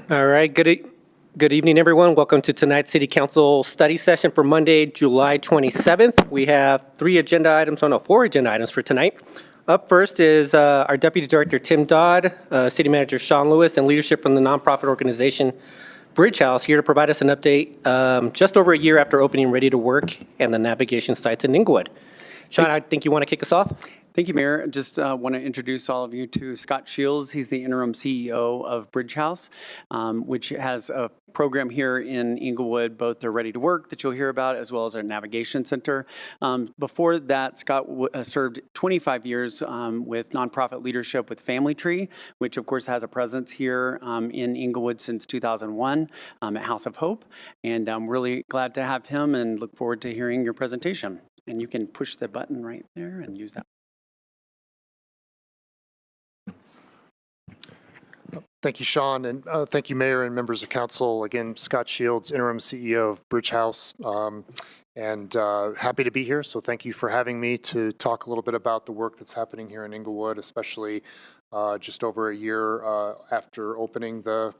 All right, good evening, everyone. Welcome to tonight's City Council study session for Monday, July 27th. We have four agenda items for tonight. Up first is our Deputy Director, Tim Dodd, City Manager, Sean Lewis, and leadership from the nonprofit organization Bridge House here to provide us an update just over a year after opening Ready to Work and the navigation sites in Englewood. Sean, I think you want to kick us off? Thank you, Mayor. Just want to introduce all of you to Scott Shields. He's the interim CEO of Bridge House, which has a program here in Englewood, both the Ready to Work that you'll hear about, as well as our navigation center. Before that, Scott served 25 years with nonprofit leadership with Family Tree, which of course has a presence here in Englewood since 2001 at House of Hope. And I'm really glad to have him and look forward to hearing your presentation. And you can push the button right there and use that. Thank you, Sean, and thank you, Mayor and members of council. Again, Scott Shields, interim CEO of Bridge House, and happy to be here. So thank you for having me to talk a little bit about the work that's happening here in Englewood, especially just over a year after opening the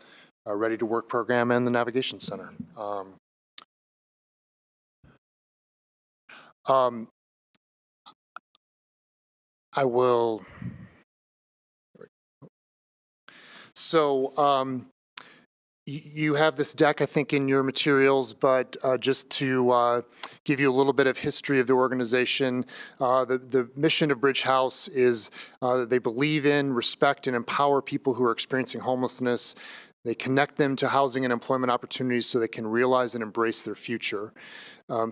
Ready to Work program and the Navigation Center. I will. So you have this deck, I think, in your materials, but just to give you a little bit of history of the organization, the mission of Bridge House is they believe in, respect, and empower people who are experiencing homelessness. They connect them to housing and employment opportunities so they can realize and embrace their future.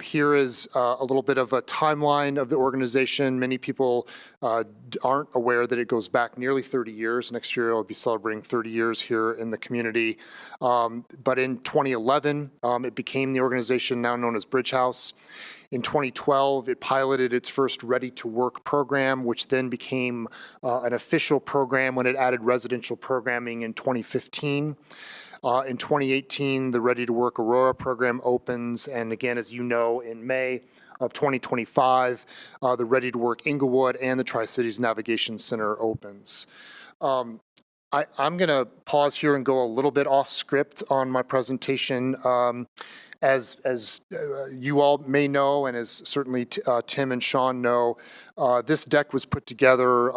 Here is a little bit of a timeline of the organization. Many people aren't aware that it goes back nearly 30 years. Next year, I'll be celebrating 30 years here in the community. But in 2011, it became the organization now known as Bridge House. In 2012, it piloted its first Ready to Work program, which then became an official program when it added residential programming in 2015. In 2018, the Ready to Work Aurora program opens, and again, as you know, in May of 2025, the Ready to Work Englewood and the Tri-Cities Navigation Center opens. I'm going to pause here and go a little bit off script on my presentation. As you all may know, and as certainly Tim and Sean know, this deck was put together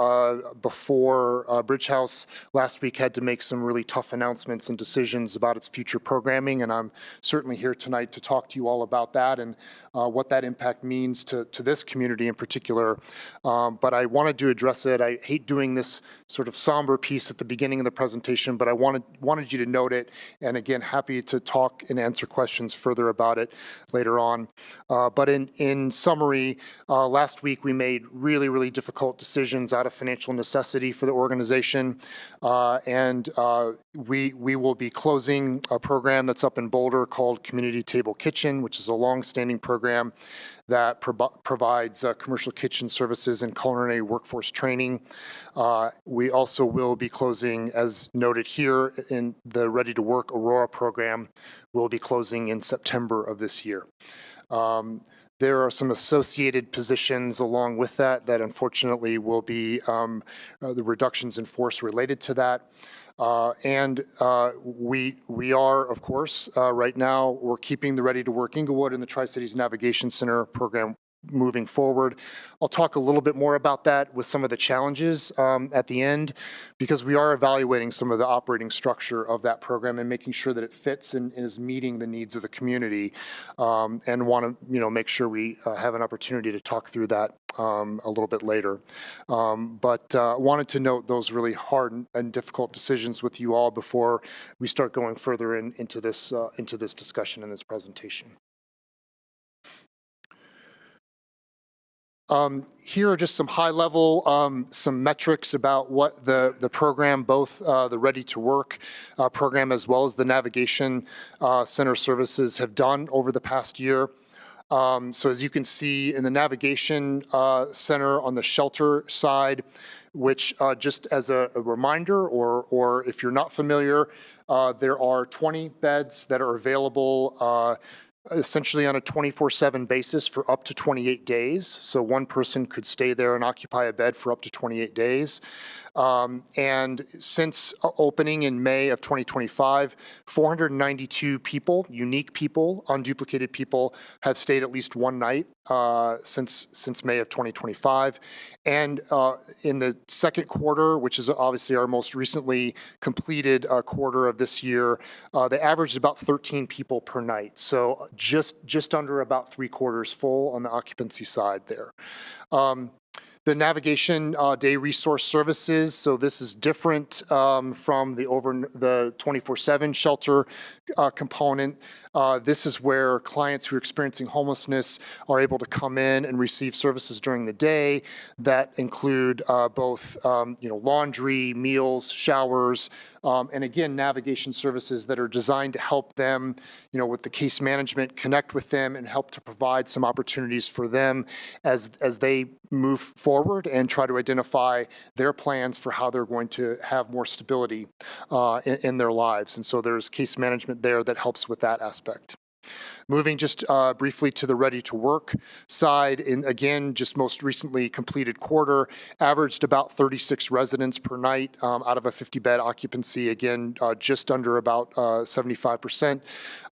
before Bridge House last week had to make some really tough announcements and decisions about its future programming, and I'm certainly here tonight to talk to you all about that and what that impact means to this community in particular. But I wanted to address it. I hate doing this sort of somber piece at the beginning of the presentation, but I wanted you to note it, and again, happy to talk and answer questions further about it later on. But in summary, last week we made really difficult decisions out of financial necessity for the organization, and we will be closing a program that's up in Boulder called Community Table Kitchen, which is a long-standing program that provides commercial kitchen services and culinary workforce training. We also will be closing, as noted here, in the Ready to Work Aurora program, will be closing in September of this year. There are some associated positions along with that unfortunately will be the reductions in force related to that. We are, of course, right now, we're keeping the Ready to Work Englewood and the Tri-Cities Navigation Center program moving forward. I'll talk a little bit more about that with some of the challenges at the end, because we are evaluating some of the operating structure of that program and making sure that it fits and is meeting the needs of the community, and want to make sure we have an opportunity to talk through that a little bit later. But wanted to note those really hard and difficult decisions with you all before we start going further into this discussion and this presentation. Here are just some high level, some metrics about what the program, both the Ready to Work program as well as the Navigation Center services have done over the past year. So as you can see in the Navigation Center on the shelter side, which just as a reminder, or if you're not familiar, there are 20 beds that are available essentially on a 24/7 basis for up to 28 days. So one person could stay there and occupy a bed for up to 28 days. And since opening in May of 2025, 492 people, unique people, unduplicated people, have stayed at least one night since May of 2025. And in the second quarter, which is obviously our most recently completed quarter of this year, they averaged about 13 people per night. So just under about 3/4 full on the occupancy side there. The navigation day resource services, so this is different from the 24/7 shelter component. This is where clients who are experiencing homelessness are able to come in and receive services during the day that include both laundry, meals, showers, and again, navigation services that are designed to help them, with the case management, connect with them and help to provide some opportunities for them as they move forward and try to identify their plans for how they're going to have more stability in their lives. And so there's case management there that helps with that aspect. Moving just briefly to the ready to work side, in again, just most recently completed quarter, averaged about 36 residents per night out of a 50-bed occupancy, again, just under about 75%.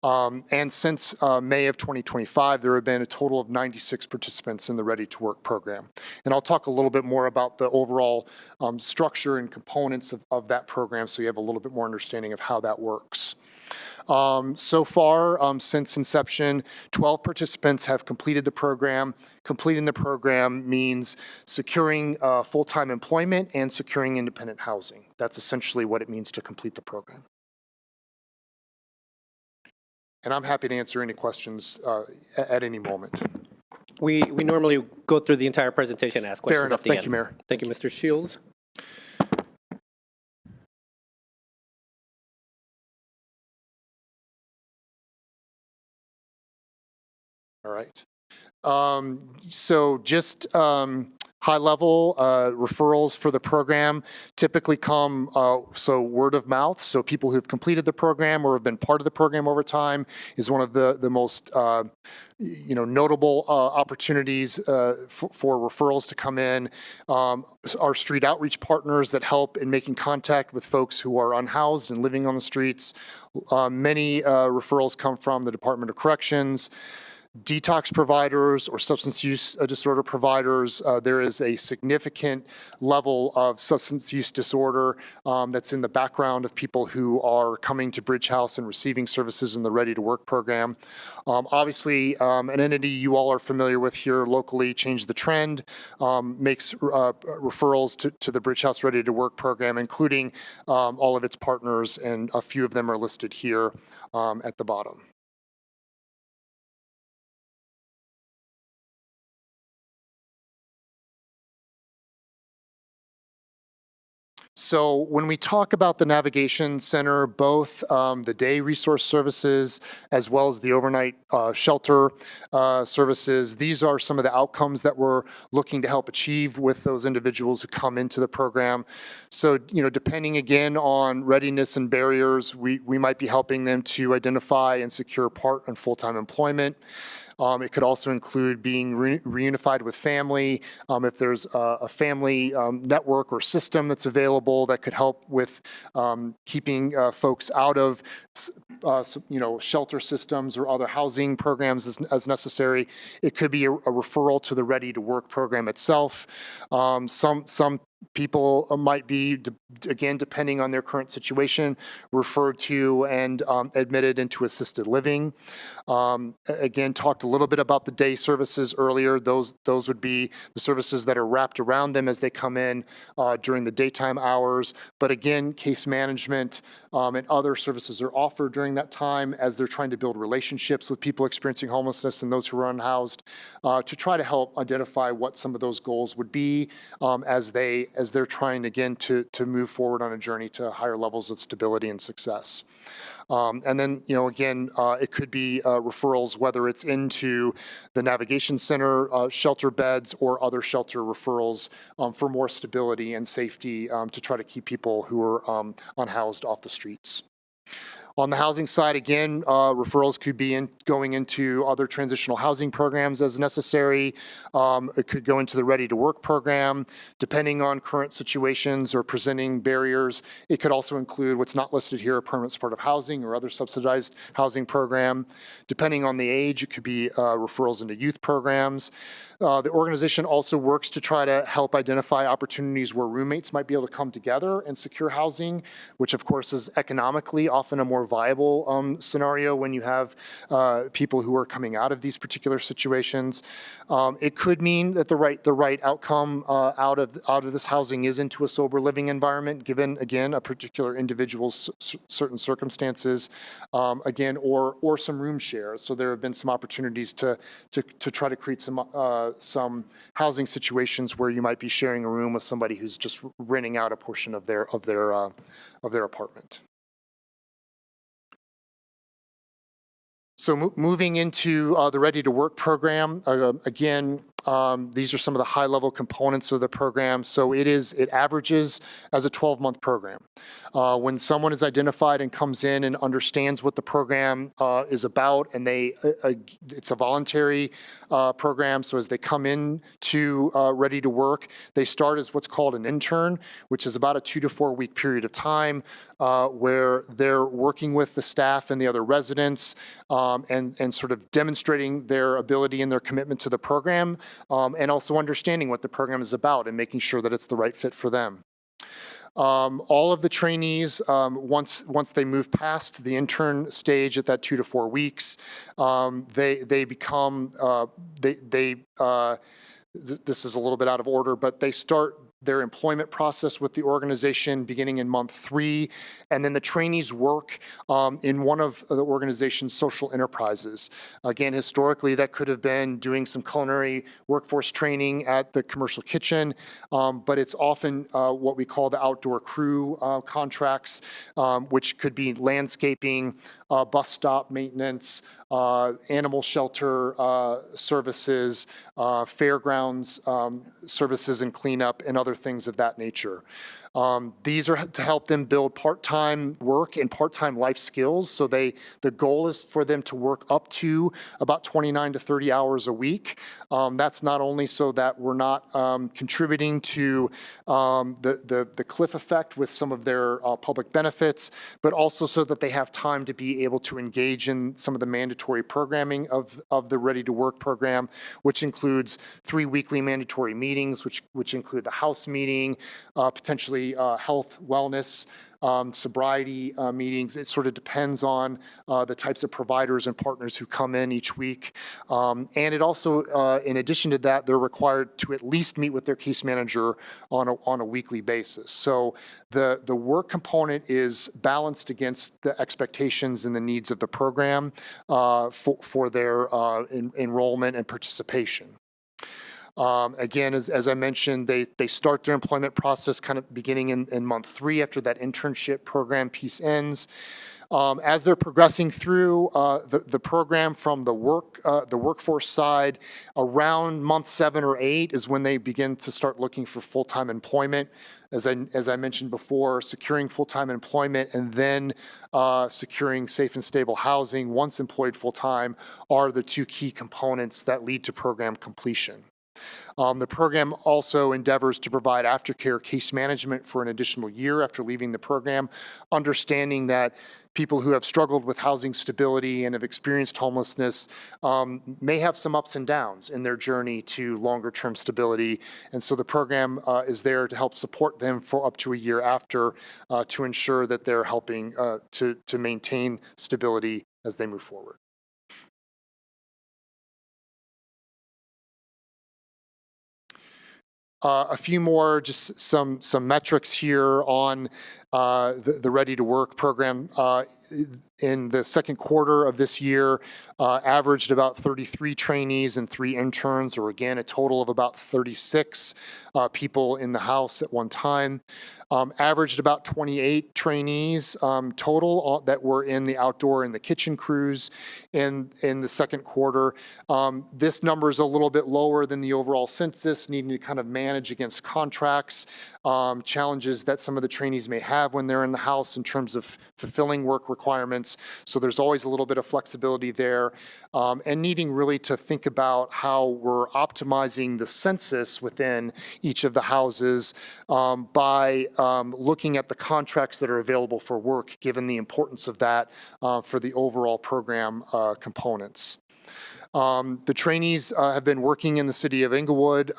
And since May of 2025, there have been a total of 96 participants in the ready to work program. And I'll talk a little bit more about the overall structure and components of that program so you have a little bit more understanding of how that works. So far, since inception, 12 participants have completed the program. Completing the program means securing full-time employment and securing independent housing. That's essentially what it means to complete the program. And I'm happy to answer any questions at any moment. We normally go through the entire presentation and ask questions Fair enough. at the end. Thank you, Mayor. Thank you, Mr. Shields. All right. So just high level referrals for the program typically come, so word of mouth. So people who've completed the program or have been part of the program over time is one of the most notable opportunities for referrals to come in. Our street outreach partners that help in making contact with folks who are unhoused and living on the streets. Many referrals come from the Department of Corrections, detox providers or substance use disorder providers. There is a significant level of substance use disorder that's in the background of people who are coming to Bridge House and receiving services in the Ready to Work program. Obviously, an entity you all are familiar with here locally, Change the Trend, makes referrals to the Bridge House Ready to Work program, including all of its partners, and a few of them are listed here at the bottom. So when we talk about the Navigation Center, both the day resource services as well as the overnight shelter services, these are some of the outcomes that we're looking to help achieve with those individuals who come into the program. So, depending again on readiness and barriers, we might be helping them to identify and secure part and full-time employment. It could also include being reunified with family. If there's a family network or system that's available that could help with keeping folks out of shelter systems or other housing programs as necessary. It could be a referral to the Ready to Work program itself. Some people might be, again, depending on their current situation, referred to and admitted into assisted living. Again, talked a little bit about the day services earlier. Those would be the services that are wrapped around them as they come in during the daytime hours. But again, case management and other services are offered during that time as they're trying to build relationships with people experiencing homelessness and those who are unhoused to try to help identify what some of those goals would be as they're trying, again, to move forward on a journey to higher levels of stability and success. And then, again, it could be referrals, whether it's into the Navigation Center, shelter beds, or other shelter referrals for more stability and safety to try to keep people who are unhoused off the streets. On the housing side, again, referrals could be going into other transitional housing programs as necessary. It could go into the Ready to Work program, depending on current situations or presenting barriers. It could also include what's not listed here, permanent supportive housing or other subsidized housing program. Depending on the age, it could be referrals into youth programs. The organization also works to try to help identify opportunities where roommates might be able to come together and secure housing, which of course is economically often a more viable scenario when you have people who are coming out of these particular situations. It could mean that the right outcome out of this housing is into a sober living environment, given again a particular individual's certain circumstances, again, or some room share. So there have been some opportunities to try to create some housing situations where you might be sharing a room with somebody who's just renting out a portion of their apartment. So moving into the Ready to Work program, again, these are some of the high-level components of the program. So it averages as a 12-month program. When someone is identified and comes in and understands what the program is about, and it's a voluntary program. So as they come in to Ready to Work, they start as what's called an intern, which is about a 2 to 4 week period of time where they're working with the staff and the other residents and sort of demonstrating their ability and their commitment to the program, and also understanding what the program is about and making sure that it's the right fit for them. All of the trainees, once they move past the intern stage at that 2 to 4 weeks, they become, this is a little bit out of order, but they start their employment process with the organization beginning in month 3, and then the trainees work in one of the organization's social enterprises. Again, historically, that could have been doing some culinary workforce training at the commercial kitchen, but it's often what we call the outdoor crew contracts, which could be landscaping, bus stop maintenance, animal shelter services, fairgrounds services and cleanup, and other things of that nature. These are to help them build part-time work and part-time life skills. So the goal is for them to work up to about 29 to 30 hours a week. That's not only so that we're not contributing to the cliff effect with some of their public benefits, but also so that they have time to be able to engage in some of the mandatory programming of the Ready to Work program, which includes 3 weekly mandatory meetings, which include the house meeting, potentially health, wellness, sobriety meetings. It sort of depends on the types of providers and partners who come in each week. And it also, in addition to that, they're required to at least meet with their case manager on a weekly basis. So the work component is balanced against the expectations and the needs of the program for their enrollment and participation. Again, as I mentioned, they start their employment process kind of beginning in month 3 after that internship program piece ends. As they're progressing through the program from the workforce side, around month 7 or 8 is when they begin to start looking for full-time employment. As I mentioned before, securing full-time employment and then securing safe and stable housing once employed full-time are the 2 key components that lead to program completion. The program also endeavors to provide aftercare case management for an additional year after leaving the program, understanding that people who have struggled with housing stability and have experienced homelessness may have some ups and downs in their journey to longer-term stability. And so the program is there to help support them for up to a year after to ensure that they're helping to maintain stability as they move forward. A few more, just some metrics here on the Ready to Work program. In the second quarter of this year, averaged about 33 trainees and 3 interns, or again, a total of about 36 people in the house at one time. Averaged about 28 trainees total that were in the outdoor and the kitchen crews in the second quarter. This number is a little bit lower than the overall census, needing to kind of manage against contracts, challenges that some of the trainees may have have when they're in the house in terms of fulfilling work requirements. So there's always a little bit of flexibility there, and needing really to think about how we're optimizing the census within each of the houses by looking at the contracts that are available for work, given the importance of that for the overall program components. The trainees have been working in the city of Englewood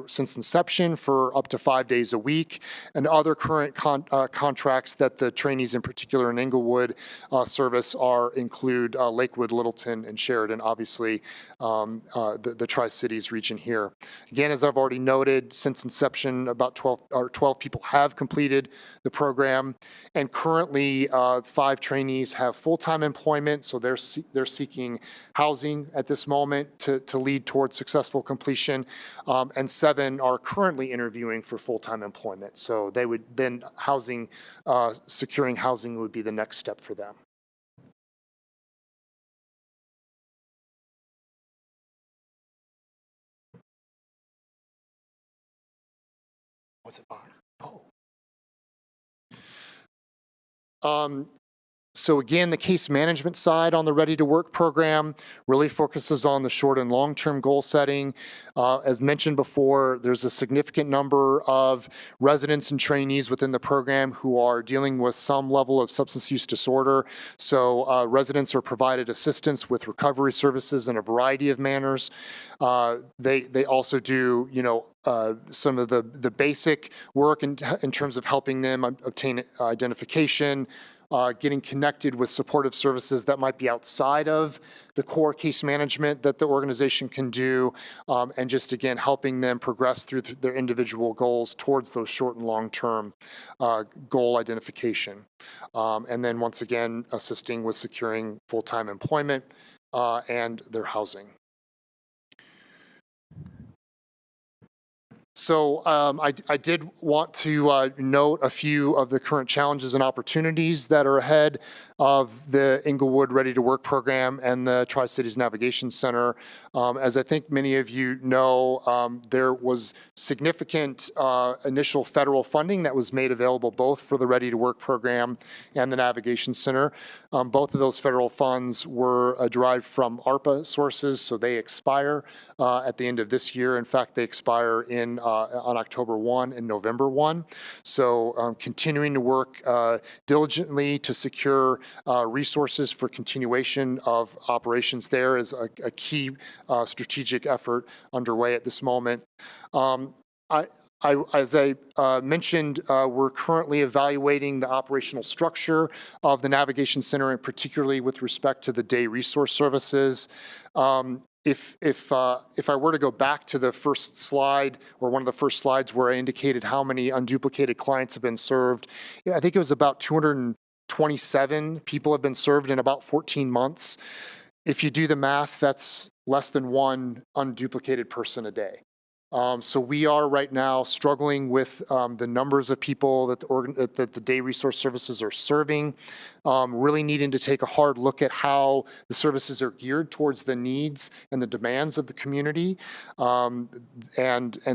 since inception for up to 5 days a week, and other current contracts that the trainees in particular in Englewood service include Lakewood, Littleton, and Sheridan, obviously the Tri-Cities region here. Again, as I've already noted, since inception, about 12 people have completed the program, and currently 5 trainees have full-time employment, so they're seeking housing at this moment to lead towards successful completion, and 7 are currently interviewing for full-time employment. So they would then securing housing would be the next step for them. What's it on? Oh. So again, the case management side on the Ready to Work program really focuses on the short and long-term goal setting. As mentioned before, there's a significant number of residents and trainees within the program who are dealing with some level of substance use disorder. So residents are provided assistance with recovery services in a variety of manners. They also do, some of the basic work in terms of helping them obtain identification, getting connected with supportive services that might be outside of the core case management that the organization can do, and just again helping them progress through their individual goals towards those short and long-term goal identification. And then once again, assisting with securing full-time employment and their housing. So I did want to note a few of the current challenges and opportunities that are ahead of the Englewood Ready to Work program and the Tri-Cities Navigation Center. As I think many of you know, there was significant initial federal funding that was made available both for the Ready to Work program and the Navigation Center. Both of those federal funds were derived from ARPA sources, so they expire at the end of this year. In fact, they expire on October 1 and November 1. So continuing to work diligently to secure resources for continuation of operations there is a key strategic effort underway at this moment. As I mentioned, we're currently evaluating the operational structure of the Navigation Center, and particularly with respect to the day resource services. If I were to go back to the first slide, or one of the first slides where I indicated how many unduplicated clients have been served, I think it was about 227 people have been served in about 14 months. If you do the math, that's less than 1 unduplicated person a day. So we are right now struggling with the numbers of people that the day resource services are serving, really needing to take a hard look at how the services are geared towards the needs and the demands of the community. And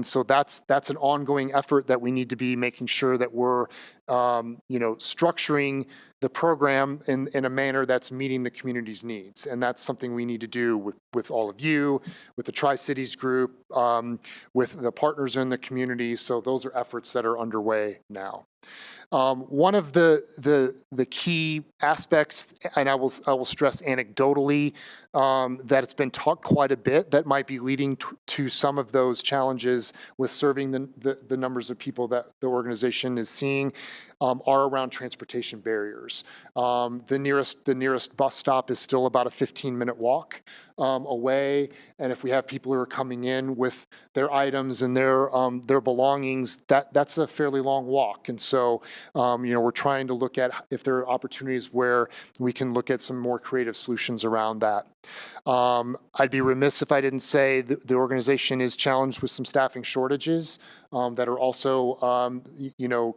so that's an ongoing effort that we need to be making sure that we're structuring the program in a manner that's meeting the community's needs. And that's something we need to do with all of you, with the Tri-Cities group, with the partners in the community. So those are efforts that are underway now. One of the key aspects, and I will stress anecdotally, that it's been talked quite a bit, that might be leading to some of those challenges with serving the numbers of people that the organization is seeing, are around transportation barriers. The nearest bus stop is still about a 15-minute walk away, and if we have people who are coming in with their items and their belongings, that's a fairly long walk. And so we're trying to look at if there are opportunities where we can look at some more creative solutions around that. I'd be remiss if I didn't say that the organization is challenged with some staffing shortages. that are also,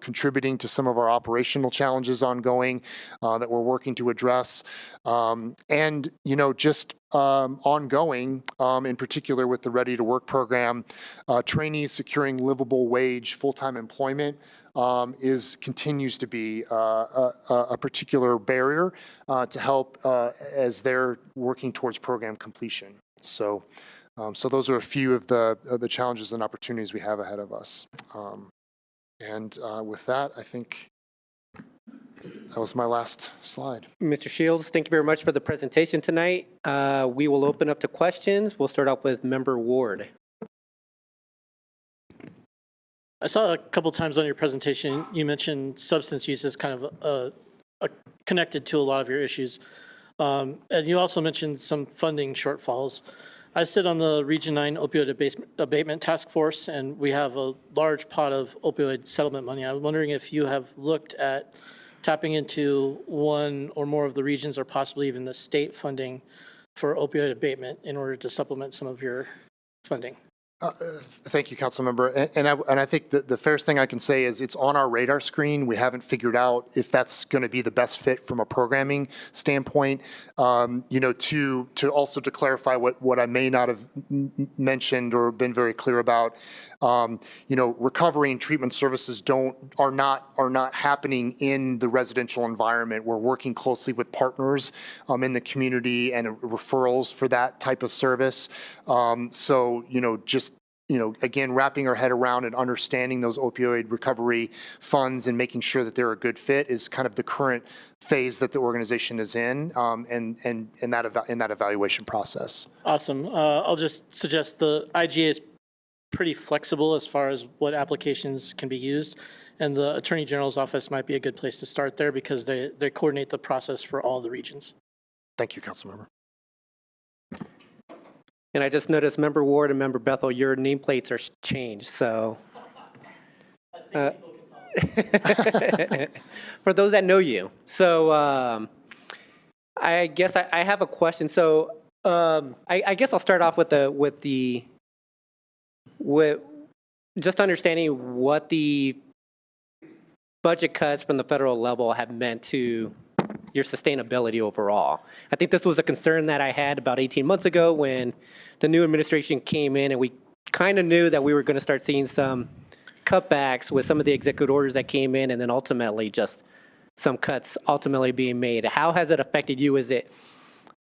contributing to some of our operational challenges ongoing that we're working to address. And, just ongoing, in particular with the Ready to Work program, trainees securing livable wage full-time employment continues to be a particular barrier to help as they're working towards program completion. So those are a few of the challenges and opportunities we have ahead of us. With that, I think that was my last slide. Mr. Shields, thank you very much for the presentation tonight. We will open up to questions. We'll start off with Member Ward. I saw a couple times on your presentation, you mentioned substance use as kind of connected to a lot of your issues. And you also mentioned some funding shortfalls. I sit on the Region 9 Opioid Abatement Task Force, and we have a large pot of opioid settlement money. I'm wondering if you have looked at tapping into one or more of the regions or possibly even the state funding for opioid abatement in order to supplement some of your funding. Thank you, Councilmember. And I think the fairest thing I can say is it's on our radar screen. We haven't figured out if that's going to be the best fit from a programming standpoint. To also to clarify what I may not have mentioned or been very clear about, recovery and treatment services are not happening in the residential environment. We're working closely with partners in the community and referrals for that type of service. Again, wrapping our head around and understanding those opioid recovery funds and making sure that they're a good fit is kind of the current phase that the organization is in, in that evaluation process. Awesome. I'll just suggest the IGA is pretty flexible as far as what applications can be used, and the Attorney General's office might be a good place to start there because they coordinate the process for all the regions. Thank you, Councilmember. And I just noticed Member Ward and Member Bethel, your nameplates are changed, so. For those that know you. So I guess I have a question. So I guess I'll start off with just understanding what the budget cuts from the federal level have meant to your sustainability overall. I think this was a concern that I had about 18 months ago when the new administration came in, and we kind of knew that we were going to start seeing some cutbacks with some of the executive orders that came in, and then ultimately just some cuts ultimately being made. How has it affected you?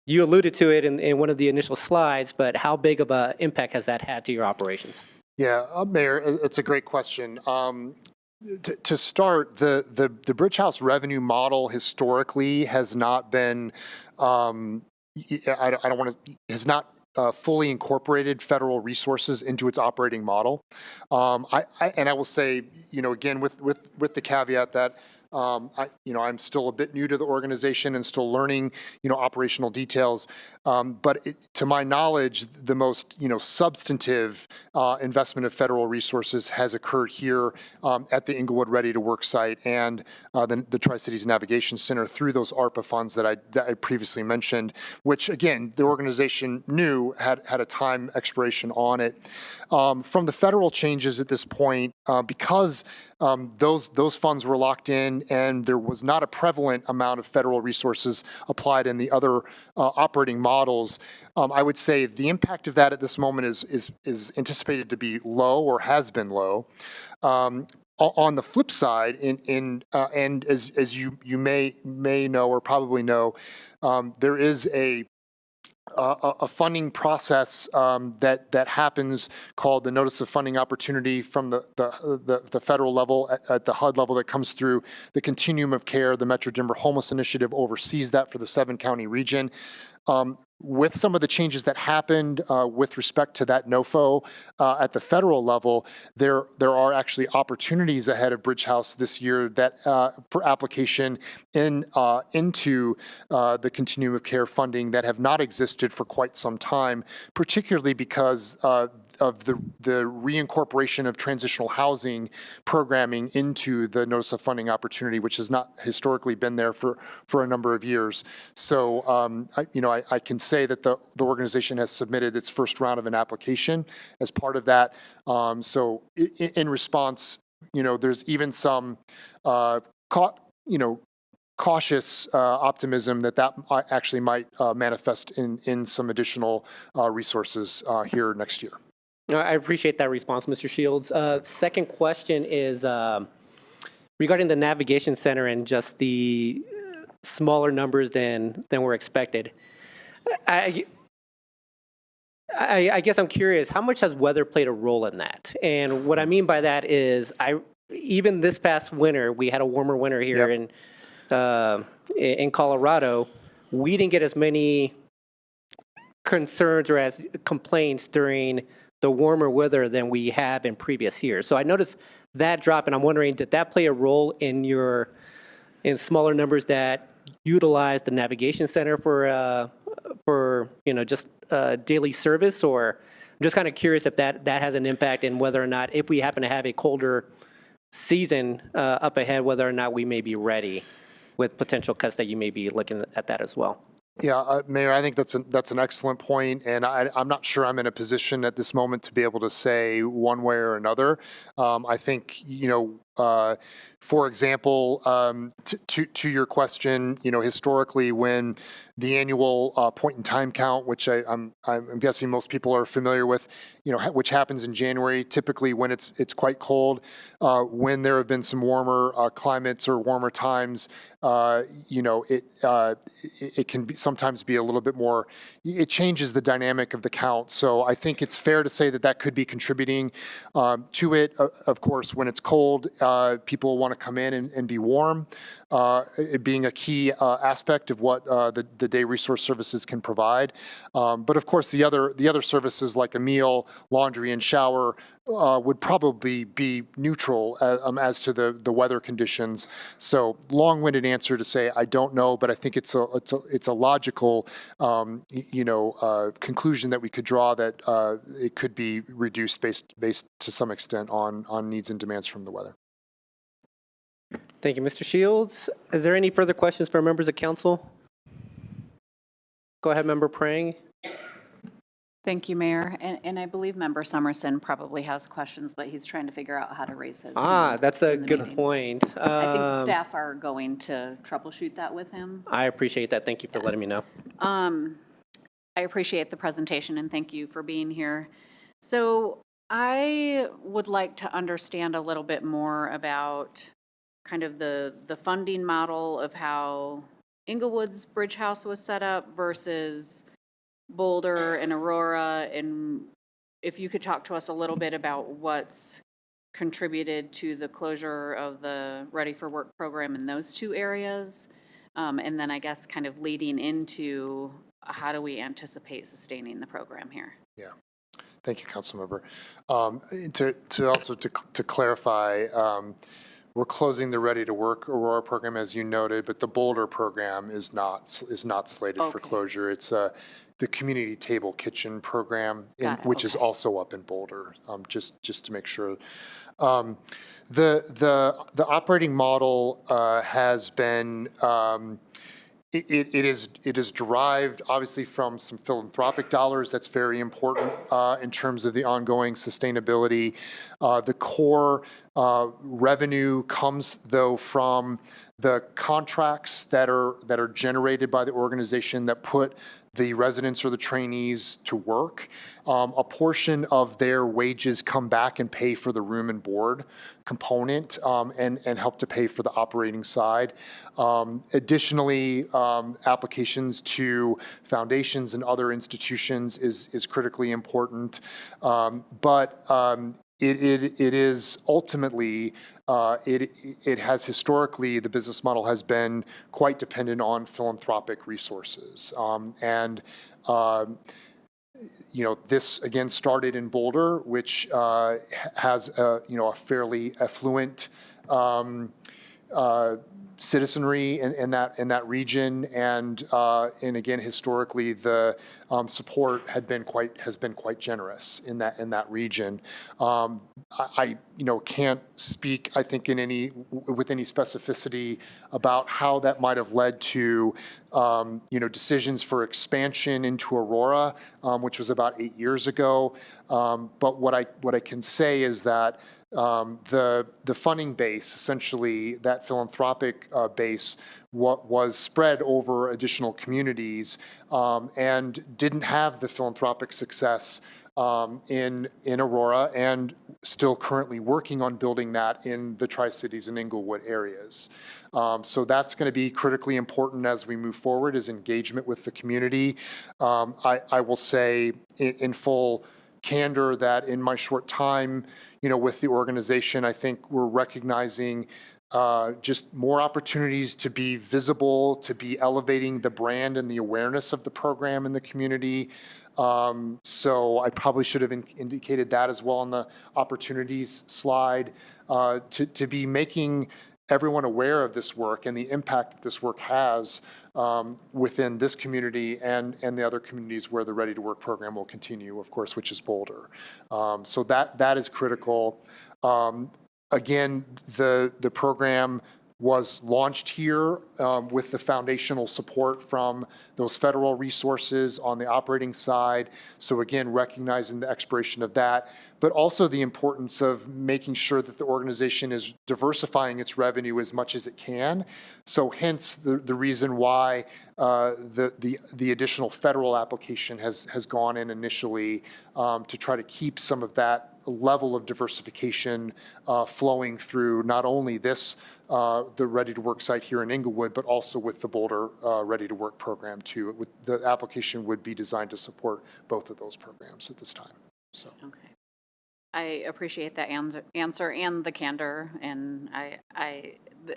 You alluded to it in one of the initial slides, but how big of an impact has that had to your operations? Yeah, Mayor, it's a great question. To start, the Bridge House revenue model historically has not been, has not fully incorporated federal resources into its operating model. I will say, again, with the caveat that I'm still a bit new to the organization and still learning, operational details. But to my knowledge, the most, substantive investment of federal resources has occurred here at the Englewood Ready to Work site and the Tri-Cities Navigation Center through those ARPA funds that I previously mentioned, which again, the organization knew had a time expiration on it. From the federal changes at this point, because those funds were locked in and there was not a prevalent amount of federal resources applied in the other operating models, I would say the impact of that at this moment is anticipated to be low or has been low. On the flip side, and as you may know or probably know, there is a funding process that happens called the Notice of Funding Opportunity from the federal level at the HUD level that comes through the Continuum of Care. The Metro Denver Homeless Initiative oversees that for the 7-county region. With some of the changes that happened with respect to that NOFO at the federal level, there are actually opportunities ahead of Bridge House this year that for application into the Continuum of Care funding that have not existed for quite some time, particularly because of the reincorporation of transitional housing programming into the Notice of Funding Opportunity, which has not historically been there for a number of years. So, I can say say that the organization has submitted its first round of an application as part of that. So in response, there's even some, cautious optimism that actually might manifest in some additional resources here next year. I appreciate that response, Mr. Shields. Second question is regarding the navigation center and just the smaller numbers than were expected. I guess I'm curious, how much has weather played a role in that? And what I mean by that is, even this past winter, we had a warmer winter here in Colorado. We didn't get as many concerns or as complaints during the warmer weather than we have in previous years. So I noticed that drop, and I'm wondering, did that play a role in smaller numbers that utilize the navigation center for just daily service? Or I'm just kind of curious if that has an impact in whether or not, if we happen to have a colder season up ahead, whether or not we may be ready with potential cuts, that you may be looking at that as well. Yeah, Mayor, I think that's an excellent point, and I'm not sure I'm in a position at this moment to be able to say one way or another. I think, for example, to your question, historically, when the annual point in time count, which I'm guessing most people are familiar with, which happens in January, typically when it's quite cold, when there have been some warmer climates or warmer times, it can sometimes be a little bit more, it changes the dynamic of the count. So I think it's fair to say that could be contributing to it. Of course, when it's cold, people want to come in and be warm, it being a key aspect of what the day resource services can provide. But of course, the other services like a meal, laundry, and shower would probably be neutral as to the weather conditions. So long-winded answer to say I don't know, but I think it's a logical conclusion that we could draw, that it could be reduced based to some extent on needs and demands from the weather. Thank you, Mr. Shields. Is there any further questions for members of council? Go ahead, Member Prang. Thank you, Mayor. And I believe Member Summerson probably has questions, but he's trying to figure out how to raise his hand That's a in the good meeting. point. I think staff are going to troubleshoot that with him. I appreciate that. Thank you for letting me know. I appreciate the presentation and thank you for being here. So I would like to understand a little bit more about kind of the funding model of how Englewood's Bridge House was set up versus Boulder and Aurora, and if you could talk to us a little bit about what's contributed to the closure of the Ready for Work program in those two areas, and then I guess kind of leading into how do we anticipate sustaining the program here? Yeah. Thank you, Councilmember. To clarify, we're closing the Ready to Work Aurora program, as you noted, but the Boulder program is not slated for closure. It's the Community Table Kitchen program, which is also up in Boulder. Just to make sure. The operating model has been. It is derived, obviously, from some philanthropic dollars. That's very important in terms of the ongoing sustainability. The core revenue comes, though, from the contracts that are generated by the organization that put the residents or the trainees to work. A portion of their wages come back and pay for the room and board component and help to pay for the operating side. Additionally, applications to foundations and other institutions is critically important. But it is ultimately, it has historically, the business model has been quite dependent on philanthropic resources. This again started in Boulder, which has a fairly affluent citizenry in that region, and again, historically, the support has been quite generous in that region. I can't speak, I think, with any specificity about how that might have led to decisions for expansion into Aurora, which was about 8 years ago. But what I can say is that the funding base, essentially that philanthropic base, was spread over additional communities and didn't have the philanthropic success in Aurora, and still currently working on building that in the Tri-Cities and Englewood areas. So that's going to be critically important as we move forward, is engagement with the community. I will say in full candor that in my short time, with the organization, I think we're recognizing just more opportunities to be visible, to be elevating the brand and the awareness of the program in the community. So I probably should have indicated that as well on the opportunities slide, to be making everyone aware of this work and the impact that this work has within this community and the other communities where the Ready to Work program will continue, of course, which is Boulder. So that is critical. Again, the program was launched here with the foundational support from those federal resources on the operating side. So again, recognizing the expiration of that, but also the importance of making sure that the organization is diversifying its revenue as much as it can. So hence the reason why the additional federal application has gone in initially to try to keep some of that level of diversification flowing through not only this the Ready to Work site here in Englewood, but also with the Boulder Ready to Work program too. The application would be designed to support both of those programs at this time. So. Okay. I appreciate that answer and the candor, and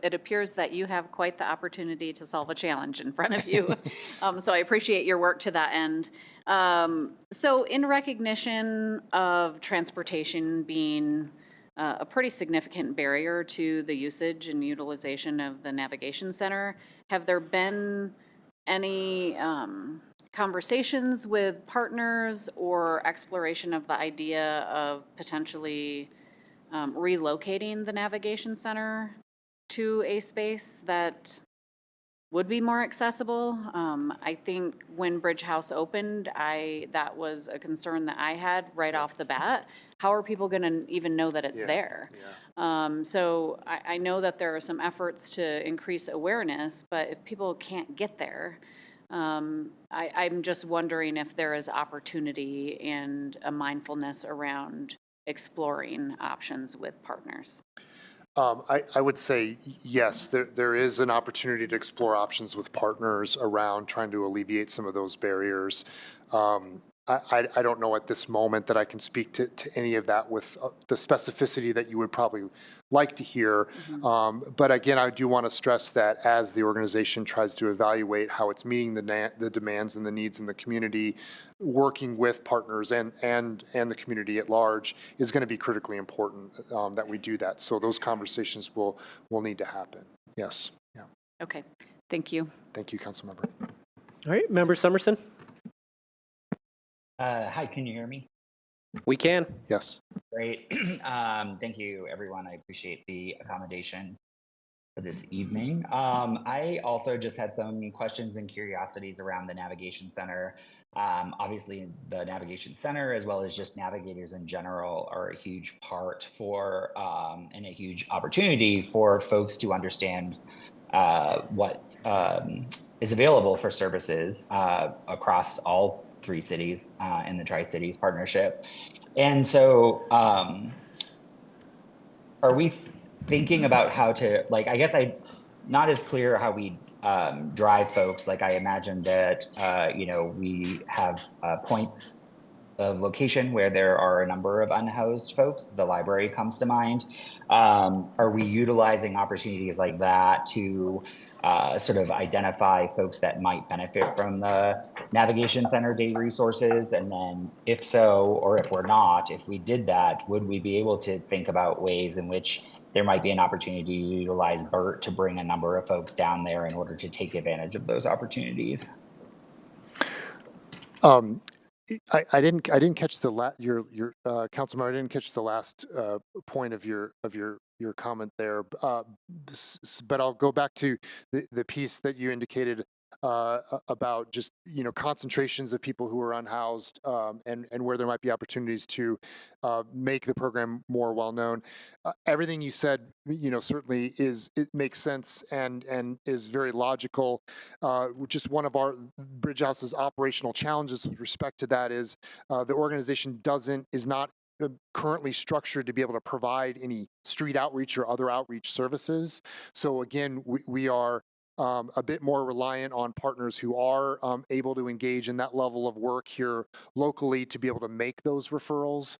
it appears that you have quite the opportunity to solve a challenge in front of you. So I appreciate your work to that end. So in recognition of transportation being a pretty significant barrier to the usage and utilization of the navigation center, have there been any conversations with partners or exploration of the idea of potentially relocating the navigation center to a space that would be more accessible? I think when Bridge House opened, that was a concern that I had right off the bat. How are people going to even know that it's there? Yeah. So I know that there are some efforts to increase awareness, but if people can't get there, I'm just wondering if there is opportunity and a mindfulness around exploring options with partners. I would say yes, there is an opportunity to explore options with partners around trying to alleviate some of those barriers. I don't know at this moment that I can speak to any of that with the specificity that you would probably like to hear. Mm-hmm. But again, I do want to stress that as the organization tries to evaluate how it's meeting the demands and the needs in the community, working with partners and the community at large is going to be critically important that we do that. So those conversations will need to happen. Yes. Yeah. Okay. Thank you. Thank you, Councilmember. All right, Member Summerson? Hi, can you hear me? We can. Yes. Great. Thank you, everyone. I appreciate the accommodation for this evening. I also just had some questions and curiosities around the Navigation Center. Obviously, the Navigation Center, as well as just navigators in general, are a huge part for and a huge opportunity for folks to understand what is available for services across all 3 cities in the Tri-Cities partnership. And so are we thinking about how to, I guess not as clear how we drive folks. I imagine that, we have points of location where there are a number of unhoused folks. The library comes to mind. Are we utilizing opportunities like that to sort of identify folks that might benefit from the Navigation Center day resources? And then if so, or if we're not, if we did that, would we be able to think about ways in which there might be an opportunity to utilize BERT to bring a number of folks down there in order to take advantage of those opportunities? I didn't catch your Councilmember, I didn't catch the last point of your comment there. But I'll go back to the piece that you indicated about just, concentrations of people who are unhoused, and where there might be opportunities to make the program more well known. Everything you said, certainly it makes sense and is very logical. Just one of our Bridge House's operational challenges with respect to that is the organization is not currently structured to be able to provide any street outreach or other outreach services. So again, we are a bit more reliant on partners who are able to engage in that level of work here locally to be able to make those referrals.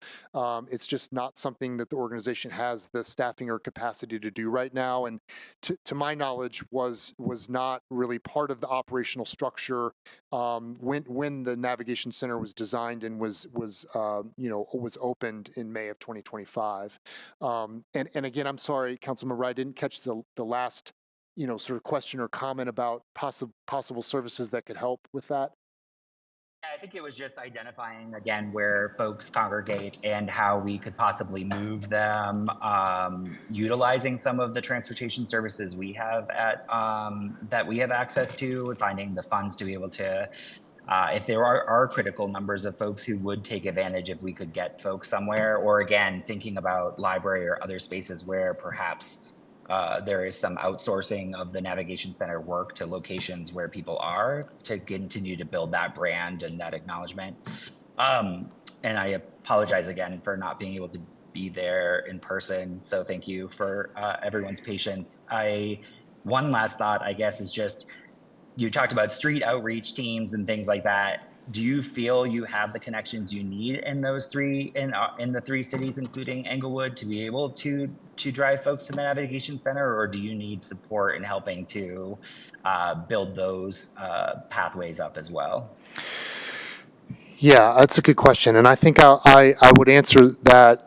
It's just not something that the organization has the staffing or capacity to do right now. And to my knowledge, was not really part of the operational structure when the Navigation Center was designed and was opened in May of 2025. And again, I'm sorry, Councilmember, I didn't catch the last sort of question or comment about possible services that could help with that. I think it was just identifying again where folks congregate and how we could possibly move them, utilizing some of the transportation services we have at that we have access to, finding the funds to be able to. If there are critical numbers of folks who would take advantage if we could get folks somewhere, or again, thinking about library or other spaces where perhaps there is some outsourcing of the Navigation Center work to locations where people are to continue to build that brand and that acknowledgement. And I apologize again for not being able to be there in person. So thank you for everyone's patience. One last thought, I guess, is just, you talked about street outreach teams and things like that. Do you feel you have the connections you need in those three, in the three cities, including Englewood, to be able to drive folks to the Navigation Center, or do you need support in helping to build those pathways up as well? Yeah, that's a good question, and I think I would answer that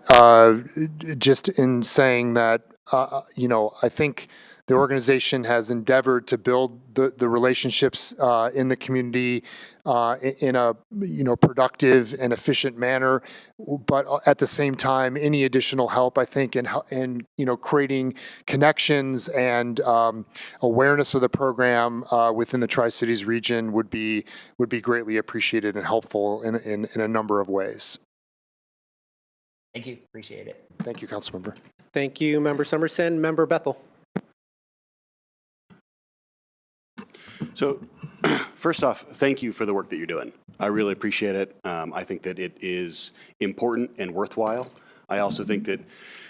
just in saying that I think the organization has endeavored to build the relationships in the community in a productive and efficient manner, but at the same time, any additional help, I think, in creating connections and awareness of the program within the Tri-Cities region would be greatly appreciated and helpful in a number of ways. Thank you. Appreciate it. Thank you, Councilmember. Thank you, Member Summerson. Member Bethel. So first off, thank you for the work that you're doing. I really appreciate it. I think that it is important and worthwhile. I also think that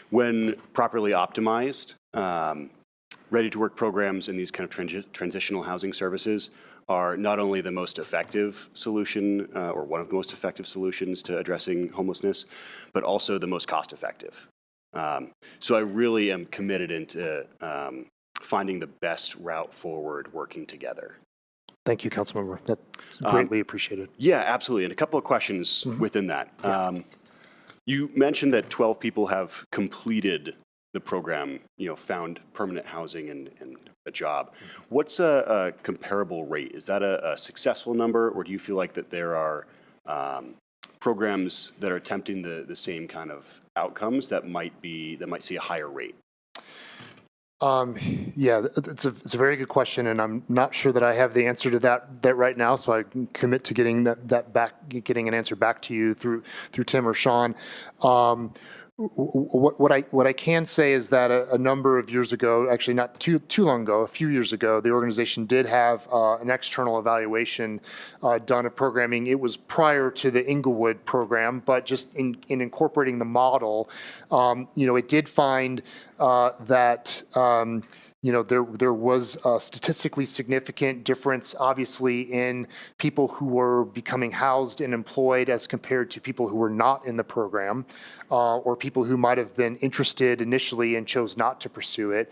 when properly optimized, ready-to-work programs and these kind of transitional housing services are not only the most effective solution or one of the most effective solutions to addressing homelessness, but also the most cost-effective. So I really am committed into finding the best route forward working together. Thank you, Councilmember. That's greatly appreciated. Yeah, absolutely. And a couple of questions within that. You mentioned that 12 people have completed the program, found permanent housing and a job. What's a comparable rate? Is that a successful number, or do you feel like that there are programs that are attempting the same kind of outcomes that might see a higher rate? Yeah, it's a very good question, and I'm not sure that I have the answer to that right now. So I can commit to getting getting an answer back to you through Tim or Sean. What I can say is that a number of years ago, actually not too long ago, a few years ago, the organization did have an external evaluation done of programming. It was prior to the Englewood program, but just in incorporating the model, it did find that there was a statistically significant difference, obviously, in people who were becoming housed and employed as compared to people who were not in the program, or people who might have been interested initially and chose not to pursue it.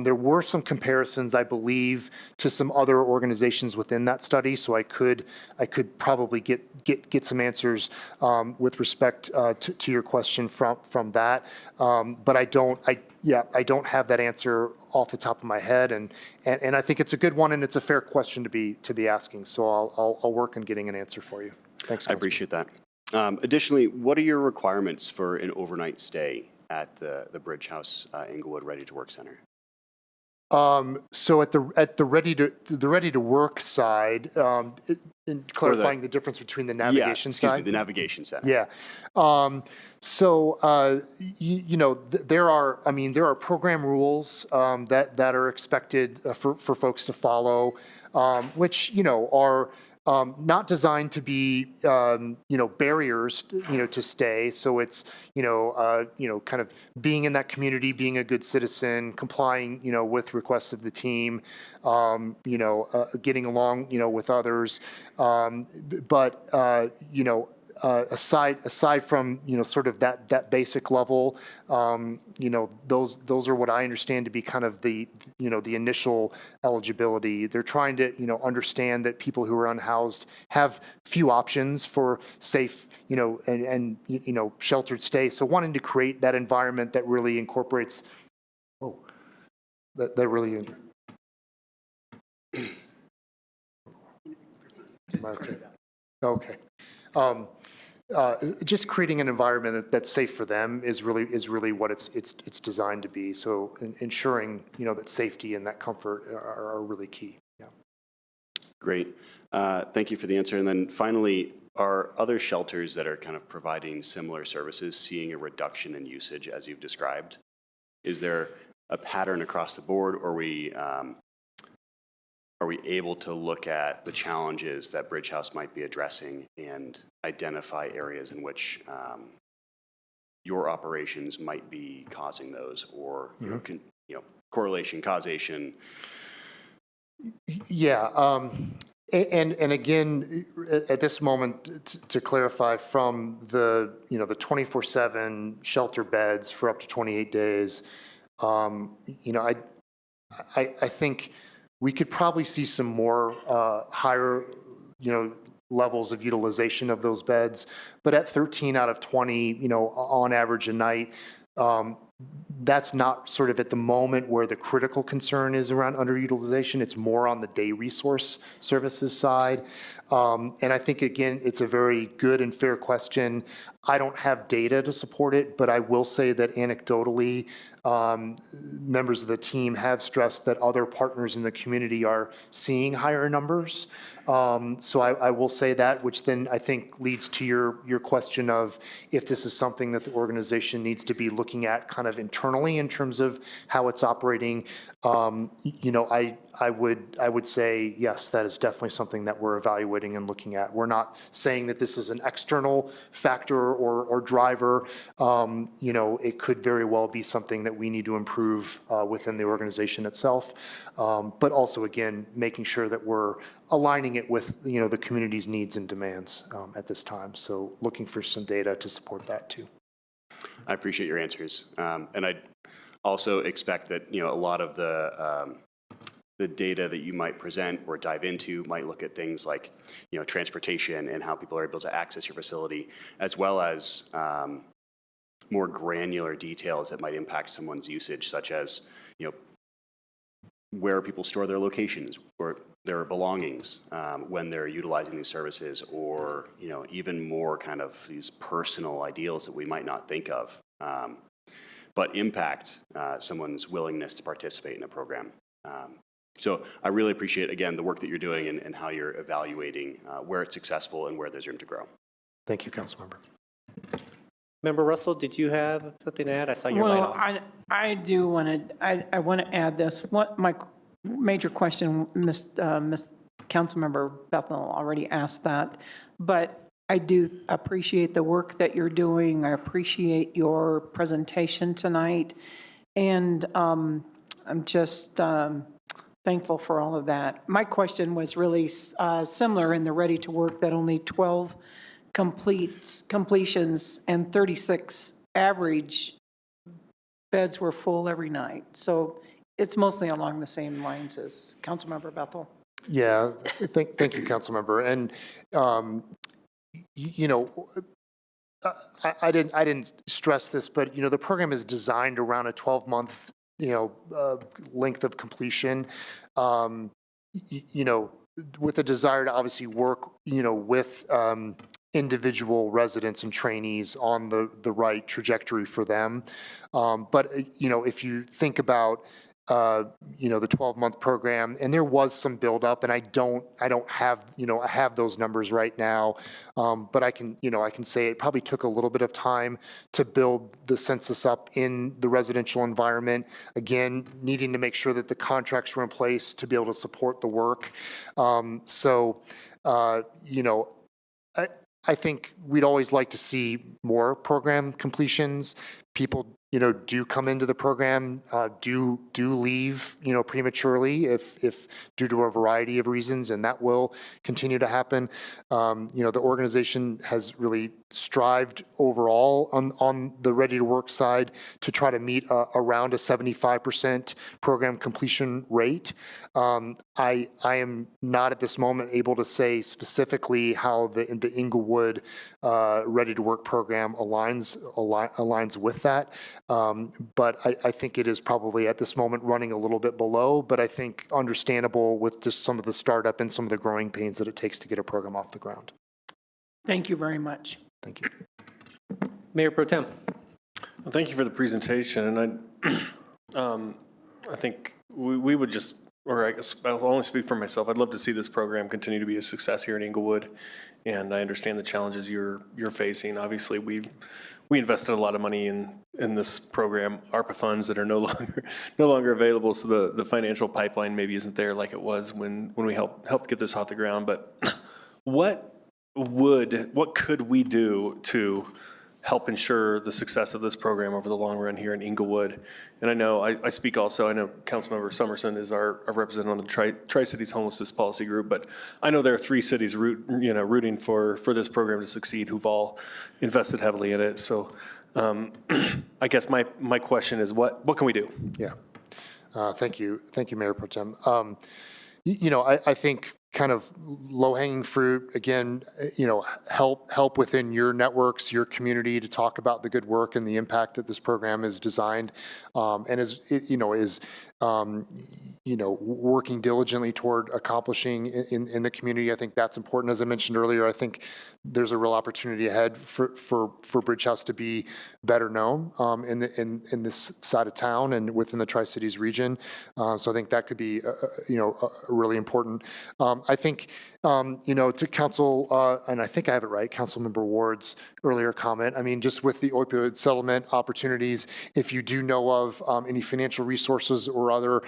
There were some comparisons, I believe, to some other organizations within that study, so I could probably get some answers with respect to your question from that. But I don't have that answer off the top of my head, and I think it's a good one, and it's a fair question to be asking. So I'll work on getting an answer for you. Thanks, I Councilman. appreciate that. Additionally, what are your requirements for an overnight stay at the Bridge House Englewood Ready to Work Center? So at the ready to work side, in clarifying the difference between the navigation excuse side. me, the navigation center. Yeah. There are program rules that are expected for folks to follow, which, are not designed to be, barriers, to stay. So it's, kind of being in that community, being a good citizen, complying, with requests of the team, getting along, with others. Aside from, sort of that basic level, those are what I understand to be kind of the initial eligibility. They're trying to, understand that people who are unhoused have few options for safe, and sheltered stay. So wanting to create that environment that really incorporates, that really. Okay. Just creating an environment that's safe for them is really what it's designed to be. So ensuring, that safety and that comfort are really key. Yeah. Great. Thank you for the answer. And then finally, are other shelters that are kind of providing similar services seeing a reduction in usage as you've described? Is there a pattern across the board, or are we able to look at the challenges that Bridge House might be addressing and identify areas in which your operations might be causing those, or correlation, causation? Yeah. And again, at this moment, to clarify, from the 24/7 shelter beds for up to 28 days, I think we could probably see some more higher, levels of utilization of those beds. But at 13 out of 20, on average a night, that's not sort of at the moment where the critical concern is around underutilization. It's more on the day resource services side. And I think, again, it's a very good and fair question. I don't have data to support it, but I will say that anecdotally, members of the team have stressed that other partners in the community are seeing higher numbers. So I will say that, which then I think leads to your question of if this is something that the organization needs to be looking at kind of internally in terms of how it's operating. I would say, yes, that is definitely something that we're evaluating and looking at. We're not saying that this is an external factor or driver. It could very well be something that we need to improve within the organization itself. But also, again, making sure that we're aligning it with, the community's needs and demands at this time. So looking for some data to support that too. I appreciate your answers. And I also expect that, a lot of the data that you might present or dive into might look at things like, transportation and how people are able to access your facility, as well as more granular details that might impact someone's usage, such as, where people store their locations or their belongings when they're utilizing these services, or, even more kind of these personal ideals that we might not think of, but impact someone's willingness to participate in a program. So I really appreciate, again, the work that you're doing and how you're evaluating where it's successful and where there's room to grow. Thank you, Councilmember. Member Russell, did you have something to add? I saw your light on. Well, I do want to, I want to add this. What my major question, Ms. Councilmember Bethel already asked that, but I do appreciate the work that you're doing. I appreciate your presentation tonight. And I'm just thankful for all of that. My question was really similar in the ready to work, that only 12 completions and 36 average beds were full every night. So it's mostly along the same lines as Councilmember Bethel. Yeah, thank you, Councilmember. And, you know, I didn't stress this, but, you know, the program is designed around a 12-month, length of completion. You know, with a desire to obviously work, with individual residents and trainees on the right trajectory for them. But, if you think about, the 12-month program, and there was some buildup, and I don't have, I have those numbers right now, but I can say it probably took a little bit of time to build the census up in the residential environment. Again, needing to make sure that the contracts were in place to be able to support the work. I think we'd always like to see more program completions. People, do come into the program, do leave, prematurely if due to a variety of reasons, and that will continue to happen. The organization has really strived overall on the ready to work side to try to meet around a 75% program completion rate. I am not at this moment able to say specifically how the Englewood ready to work program aligns with that. But I think it is probably at this moment running a little bit below, but I think understandable with just some of the startup and some of the growing pains that it takes to get a program off the ground. Thank you very much. Thank you. Mayor Pro Tem. Well, thank you for the presentation. And I think we would just, or I guess I'll only speak for myself. I'd love to see this program continue to be a success here in Englewood. And I understand the challenges you're facing. Obviously, we invested a lot of money in this program, ARPA funds that are no longer available. So the financial pipeline maybe isn't there like it was when we helped get this off the ground. But what could we do to help ensure the success of this program over the long run here in Englewood? And I know I speak also, I know Councilmember Summerson is our representative on the Tri-Cities Homelessness Policy Group, but I know there are 3 cities rooting for this program to succeed who've all invested heavily in it. So I guess my question is, what can we do? Yeah. Thank you, Mayor Pro Tem. I think kind of low-hanging fruit, again, help within your networks, your community, to talk about the good work and the impact that this program is designed, and is working diligently toward accomplishing in the community. I think that's important. As I mentioned earlier, I think there's a real opportunity ahead for Bridge House to be better known in this side of town and within the Tri-Cities region. So I think that could be really important. I think to Council, and I think I have it right, Councilmember Ward's earlier comment. I mean, just with the opioid settlement opportunities, if you do know of any financial resources or other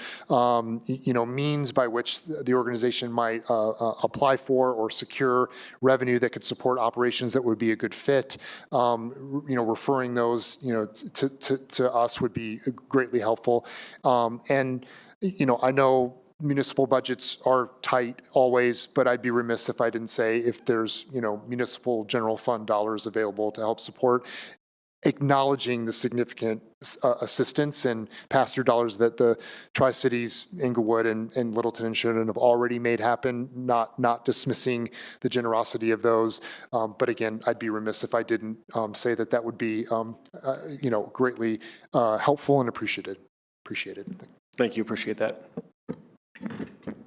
means by which the organization might apply for or secure revenue that could support operations that would be a good fit, referring those to us would be greatly helpful. And I know municipal budgets are tight always, but I'd be remiss if I didn't say if there's municipal general fund dollars available to help support, acknowledging the significant assistance and pass-through dollars that the Tri-Cities, Englewood, and Littleton and Sheridan have already made happen, not dismissing the generosity of those. But again, I'd be remiss if I didn't say that would be greatly helpful and appreciated. Thank you, appreciate that.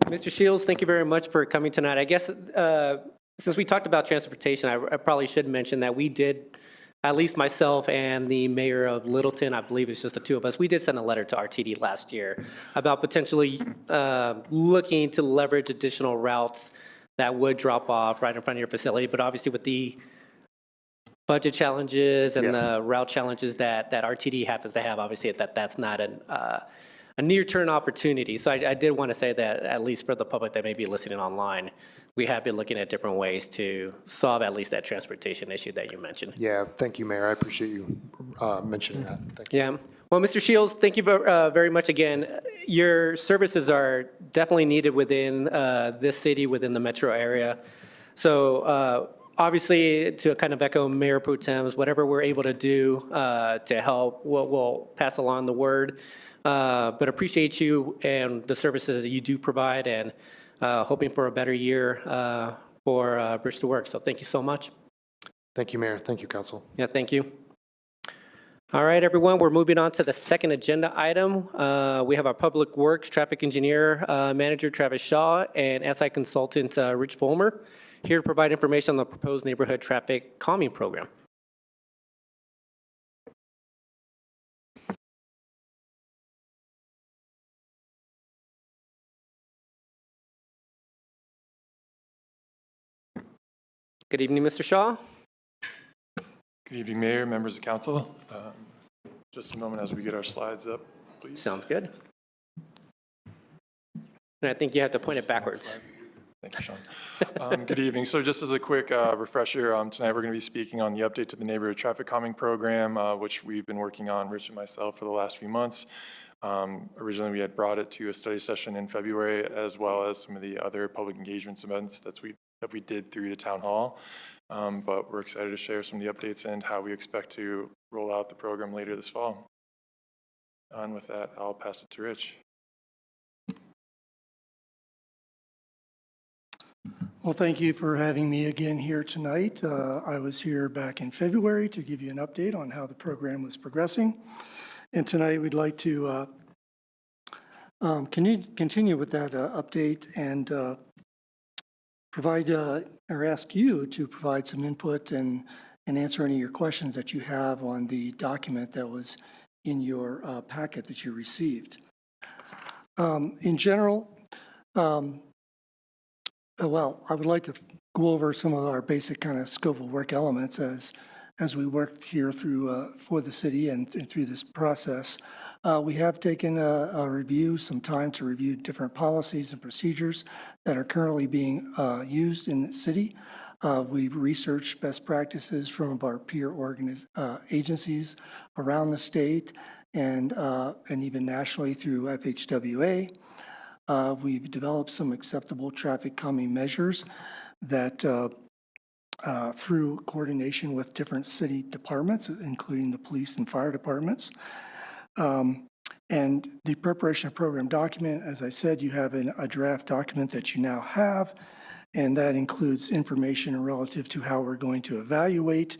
Mr. Shields, thank you very much for coming tonight. I guess since we talked about transportation, I probably should mention that we did, at least myself and the mayor of Littleton, I believe it's just the 2 of us, we did send a letter to RTD last year about potentially looking to leverage additional routes that would drop off right in front of your facility. But obviously with the budget challenges and the route challenges that RTD happens to have, obviously that's not a near-term opportunity. So I did want to say that, at least for the public that may be listening online, we have been looking at different ways to solve at least that transportation issue that you mentioned. Yeah, thank you, Mayor. I appreciate you mentioning that. Thank you. Yeah. Well, Mr. Shields, thank you very much again. Your services are definitely needed within this city, within the metro area. So obviously, to kind of echo Mayor Pro Tem's, whatever we're able to do to help, we'll pass along the word. But appreciate you and the services that you do provide, and hoping for a better year for Bridge to Work. So thank you so much. Thank you, Mayor. Thank you, Council. Yeah, thank you. All right, everyone, we're moving on to the second agenda item. We have our Public Works Traffic Engineer Manager Travis Shaw and SI Consultant Rich Follmer here to provide information on the proposed neighborhood traffic calming program. Good evening, Mr. Shaw. Good evening, Mayor, members of council. Just a moment as we get our slides up, please. Sounds good. And I think you have to point it backwards. Thank you, Sean. Good evening. So just as a quick refresher, tonight we're going to be speaking on the update to the neighborhood traffic calming program, which we've been working on, Rich and myself, for the last few months. Originally, we had brought it to a study session in February, as well as some of the other public engagements events that we did through the town hall. But we're excited to share some of the updates and how we expect to roll out the program later this fall. And with that, I'll pass it to Rich. Well, thank you for having me again here tonight. I was here back in February to give you an update on how the program was progressing. And tonight we'd like to continue with that update and provide or ask you to provide some input and answer any of your questions that you have on the document that was in your packet that you received. In general, well, I would like to go over some of our basic kind of scope of work elements as we worked here through for the city and through this process. We have taken some time to review different policies and procedures that are currently being used in the city. We've researched best practices from our peer agencies around the state and even nationally through FHWA. We've developed some acceptable traffic calming measures that through coordination with different city departments, including the police and fire departments. And the preparation of program document, as I said, you have a draft document that you now have, and that includes information relative to how we're going to evaluate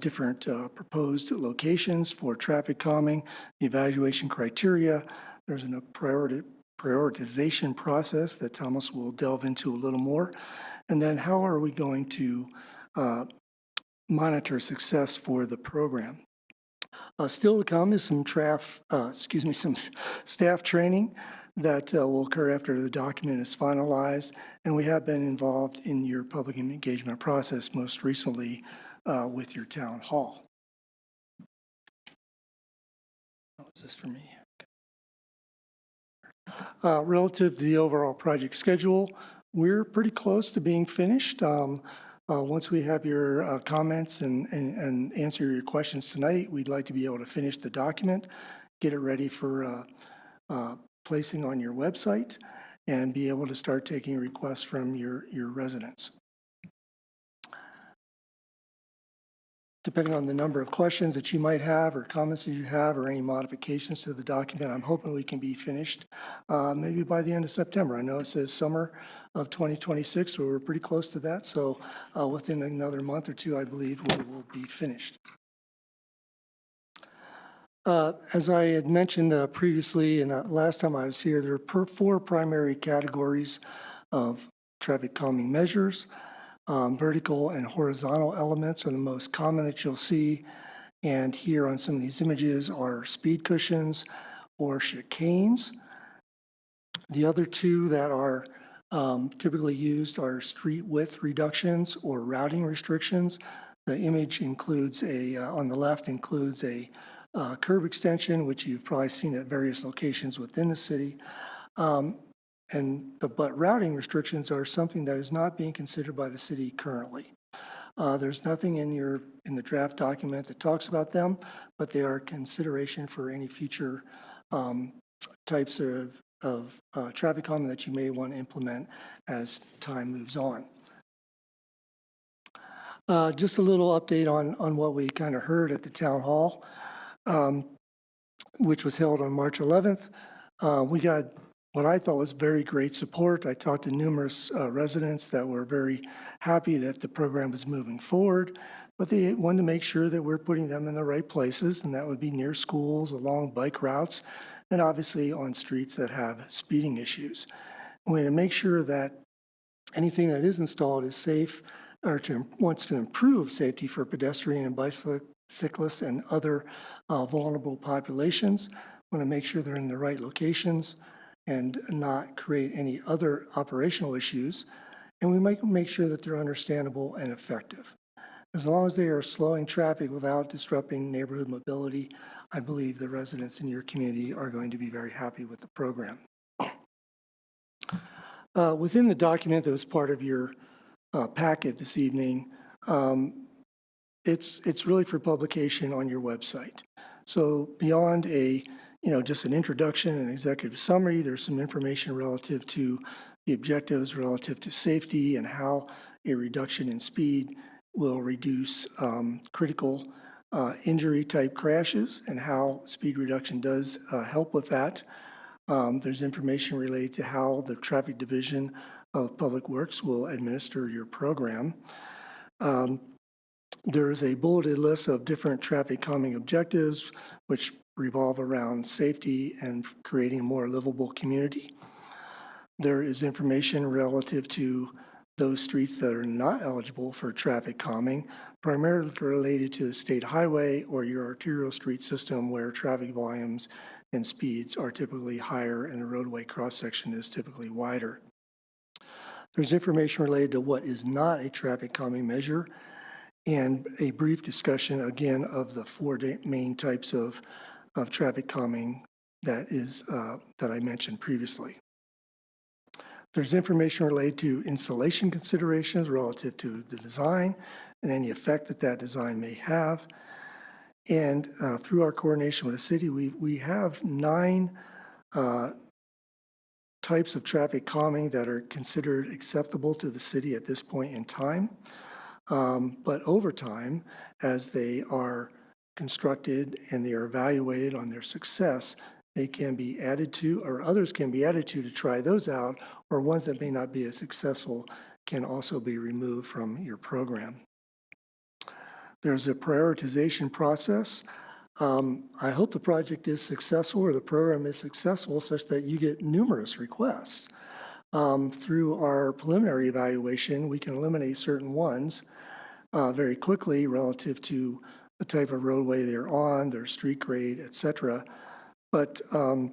different proposed locations for traffic calming, the evaluation criteria. There's a prioritization process that Thomas will delve into a little more. And then how are we going to monitor success for the program? Still to come is some staff training that will occur after the document is finalized. And we have been involved in your public engagement process, most recently with your town hall. What was this for me? Relative to the overall project schedule, we're pretty close to being finished. Once we have your comments and answer your questions tonight, we'd like to be able to finish the document, get it ready for placing on your website, and be able to start taking requests from your residents. Depending on the number of questions that you might have or comments that you have or any modifications to the document, I'm hoping we can be finished maybe by the end of September. I know it says summer of 2026, so we're pretty close to that. So within another month or two, I believe we will be finished. As I had mentioned previously and last time I was here, there are 4 primary categories of traffic calming measures. Vertical and horizontal elements are the most common that you'll see. And here on some of these images are speed cushions or chicanes. The other 2 that are typically used are street width reductions or routing restrictions. The image includes on the left includes a curb extension, which you've probably seen at various locations within the city. But routing restrictions are something that is not being considered by the city currently. There's nothing in the draft document that talks about them, but they are consideration for any future types of traffic calming that you may want to implement as time moves on. Just a little update on what we kind of heard at the town hall, which was held on March 11th. We got what I thought was very great support. I talked to numerous residents that were very happy that the program was moving forward, but they wanted to make sure that we're putting them in the right places, and that would be near schools, along bike routes, and obviously on streets that have speeding issues. We want to make sure that anything that is installed is safe or wants to improve safety for pedestrian and bicyclists and other vulnerable populations. We want to make sure they're in the right locations and not create any other operational issues. And we might make sure that they're understandable and effective. As long as they are slowing traffic without disrupting neighborhood mobility, I believe the residents in your community are going to be very happy with the program. Within the document that was part of your packet this evening, it's really for publication on your website. So beyond just an introduction and executive summary, there's some information relative to the objectives relative to safety and how a reduction in speed will reduce critical injury type crashes and how speed reduction does help with that. There's information related to how the Traffic Division of Public Works will administer your program. There is a bulleted list of different traffic calming objectives, which revolve around safety and creating a more livable community. There is information relative to those streets that are not eligible for traffic calming, primarily related to the state highway or your arterial street system where traffic volumes and speeds are typically higher and the roadway cross-section is typically wider. There's information related to what is not a traffic calming measure and a brief discussion again of the four main types of traffic calming that I mentioned previously. There's information related to installation considerations relative to the design and any effect that design may have. And through our coordination with the city, we have 9 types of traffic calming that are considered acceptable to the city at this point in time. But over time, as they are constructed and they are evaluated on their success, they can be added to, or others can be added to try those out, or ones that may not be as successful can also be removed from your program. There's a prioritization process. I hope the project is successful or the program is successful such that you get numerous requests. Through our preliminary evaluation, we can eliminate certain ones very quickly relative to the type of roadway they're on, their street grade, et cetera. But how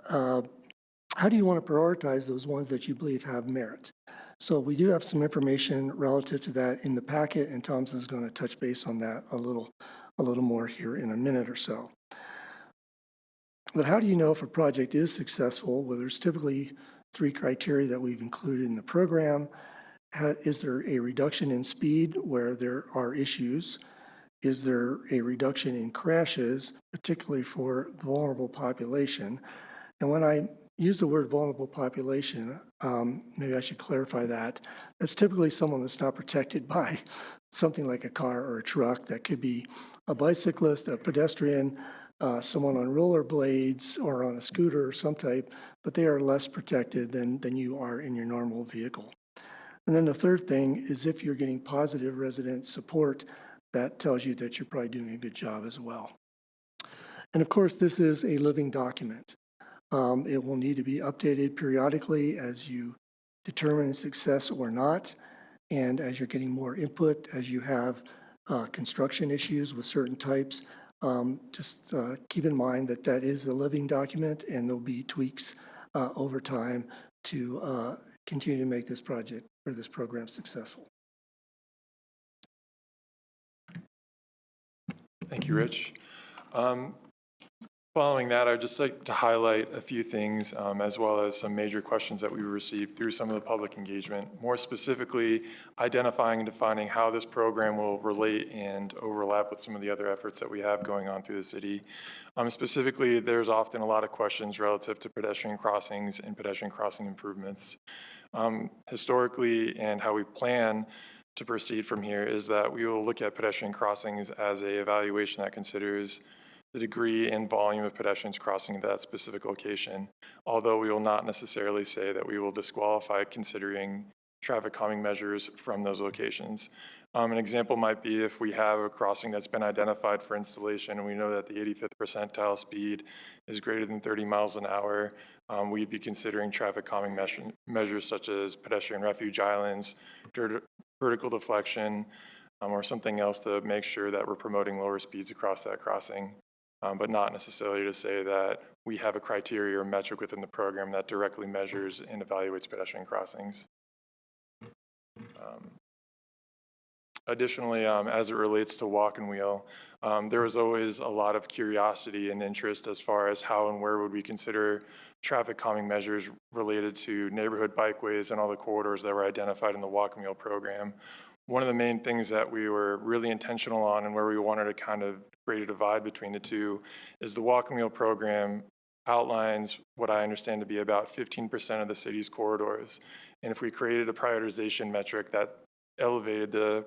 do you want to prioritize those ones that you believe have merit? So we do have some information relative to that in the packet, and Thompson's going to touch base on that a little more here in a minute or so. But how do you know if a project is successful? Well, there's typically 3 criteria that we've included in the program. Is there a reduction in speed where there are issues? Is there a reduction in crashes, particularly for vulnerable population? And when I use the word vulnerable population, maybe I should clarify that. That's typically someone that's not protected by something like a car or a truck. That could be a bicyclist, a pedestrian, someone on rollerblades or on a scooter or some type, but they are less protected than you are in your normal vehicle. And then the third thing is if you're getting positive resident support, that tells you that you're probably doing a good job as well. And of course, this is a living document. It will need to be updated periodically as you determine success or not, and as you're getting more input, as you have construction issues with certain types, just keep in mind that that is a living document and there'll be tweaks over time to continue to make this project or this program successful. Thank you, Rich. Following that, I'd just like to highlight a few things as well as some major questions that we received through some of the public engagement. More specifically, identifying and defining how this program will relate and overlap with some of the other efforts that we have going on through the city. Specifically, there's often a lot of questions relative to pedestrian crossings and pedestrian crossing improvements. Historically, and how we plan to proceed from here is that we will look at pedestrian crossings as a evaluation that considers the degree and volume of pedestrians crossing that specific location, although we will not necessarily say that we will disqualify considering traffic calming measures from those locations. An example might be if we have a crossing that's been identified for installation and we know that the 85th percentile speed is greater than 30 miles an hour, we'd be considering traffic calming measures such as pedestrian refuge islands, vertical deflection, or something else to make sure that we're promoting lower speeds across that crossing. But not necessarily to say that we have a criteria or metric within the program that directly measures and evaluates pedestrian crossings. Additionally, as it relates to walk and wheel, there was always a lot of curiosity and interest as far as how and where would we consider traffic calming measures related to neighborhood bikeways and all the corridors that were identified in the walk and wheel program. One of the main things that we were really intentional on and where we wanted to kind of create a divide between the two is the walk and wheel program outlines what I understand to be about 15% of the city's corridors. And if we created a prioritization metric that elevated the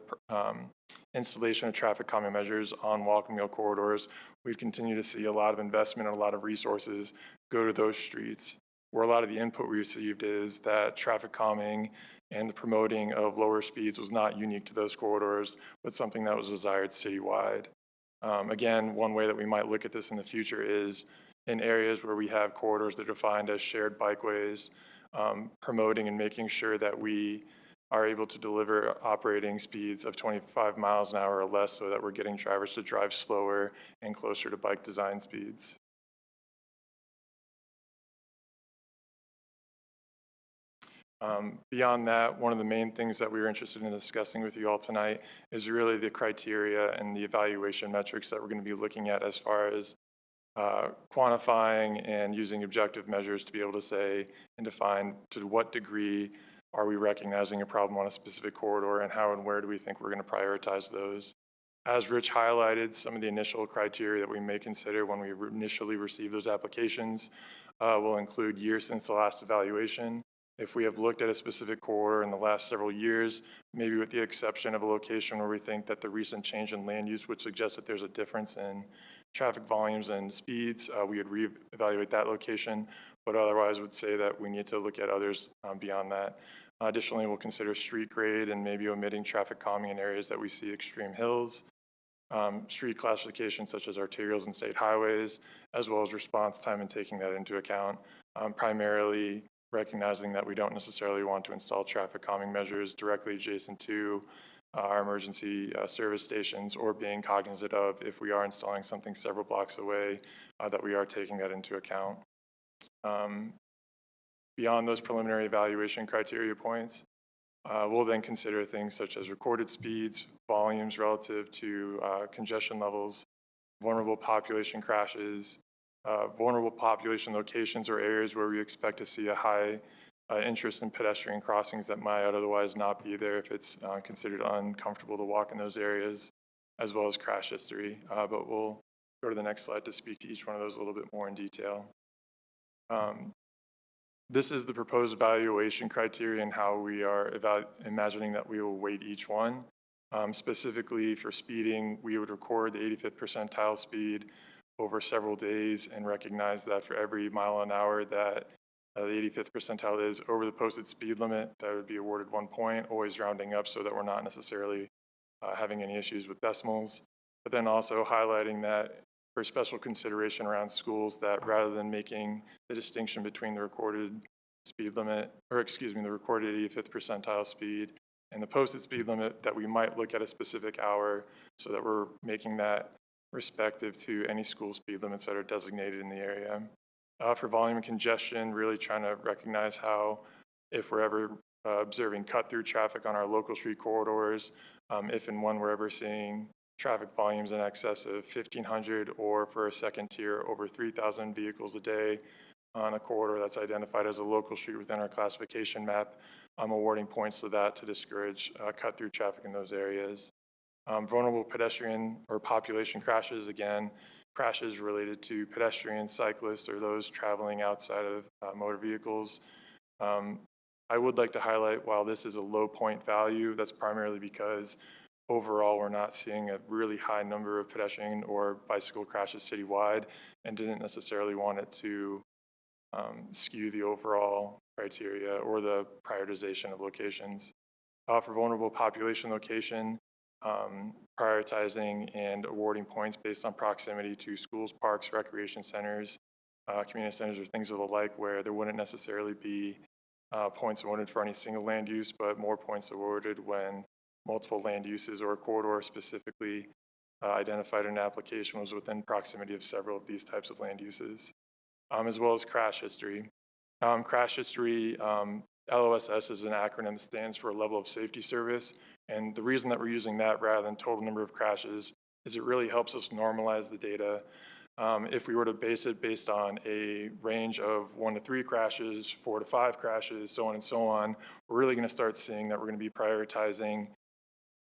installation of traffic calming measures on walk and wheel corridors, we'd continue to see a lot of investment and a lot of resources go to those streets. Where a lot of the input we received is that traffic calming and the promoting of lower speeds was not unique to those corridors, but something that was desired citywide. Again, one way that we might look at this in the future is in areas where we have corridors that are defined as shared bikeways, promoting and making sure that we are able to deliver operating speeds of 25 miles an hour or less so that we're getting drivers to drive slower and closer to bike design speeds. Beyond that, one of the main things that we were interested in discussing with you all tonight is really the criteria and the evaluation metrics that we're going to be looking at as far as quantifying and using objective measures to be able to say and define to what degree are we recognizing a problem on a specific corridor and how and where do we think we're going to prioritize those. As Rich highlighted, some of the initial criteria that we may consider when we initially receive those applications will include years since the last evaluation. If we have looked at a specific corridor in the last several years, maybe with the exception of a location where we think that the recent change in land use would suggest that there's a difference in traffic volumes and speeds, we would reevaluate that location, but otherwise would say that we need to look at others beyond that. Additionally, we'll consider street grade and maybe omitting traffic calming in areas that we see extreme hills, street classifications such as arterials and state highways, as well as response time and taking that into account, primarily recognizing that we don't necessarily want to install traffic calming measures directly adjacent to our emergency service stations, or being cognizant of if we are installing something several blocks away, that we are taking that into account. Beyond those preliminary evaluation criteria points, we'll then consider things such as recorded speeds, volumes relative to congestion levels, vulnerable population crashes, vulnerable population locations or areas where we expect to see a high interest in pedestrian crossings that might otherwise not be there if it's considered uncomfortable to walk in those areas, as well as crash history. But we'll go to the next slide to speak to each one of those a little bit more in detail. This is the proposed evaluation criteria and how we are imagining that we will weight each one. Specifically for speeding, we would record the 85th percentile speed over several days and recognize that for every mile an hour that the 85th percentile is over the posted speed limit, that would be awarded 1 point, always rounding up so that we're not necessarily having any issues with decimals. But then also highlighting that for special consideration around schools, that rather than making the distinction between the recorded speed limit, or excuse me, the recorded 85th percentile speed and the posted speed limit, that we might look at a specific hour so that we're making that respective to any school speed limits that are designated in the area. For volume and congestion, really trying to recognize how, if we're ever observing cut-through traffic on our local street corridors, if and when we're ever seeing traffic volumes in excess of 1,500, or for a second tier, over 3,000 vehicles a day on a corridor that's identified as a local street within our classification map. I'm awarding points to that to discourage cut-through traffic in those areas. Vulnerable pedestrian or population crashes, again, crashes related to pedestrians, cyclists, or those traveling outside of motor vehicles. I would like to highlight, while this is a low point value, that's primarily because overall we're not seeing a really high number of pedestrian or bicycle crashes citywide, and didn't necessarily want it to skew the overall criteria or the prioritization of locations. For vulnerable population location, prioritizing and awarding points based on proximity to schools, parks, recreation centers, community centers, or things of the like, where there wouldn't necessarily be points awarded for any single land use, but more points awarded when multiple land uses or a corridor specifically identified in an application was within proximity of several of these types of land uses, as well as crash history. Crash history, LOSS is an acronym that stands for Level of Safety Service. And the reason that we're using that rather than total number of crashes is it really helps us normalize the data. If we were to base it based on a range of 1 to 3 crashes, 4 to 5 crashes, so on and so on, we're really going to start seeing that we're going to be prioritizing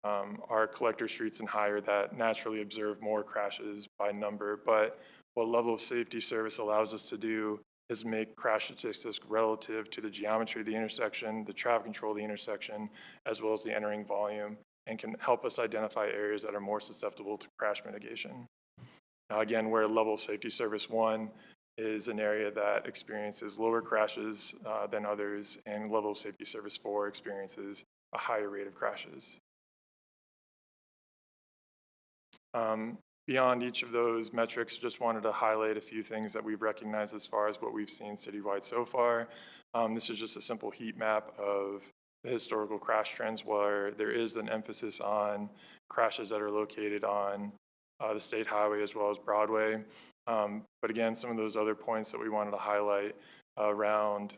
our collector streets and higher that naturally observe more crashes by number. But what Level of Safety Service allows us to do is make crash statistics relative to the geometry of the intersection, the traffic control of the intersection, as well as the entering volume, and can help us identify areas that are more susceptible to crash mitigation. Now, again, where Level of Safety Service 1 is an area that experiences lower crashes than others, and Level of Safety Service 4 experiences a higher rate of crashes. Beyond each of those metrics, just wanted to highlight a few things that we've recognized as far as what we've seen citywide so far. This is just a simple heat map of the historical crash trends, where there is an emphasis on crashes that are located on the state highway as well as Broadway. But again, some of those other points that we wanted to highlight around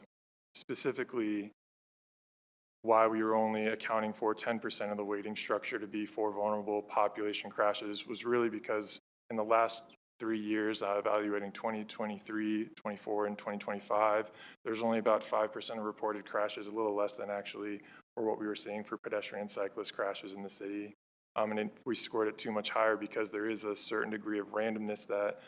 specifically why we were only accounting for 10% of the weighting structure to be for vulnerable population crashes was really because in the last 3 years, evaluating 2023, 24, and 2025, there's only about 5% of reported crashes, a little less than actually for what we were seeing for pedestrian and cyclist crashes in the city. And we scored it too much higher because there is a certain degree of randomness that,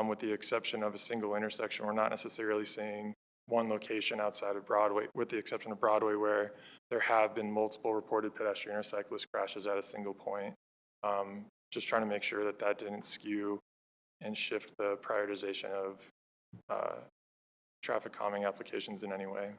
with the exception of a single intersection, we're not necessarily seeing one location outside of Broadway, with the exception of Broadway, where there have been multiple reported pedestrian or cyclist crashes at a single point. Just trying to make sure that that didn't skew and shift the prioritization of traffic calming applications in any way.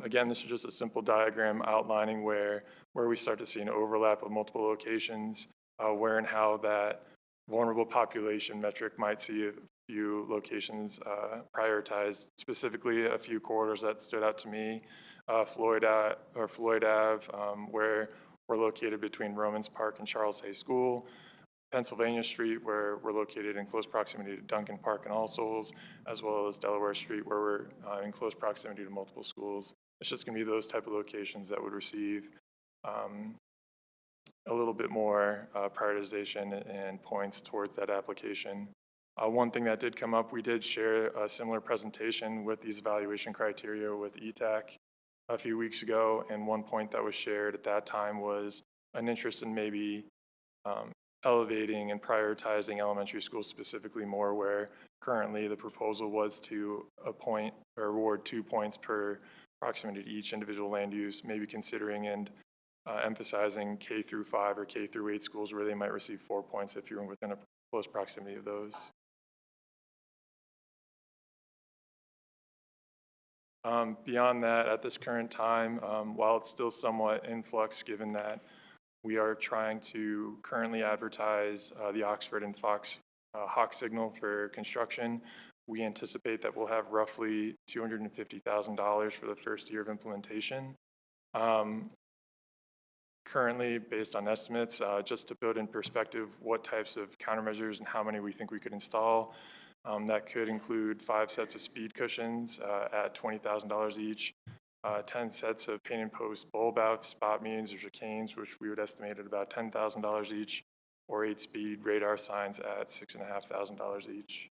Again, this is just a simple diagram outlining where we start to see an overlap of multiple locations, where and how that vulnerable population metric might see a few locations prioritized, specifically a few corridors that stood out to me. Floyd Ave, where we're located between Romans Park and Charles Hay School. Pennsylvania Street, where we're located in close proximity to Duncan Park and All Souls, as well as Delaware Street, where we're in close proximity to multiple schools. It's just going to be those type of locations that would receive a little bit more prioritization and points towards that application. One thing that did come up, we did share a similar presentation with these evaluation criteria with ETAC a few weeks ago, and one point that was shared at that time was an interest in maybe elevating and prioritizing elementary schools specifically more, where currently the proposal was to appoint or award 2 points per proximity to each individual land use, maybe considering and emphasizing K through 5 or K through 8 schools where they might receive 4 points if you're within a close proximity of those. Beyond that, at this current time, while it's still somewhat in flux, given that we are trying to currently advertise the Oxford and Fox Hawk signal for construction, we anticipate that we'll have roughly $250,000 for the first year of implementation. Currently, based on estimates, just to put in perspective what types of countermeasures and how many we think we could install, That could include 5 sets of speed cushions at $20,000 each, 10 sets of paint and post bulb outs, spot means, or chicanes, which we would estimate at about $10,000 each, or 8 speed radar signs at $6,500 each.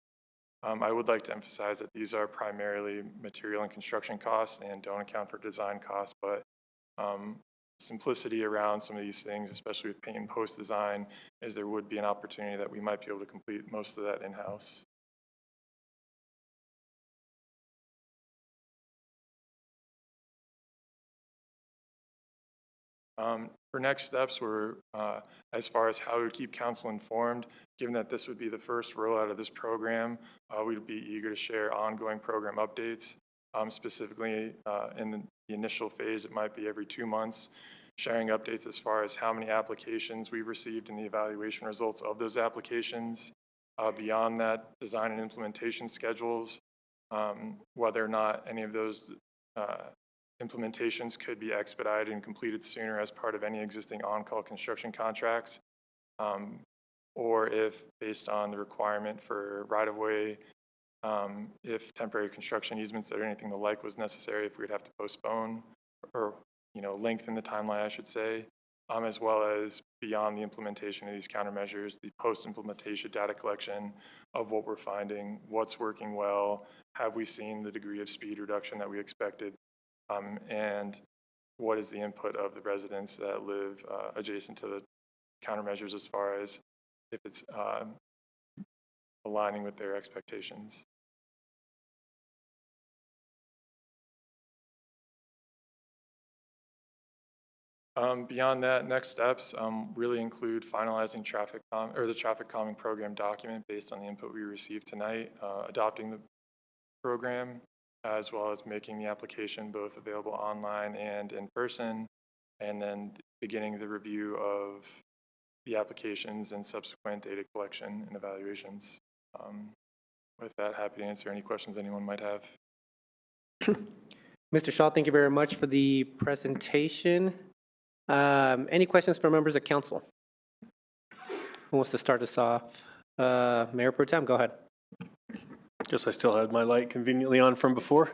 I would like to emphasize that these are primarily material and construction costs and don't account for design costs, but simplicity around some of these things, especially with paint and post design, is there would be an opportunity that we might be able to complete most of that in-house. For next steps, we're, as far as how we would keep council informed, given that this would be the first rollout of this program, we'd be eager to share ongoing program updates. Specifically, in the initial phase, it might be every 2 months, sharing updates as far as how many applications we've received and the evaluation results of those applications. Beyond that, design and implementation schedules, whether or not any of those implementations could be expedited and completed sooner as part of any existing on-call construction contracts, or if based on the requirement for right-of-way, if temporary construction easements or anything the like was necessary, if we'd have to postpone or lengthen the timeline, I should say, as well as beyond the implementation of these countermeasures, the post-implementation data collection of what we're finding, what's working well, have we seen the degree of speed reduction that we expected, and what is the input of the residents that live adjacent to the countermeasures as far as if it's aligning with their expectations. Beyond that, next steps really include finalizing the traffic calming program document based on the input we received tonight, adopting the program, as well as making the application both available online and in person, and then beginning the review of the applications and subsequent data collection and evaluations. With that, happy to answer any questions anyone might have. Mr. Shaw, thank you very much for the presentation. Any questions from members of council? Who wants to start us off? Mayor Pro Tem, go ahead. Guess I still had my light conveniently on from before.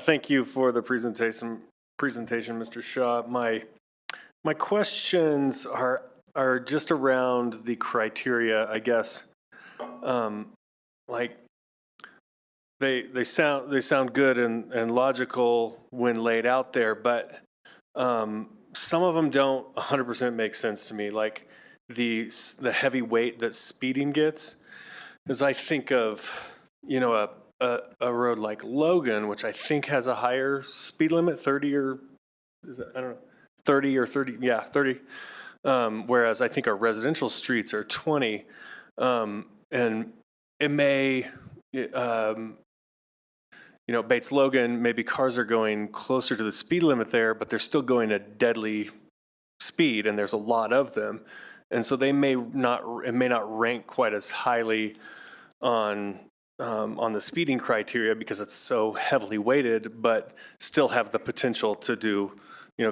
Thank you for the presentation, Mr. Shaw. My questions are just around the criteria, I guess. Like they sound good and logical when laid out there, but some of them don't 100% make sense to me. Like the heavy weight that speeding gets. As I think of, a road like Logan, which I think has a higher speed limit, 30 or, is it, I don't know, 30 or 30, yeah, 30. Whereas I think our residential streets are 20. And it may, Bates Logan, maybe cars are going closer to the speed limit there, but they're still going at deadly speed, and there's a lot of them. And so it may not rank quite as highly on the speeding criteria because it's so heavily weighted, but still have the potential to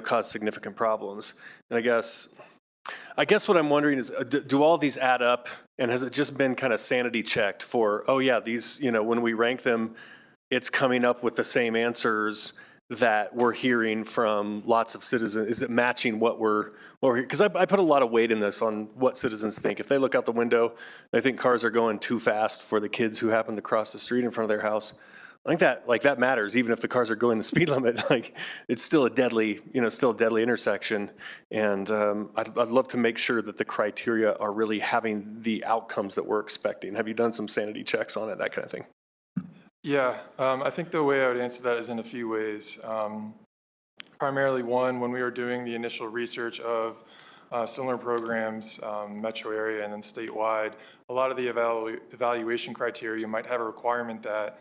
cause significant problems. And I guess what I'm wondering is, do all these add up, and has it just been kind of sanity checked for, oh yeah, these, when we rank them, it's coming up with the same answers that we're hearing from lots of citizens? Is it matching what we're because I put a lot of weight in this on what citizens think. If they look out the window, they think cars are going too fast for the kids who happen to cross the street in front of their house. I think that matters, even if the cars are going the speed limit. Like, it's still a deadly intersection. And I'd love to make sure that the criteria are really having the outcomes that we're expecting. Have you done some sanity checks on it, that kind of thing? Yeah, I think the way I would answer that is in a few ways. Primarily, one, when we were doing the initial research of similar programs, metro area and then statewide, a lot of the evaluation criteria might have a requirement that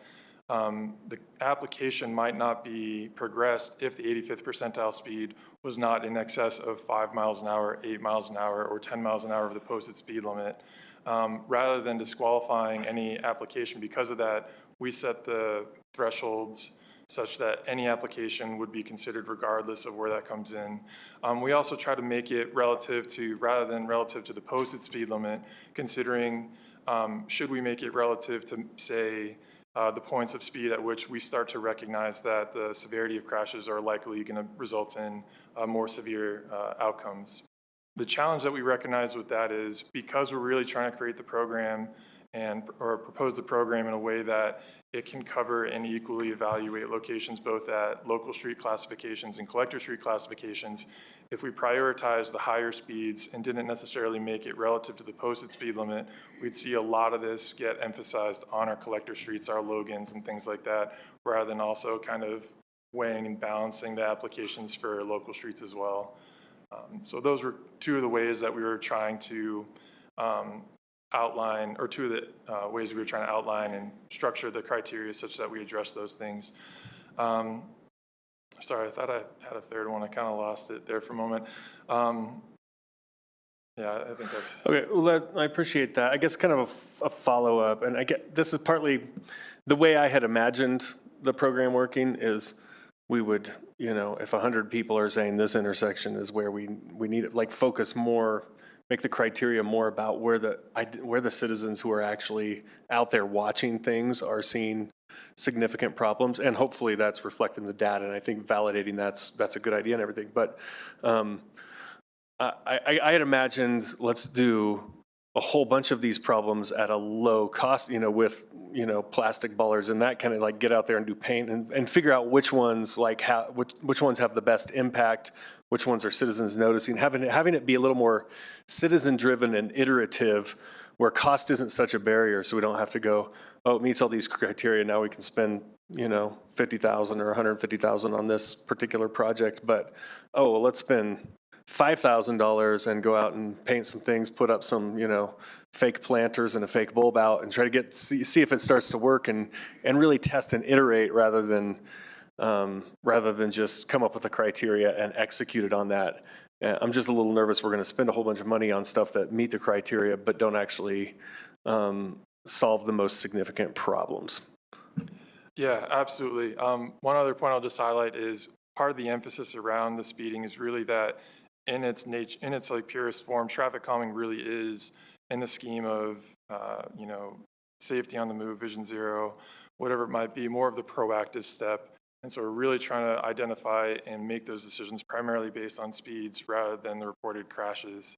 the application might not be progressed if the 85th percentile speed was not in excess of 5 miles an hour, 8 miles an hour, or 10 miles an hour of the posted speed limit. Rather than disqualifying any application because of that, we set the thresholds such that any application would be considered regardless of where that comes in. We also try to make it rather than relative to the posted speed limit, considering should we make it relative to, say, the points of speed at which we start to recognize that the severity of crashes are likely going to result in more severe outcomes. The challenge that we recognize with that is because we're really trying to create the program or propose the program in a way that it can cover and equally evaluate locations both at local street classifications and collector street classifications. If we prioritize the higher speeds and didn't necessarily make it relative to the posted speed limit, we'd see a lot of this get emphasized on our collector streets, our Logans and things like that, rather than also kind of weighing and balancing the applications for local streets as well. So those were two of the ways that we were trying to outline, or two of the ways we were trying to outline and structure the criteria such that we address those things. Sorry, I thought I had a third one. I kind of lost it there for a moment. Yeah, I think that's... Okay, well, I appreciate that. I guess kind of a follow-up, and I get, this is partly the way I had imagined the program working is we would, you know, if 100 people are saying this intersection is where we need it, like focus more, make the criteria more about where the citizens who are actually out there watching things are seeing significant problems, and hopefully that's reflected in the data, and I think validating that's a good idea and everything. But I had imagined let's do a whole bunch of these problems at a low cost, you know, with, you know, plastic ballers and that kind of like get out there and do paint and figure out which ones like which ones have the best impact, which ones are citizens noticing, having it be a little more citizen driven and iterative, where cost isn't such a barrier, so we don't have to go, oh, it meets all these criteria, now we can spend, you know, $50,000 or $150,000 on this particular project, but oh, well, let's spend $5,000 and go out and paint some things, put up some, you know, fake planters and a fake bulb out and try to see if it starts to work and really test and iterate rather than just come up with a criteria and execute it on that. I'm just a little nervous we're going to spend a whole bunch of money on stuff that meet the criteria but don't actually solve the most significant problems. Yeah, absolutely. One other point I'll just highlight is part of the emphasis around the speeding is really that in its nature, in its like purest form, traffic calming really is in the scheme of, you know, safety on the move, vision zero, whatever it might be, more of the proactive step. And so we're really trying to identify and make those decisions primarily based on speeds rather than the reported crashes.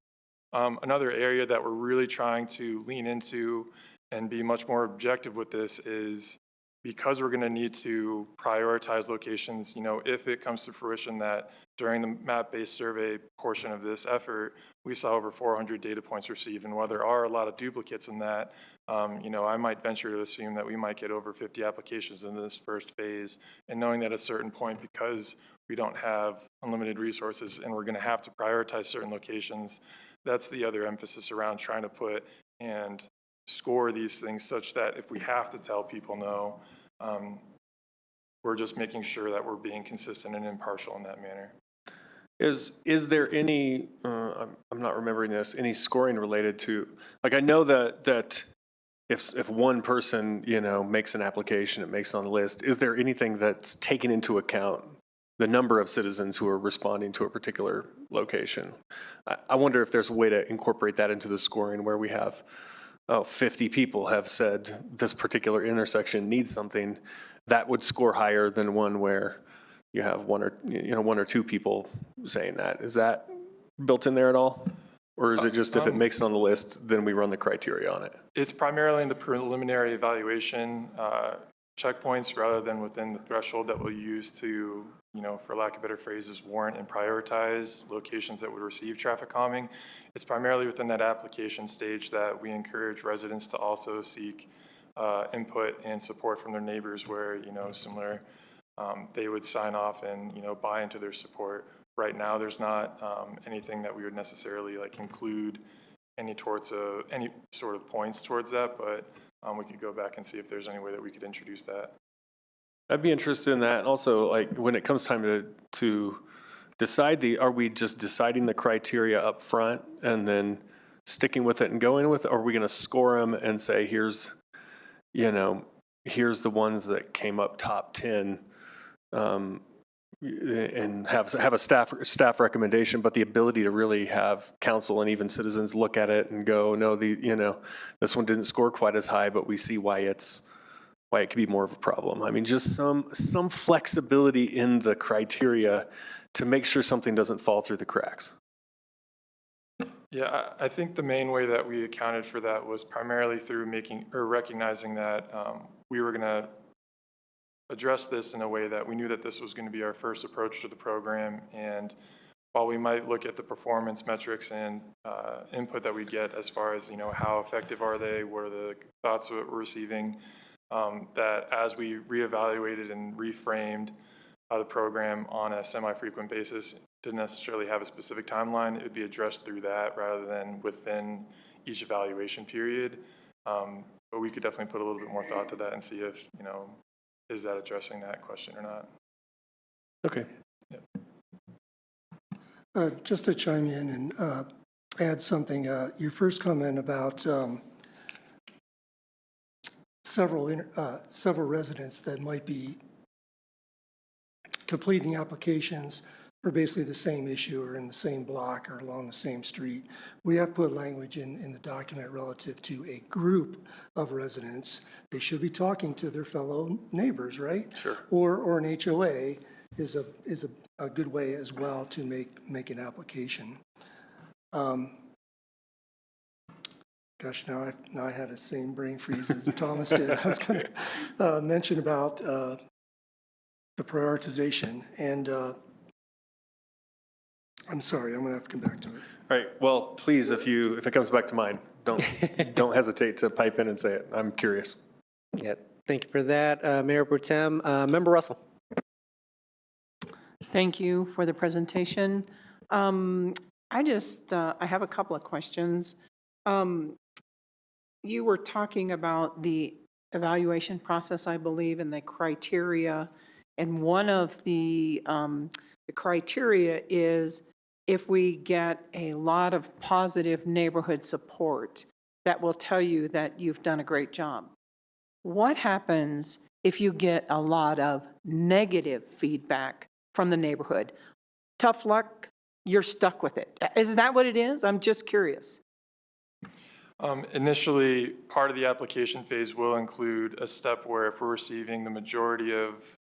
Another area that we're really trying to lean into and be much more objective with this is because we're going to need to prioritize locations, you know, if it comes to fruition that during the map-based survey portion of this effort, we saw over 400 data points received. And while there are a lot of duplicates in that, you know, I might venture to assume that we might get over 50 applications in this first phase. And knowing that at a certain point, because we don't have unlimited resources and we're going to have to prioritize certain locations, that's the other emphasis around trying to put and score these things such that if we have to tell people no, we're just making sure that we're being consistent and impartial in that manner. Is there any, I'm not remembering this, any scoring related to, like I know that if one person, you know, makes an application, it makes it on the list, is there anything that's taken into account the number of citizens who are responding to a particular location? I wonder if there's a way to incorporate that into the scoring where we have 50 people have said this particular intersection needs something, that would score higher than one where you have one or two people saying that. Is that built in there at all? Or is it just if it makes it on the list, then we run the criteria on it? It's primarily in the preliminary evaluation checkpoints rather than within the threshold that we'll use to, you know, for lack of better phrases, warrant and prioritize locations that would receive traffic calming. It's primarily within that application stage that we encourage residents to also seek input and support from their neighbors where, you know, similar, they would sign off and, you know, buy into their support. Right now, there's not anything that we would necessarily like include any sort of points towards that, but we could go back and see if there's any way that we could introduce that. I'd be interested in that. And also, like when it comes time to decide are we just deciding the criteria up front and then sticking with it and going with it? Or are we going to score them and say, here's the ones that came up top 10 and have a staff recommendation, but the ability to really have council and even citizens look at it and go, no, this one didn't score quite as high, but we see why it could be more of a problem. I mean, just some flexibility in the criteria to make sure something doesn't fall through the cracks. Yeah, I think the main way that we accounted for that was primarily through recognizing that we were going to address this in a way that we knew that this was going to be our first approach to the program. And while we might look at the performance metrics and input that we get as far as, how effective are they, what are the thoughts that we're receiving, that as we reevaluated and reframed the program on a semi-frequent basis, didn't necessarily have a specific timeline. It would be addressed through that rather than within each evaluation period. But we could definitely put a little bit more thought to that and see if, is that addressing that question or not? Okay. Just to chime in and add something, your first comment about several residents that might be completing applications for basically the same issue or in the same block or along the same street. We have put language in the document relative to a group of residents. They should be talking to their fellow neighbors, right? Sure. Or an HOA is a good way as well to make an application. Gosh, now I had the same brain freeze as Thomas did. I was going to mention about the prioritization, and I'm sorry, I'm going to have to come back to it. All right. Well, please, if it comes back to mind, don't hesitate to pipe in and say it. I'm curious. Yeah, thank you for that, Mayor Pro Tem. Member Russell. Thank you for the presentation. I have a couple of questions. You were talking about the evaluation process, I believe, and the criteria. And one of the criteria is if we get a lot of positive neighborhood support, that will tell you that you've done a great job. What happens if you get a lot of negative feedback from the neighborhood? Tough luck, you're stuck with it. Is that what it is? I'm just curious. Initially, part of the application phase will include a step where if we're receiving the majority of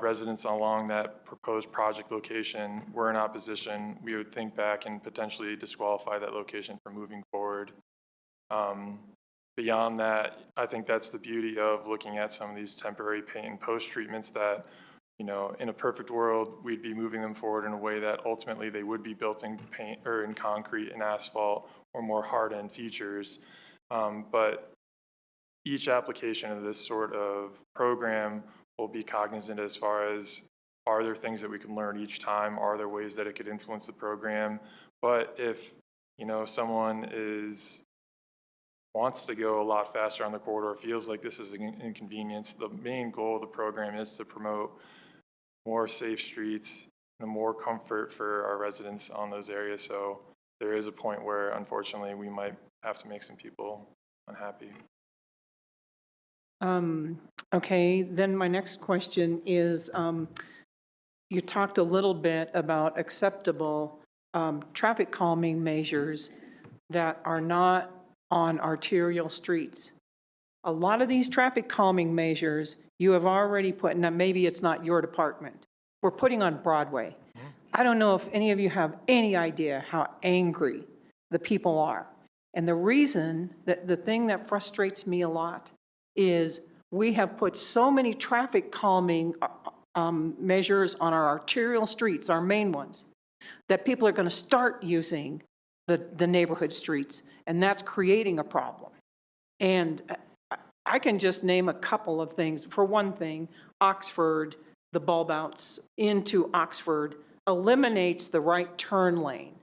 residents along that proposed project location were in opposition, we would think back and potentially disqualify that location from moving forward. Beyond that, I think that's the beauty of looking at some of these temporary paint and post treatments that, in a perfect world, we'd be moving them forward in a way that ultimately they would be built in paint or in concrete and asphalt or more hard-end features. But each application of this sort of program will be cognizant as far as, are there things that we can learn each time? Are there ways that it could influence the program? But if, someone wants to go a lot faster on the corridor, feels like this is an inconvenience, the main goal of the program is to promote more safe streets and more comfort for our residents on those areas. So there is a point where, unfortunately, we might have to make some people unhappy. Okay, then my next question is, you talked a little bit about acceptable traffic calming measures that are not on arterial streets. A lot of these traffic calming measures you have already put, now maybe it's not your department, we're putting on Broadway. I don't know if any of you have any idea how angry the people are. And the reason, that the thing that frustrates me a lot is we have put so many traffic calming measures on our arterial streets, our main ones, that people are going to start using the neighborhood streets, and that's creating a problem. And I can just name a couple of things. For one thing, Oxford, the bulb outs into Oxford eliminates the right turn lane.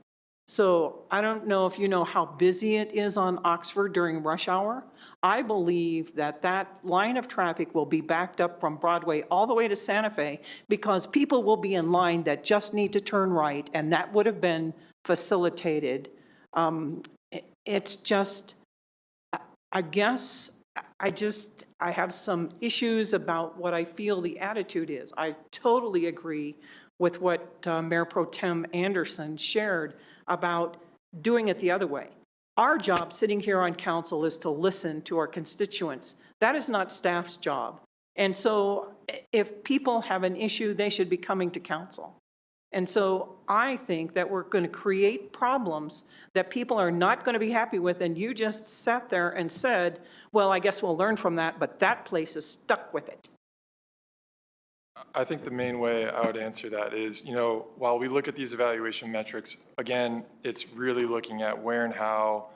So I don't know if you know how busy it is on Oxford during rush hour. I believe that that line of traffic will be backed up from Broadway all the way to Santa Fe because people will be in line that just need to turn right, and that would have been facilitated. It's just, I guess, I have some issues about what I feel the attitude is. I totally agree with what Mayor Pro Tem Anderson shared about doing it the other way. Our job sitting here on council is to listen to our constituents. That is not staff's job. And so if people have an issue, they should be coming to council. And so I think that we're going to create problems that people are not going to be happy with. And you just sat there and said, well, I guess we'll learn from that, but that place is stuck with it. I think the main way I would answer that is, while we look at these evaluation metrics, again, it's really looking at where and how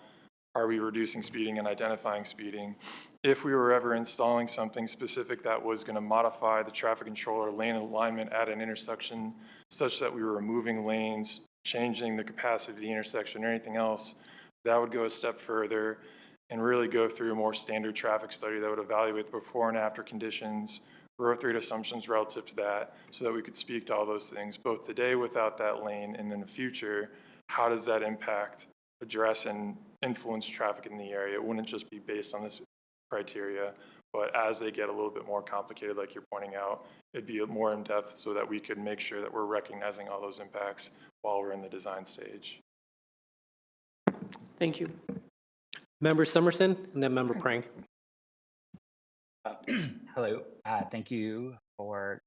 are we reducing speeding and identifying speeding. If we were ever installing something specific that was going to modify the traffic control or lane alignment at an intersection such that we were removing lanes, changing the capacity of the intersection or anything else, that would go a step further and really go through a more standard traffic study that would evaluate the before and after conditions, growth rate assumptions relative to that, so that we could speak to all those things, both today without that lane and in the future. How does that impact, address, and influence traffic in the area? It wouldn't just be based on this criteria, but as they get a little bit more complicated, like you're pointing out, it'd be more in depth so that we could make sure that we're recognizing all those impacts while we're in the design stage. Thank you. Member Summerson and then Member Prang. Hello, thank you for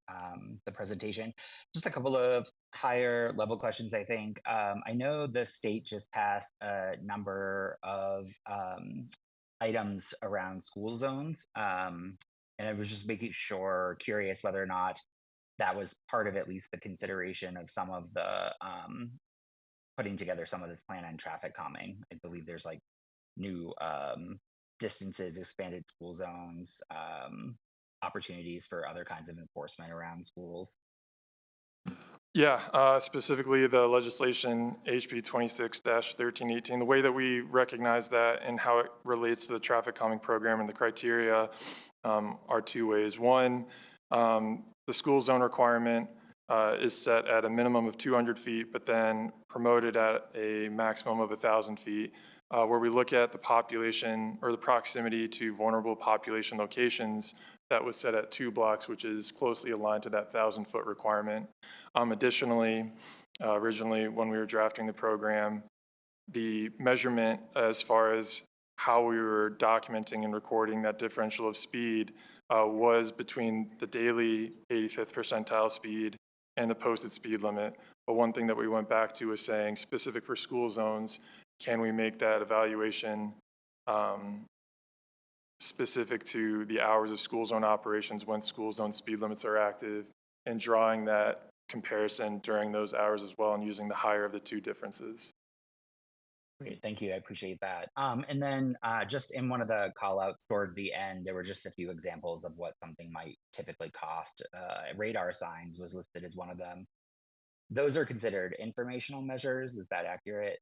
the presentation. Just a couple of higher level questions, I think. I know the state just passed a number of items around school zones, and I was just curious whether or not that was part of at least the consideration of some of the putting together some of this plan on traffic calming. I believe there's like new distances, expanded school zones, opportunities for other kinds of enforcement around schools. Yeah, specifically the legislation HB 26-1318, the way that we recognize that and how it relates to the traffic calming program and the criteria are two ways. One, the school zone requirement is set at a minimum of 200 feet, but then promoted at a maximum of 1,000 feet, where we look at the population or the proximity to vulnerable population locations. That was set at 2 blocks, which is closely aligned to that 1,000-foot requirement. Additionally, originally when we were drafting the program, the measurement as far as how we were documenting and recording that differential of speed was between the daily 85th percentile speed and the posted speed limit. But one thing that we went back to was saying, specific for school zones, can we make that evaluation specific to the hours of school zone operations when school zone speed limits are active, and drawing that comparison during those hours as well and using the higher of the two differences. Great, thank you, I appreciate that. And then just in one of the call outs toward the end, there were just a few examples of what something might typically cost. Radar signs was listed as one of them. Those are considered informational measures, is that accurate?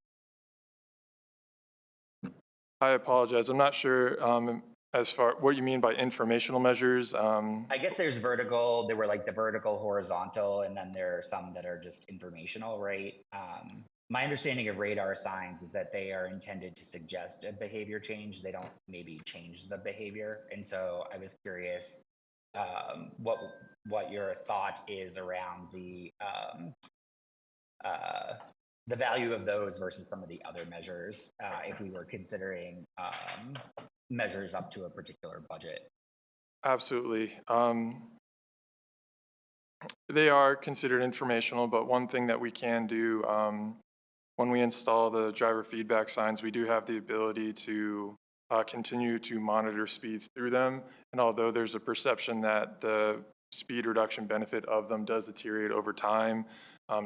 I apologize, I'm not sure as far what you mean by informational measures. I guess there's vertical, there were like the vertical, horizontal, and then there are some that are just informational, right? My understanding of radar signs is that they are intended to suggest a behavior change. They don't maybe change the behavior. And so I was curious what your thought is around the value of those versus some of the other measures, if we were considering measures up to a particular budget. Absolutely. They are considered informational, but one thing that we can do when we install the driver feedback signs, we do have the ability to continue to monitor speeds through them. And although there's a perception that the speed reduction benefit of them does deteriorate over time,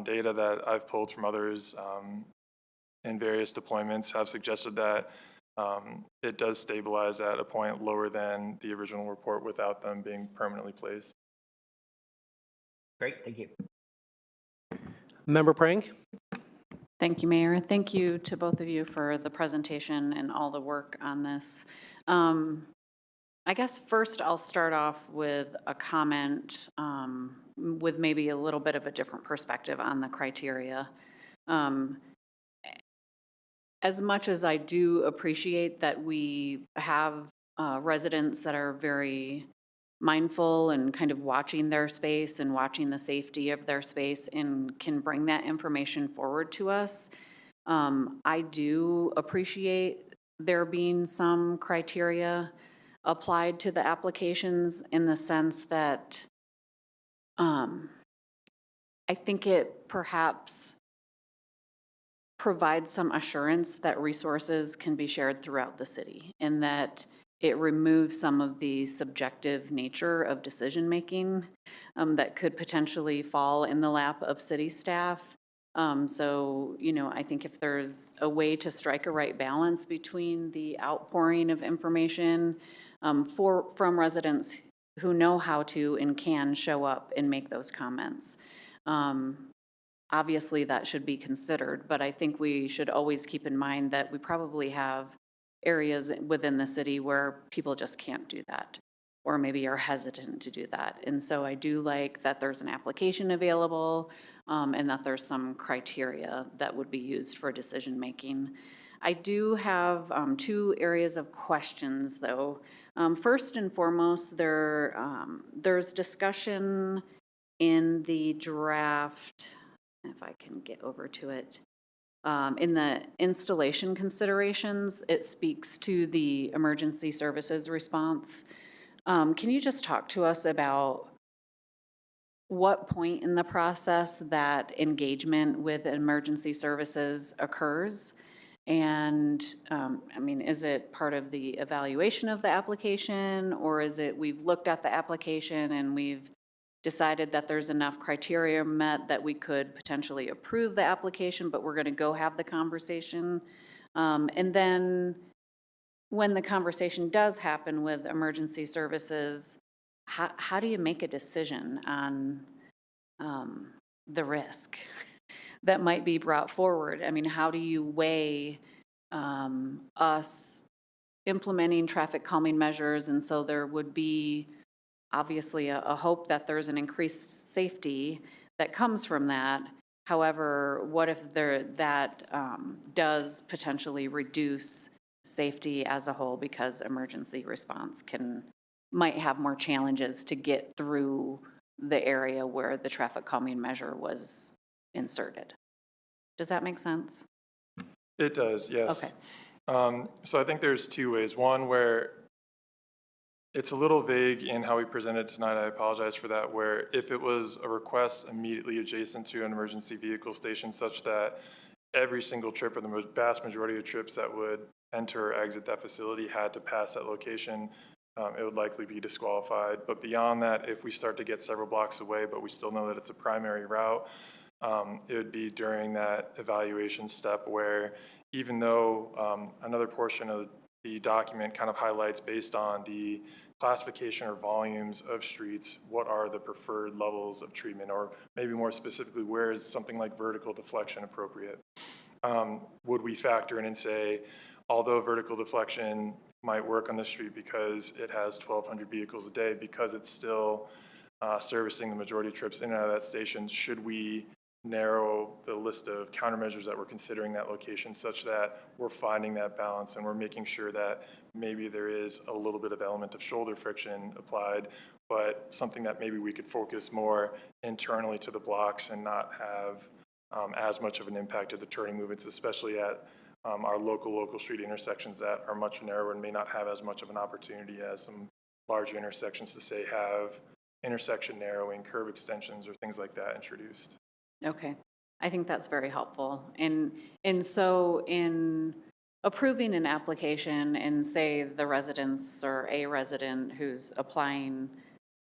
data that I've pulled from others in various deployments have suggested that it does stabilize at a point lower than the original report without them being permanently placed. Great, thank you. Member Prang? Thank you, Mayor. Thank you to both of you for the presentation and all the work on this. I guess first I'll start off with a comment with maybe a little bit of a different perspective on the criteria. As much as I do appreciate that we have residents that are very mindful and kind of watching their space and watching the safety of their space and can bring that information forward to us. I do appreciate there being some criteria applied to the applications in the sense that I think it perhaps provides some assurance that resources can be shared throughout the city and that it removes some of the subjective nature of decision-making that could potentially fall in the lap of city staff. So, you know, I think if there's a way to strike a right balance between the outpouring of information from residents who know how to and can show up and make those comments, obviously that should be considered, but I think we should always keep in mind that we probably have areas within the city where people just can't do that, or maybe are hesitant to do that. And so I do like that there's an application available and that there's some criteria that would be used for decision-making. I do have 2 areas of questions, though. First and foremost, there's discussion in the draft, if I can get over to it, in the installation considerations, it speaks to the emergency services response. Can you just talk to us about what point in the process that engagement with emergency services occurs? And I mean, is it part of the evaluation of the application, or is it we've looked at the application and we've decided that there's enough criteria met that we could potentially approve the application, but we're going to go have the conversation? And then when the conversation does happen with emergency services, how do you make a decision on the risk that might be brought forward? I mean, how do you weigh us implementing traffic calming measures? And so there would be obviously a hope that there's an increased safety that comes from that. However, what if that does potentially reduce safety as a whole because emergency response might have more challenges to get through the area where the traffic calming measure was inserted? Does that make sense? It does, yes. Okay. So I think there's 2 ways. One where it's a little vague in how we presented tonight. I apologize for that, where if it was a request immediately adjacent to an emergency vehicle station such that every single trip or the vast majority of trips that would enter or exit that facility had to pass that location, it would likely be disqualified. But beyond that, if we start to get several blocks away, but we still know that it's a primary route, it would be during that evaluation step where even though another portion of the document kind of highlights based on the classification or volumes of streets, what are the preferred levels of treatment, or maybe more specifically, where is something like vertical deflection appropriate? Would we factor in and say, although vertical deflection might work on the street because it has 1,200 vehicles a day, because it's still servicing the majority of trips in and out of that station, should we narrow the list of countermeasures that we're considering that location such that we're finding that balance and we're making sure that maybe there is a little bit of element of shoulder friction applied, but something that maybe we could focus more internally to the blocks and not have as much of an impact to the turning movements, especially at our local street intersections that are much narrower and may not have as much of an opportunity as some larger intersections to say have intersection narrowing, curb extensions, or things like that introduced. Okay, I think that's very helpful. And so in approving an application and say the residents or a resident who's applying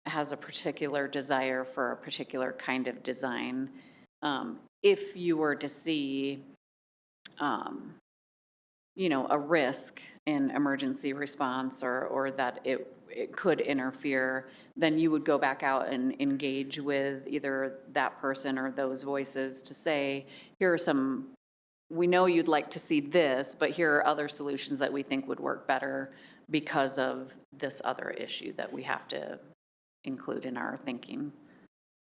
has a particular desire for a particular kind of design, if you were to see, you know, a risk in emergency response or that it could interfere, then you would go back out and engage with either that person or those voices to say, here are some, we know you'd like to see this, but here are other solutions that we think would work better because of this other issue that we have to include in our thinking.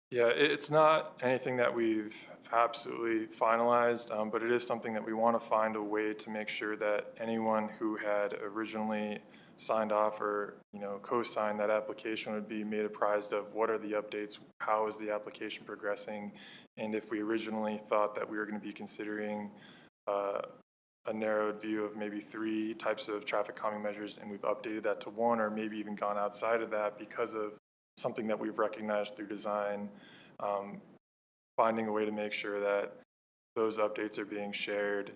Yeah, it's not anything that we've absolutely finalized, but it is something that we want to find a way to make sure that anyone who had originally signed off or, co-signed that application would be made apprised of what are the updates, how is the application progressing, and if we originally thought that we were going to be considering a narrowed view of maybe 3 types of traffic calming measures, and we've updated that to 1, or maybe even gone outside of that because of something that we've recognized through design, finding a way to make sure that those updates are being shared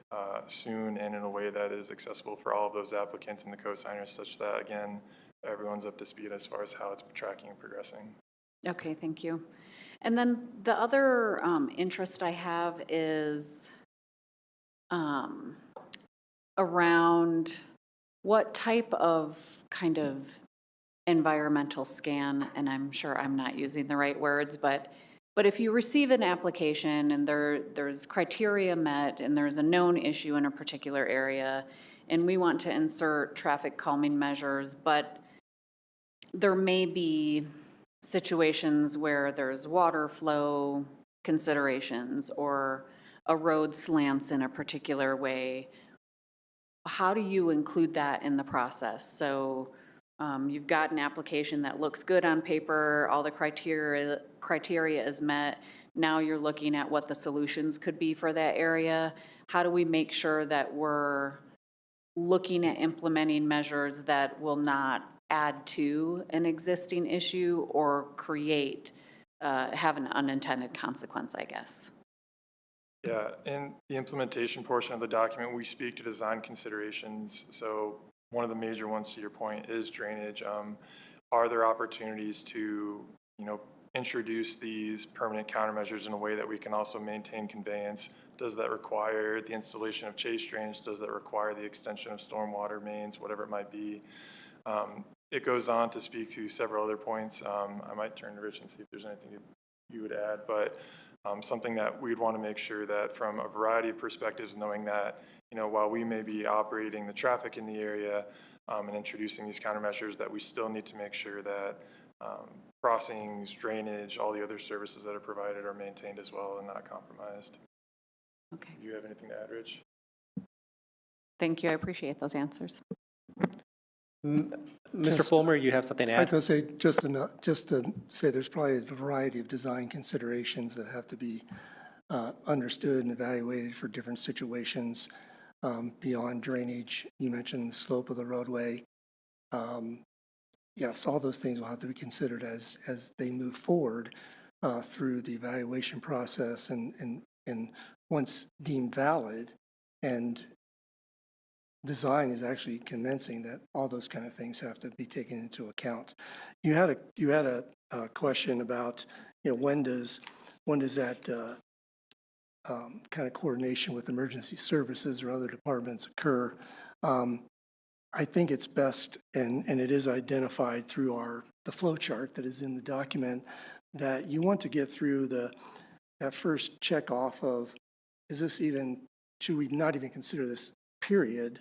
soon and in a way that is accessible for all of those applicants and the co-signers, such that, again, everyone's up to speed as far as how it's tracking and progressing. Okay, thank you. And then the other interest I have is around what type of kind of environmental scan, and I'm sure I'm not using the right words, but if you receive an application and there's criteria met and there's a known issue in a particular area, and we want to insert traffic calming measures, but there may be situations where there's water flow considerations or a road slants in a particular way, how do you include that in the process? So you've got an application that looks good on paper, all the criteria is met. Now you're looking at what the solutions could be for that area. How do we make sure that we're looking at implementing measures that will not add to an existing issue or have an unintended consequence, I guess? Yeah, in the implementation portion of the document, we speak to design considerations. So one of the major ones, to your point, is drainage. Are there opportunities to, introduce these permanent countermeasures in a way that we can also maintain conveyance? Does that require the installation of chase drains? Does that require the extension of stormwater mains, whatever it might be? It goes on to speak to several other points. I might turn to Rich and see if there's anything you would add, but something that we'd want to make sure that from a variety of perspectives, knowing that, while we may be operating the traffic in the area and introducing these countermeasures, that we still need to make sure that crossings, drainage, all the other services that are provided are maintained as well and not compromised. Okay. Do you have anything to add, Rich? Thank you. I appreciate those answers. Mr. Follmer, you have something to I was add? going to say, just to say there's probably a variety of design considerations that have to be understood and evaluated for different situations beyond drainage. You mentioned the slope of the roadway. Yes, all those things will have to be considered as they move forward through the evaluation process and once deemed valid and design is actually commencing, that all those kind of things have to be taken into account. You had a question about, when does that kind of coordination with emergency services or other departments occur? I think it's best, and it is identified through the flow chart that is in the document, that you want to get through that first check off of, should we not even consider this period,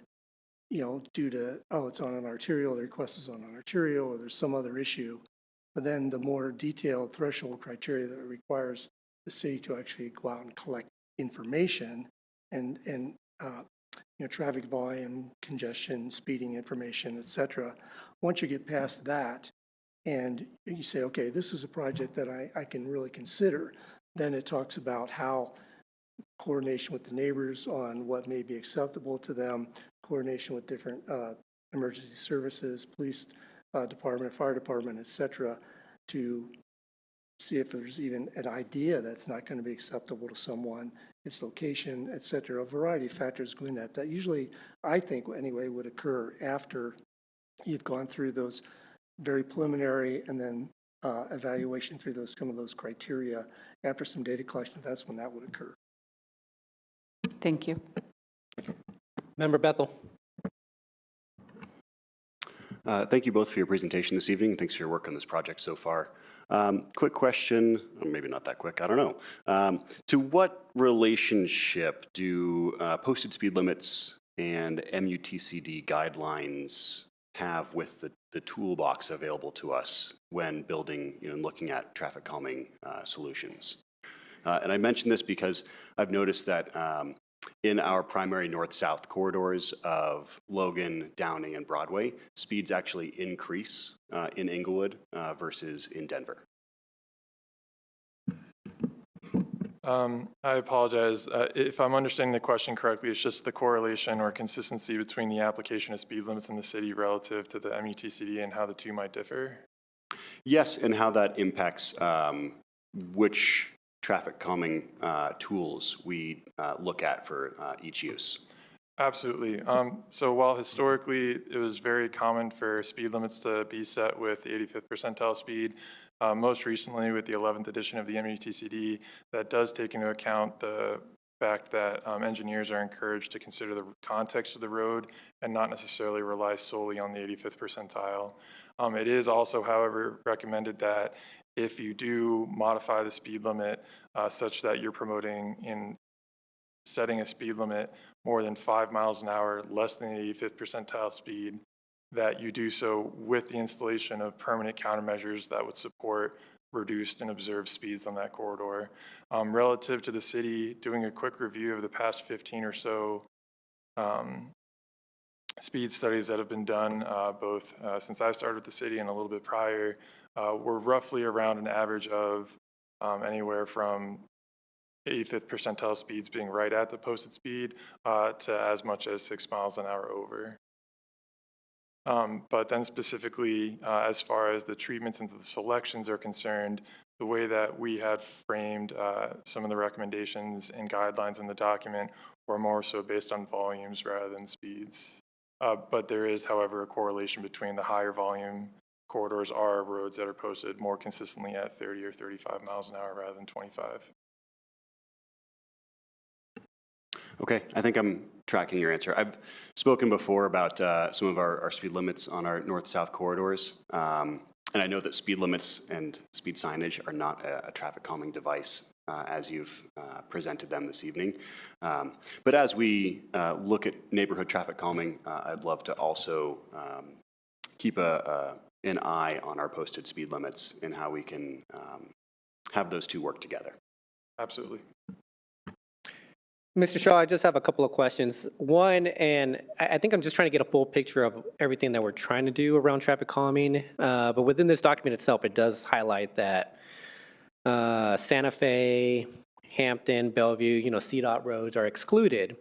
due to, it's on an arterial, the request is on an arterial, or there's some other issue. But then the more detailed threshold criteria that requires the city to actually go out and collect information and traffic volume, congestion, speeding information, et cetera. Once you get past that and you say, okay, this is a project that I can really consider, then it talks about how coordination with the neighbors on what may be acceptable to them, coordination with different emergency services, police department, fire department, et cetera, to see if there's even an idea that's not going to be acceptable to someone, its location, et cetera. A variety of factors go in that usually, I think anyway, would occur after you've gone through those very preliminary and then evaluation through some of those criteria. After some data collection, that's when that would occur. Thank you. Member Bethel. Thank you both for your presentation this evening. Thanks for your work on this project so far. Quick question, or maybe not that quick, I don't know. To what relationship do posted speed limits and MUTCD guidelines have with the toolbox available to us when building and looking at traffic calming solutions? And I mention this because I've noticed that In our primary north-south corridors of Logan, Downing, and Broadway, speeds actually increase in Englewood versus in Denver. I apologize. If I'm understanding the question correctly, it's just the correlation or consistency between the application of speed limits in the city relative to the MUTCD and how the two might differ? Yes, and how that impacts which traffic calming tools we look at for each use. Absolutely. So while historically it was very common for speed limits to be set with the 85th percentile speed, most recently with the 11th edition of the MUTCD, that does take into account the fact that engineers are encouraged to consider the context of the road and not necessarily rely solely on the 85th percentile. It is also, however, recommended that if you do modify the speed limit such that you're promoting in setting a speed limit more than 5 miles an hour, less than the 85th percentile speed, that you do so with the installation of permanent countermeasures that would support reduced and observed speeds on that corridor. Relative to the city, doing a quick review of the past 15 or so speed studies that have been done, both since I started with the city and a little bit prior, we're roughly around an average of anywhere from 85th percentile speeds being right at the posted speed to as much as 6 miles an hour over. But then specifically, as far as the treatments and the selections are concerned, the way that we had framed some of the recommendations and guidelines in the document were more so based on volumes rather than speeds. But there is, however, a correlation between the higher volume corridors are roads that are posted more consistently at 30 or 35 miles an hour rather than 25. Okay, I think I'm tracking your answer. I've spoken before about some of our speed limits on our north-south corridors. And I know that speed limits and speed signage are not a traffic calming device as you've presented them this evening. But as we look at neighborhood traffic calming, I'd love to also keep an eye on our posted speed limits and how we can have those two work together. Absolutely. Mr. Shaw, I just have a couple of questions. One, and I think I'm just trying to get a full picture of everything that we're trying to do around traffic calming. But within this document itself, it does highlight that Santa Fe, Hampton, Bellevue, CDOT roads are excluded.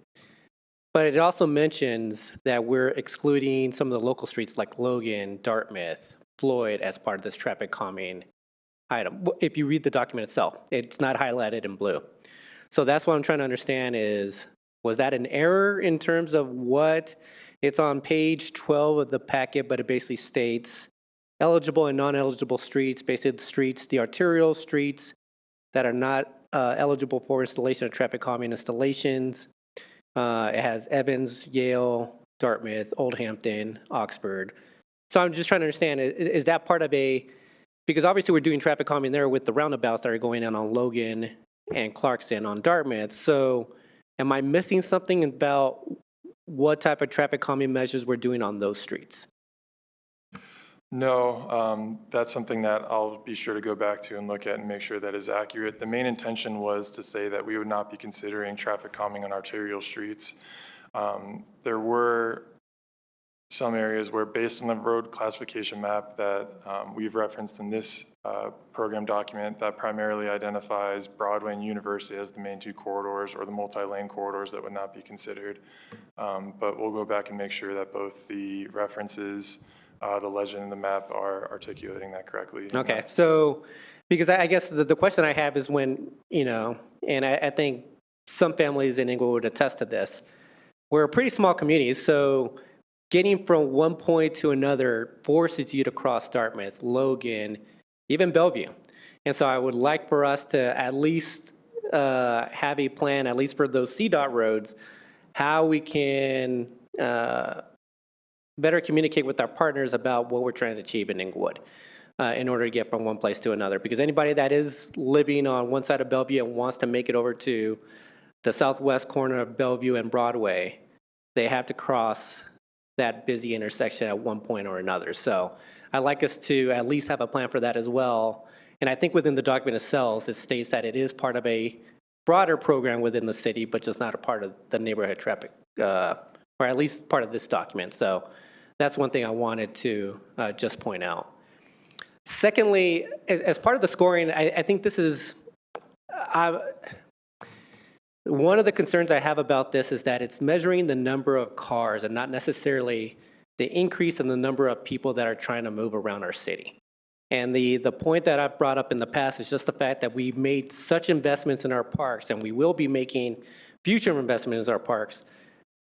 But it also mentions that we're excluding some of the local streets like Logan, Dartmouth, Floyd as part of this traffic calming item. If you read the document itself, it's not highlighted in blue. So that's what I'm trying to understand is, was that an error in terms of what? It's on page 12 of the packet, but it basically states eligible and non-eligible streets, basically the arterial streets that are not eligible for installation of traffic calming installations. It has Evans, Yale, Dartmouth, Old Hampton, Oxford. So I'm just trying to understand, is that part of because obviously we're doing traffic calming there with the roundabouts that are going in on Logan and Clarkson on Dartmouth. So am I missing something about what type of traffic calming measures we're doing on those streets? No, that's something that I'll be sure to go back to and look at and make sure that is accurate. The main intention was to say that we would not be considering traffic calming on arterial streets. There were some areas where, based on the road classification map that we've referenced in this program document, that primarily identifies Broadway and University as the main two corridors or the multi-lane corridors that would not be considered. But we'll go back and make sure that both the references, the legend, and the map are articulating that correctly. Okay, so because I guess the question I have is when, and I think some families in Englewood would attest to this, we're a pretty small community, so getting from one point to another forces you to cross Dartmouth, Logan, even Bellevue. And so I would like for us to at least have a plan, at least for those CDOT roads, how we can better communicate with our partners about what we're trying to achieve in Englewood in order to get from one place to another. Because anybody that is living on one side of Bellevue and wants to make it over to the southwest corner of Bellevue and Broadway, they have to cross that busy intersection at one point or another. So I'd like us to at least have a plan for that as well. And I think within the document itself, it states that it is part of a broader program within the city, but just not a part of the neighborhood traffic, or at least part of this document. So that's one thing I wanted to just point out. Secondly, as part of the scoring, I think this is, one of the concerns I have about this is that it's measuring the number of cars and not necessarily the increase in the number of people that are trying to move around our city. And the point that I've brought up in the past is just the fact that we've made such investments in our parks, and we will be making future investments in our parks.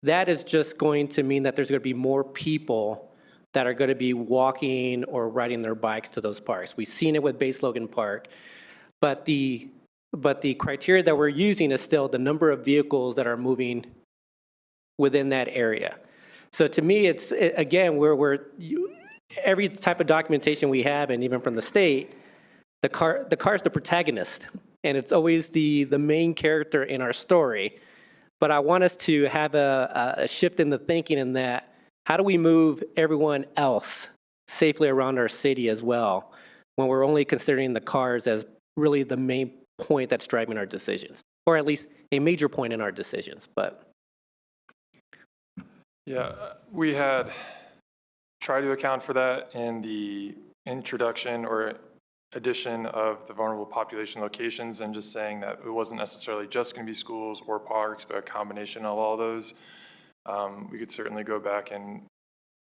That is just going to mean that there's going to be more people that are going to be walking or riding their bikes to those parks. We've seen it with Base Logan Park, but the criteria that we're using is still the number of vehicles that are moving within that area. So to me, it's, again, every type of documentation we have, and even from the state, the car is the protagonist, and it's always the main character in our story. But I want us to have a shift in the thinking in that, how do we move everyone else safely around our city as well, when we're only considering the cars as really the main point that's driving our decisions, or at least a major point in our decisions. But Yeah, we had tried to account for that in the introduction or addition of the vulnerable population locations, and just saying that it wasn't necessarily just going to be schools or parks, but a combination of all those. We could certainly go back and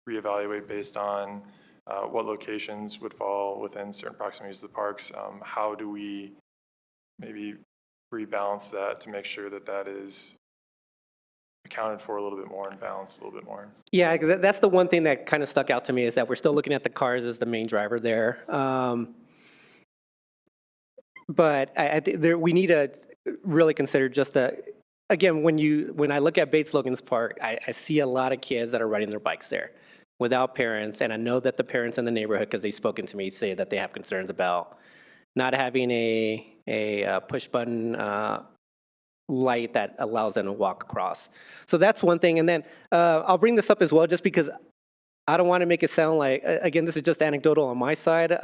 reevaluate based on what locations would fall within certain proximities of the parks. How do we maybe rebalance that to make sure that that is accounted for a little bit more and balanced a little bit more? yeah, that's the one thing that kind of stuck out to me, is that we're still looking at the cars as the main driver there. But I think we need to really consider just again, when I look at Bates Logan's Park, I see a lot of kids that are riding their bikes there without parents. And I know that the parents in the neighborhood, because they've spoken to me, say that they have concerns about not having a push button light that allows them to walk across. So that's one thing. And then I'll bring this up as well, just because I don't want to make it sound like, again, this is just anecdotal on my side,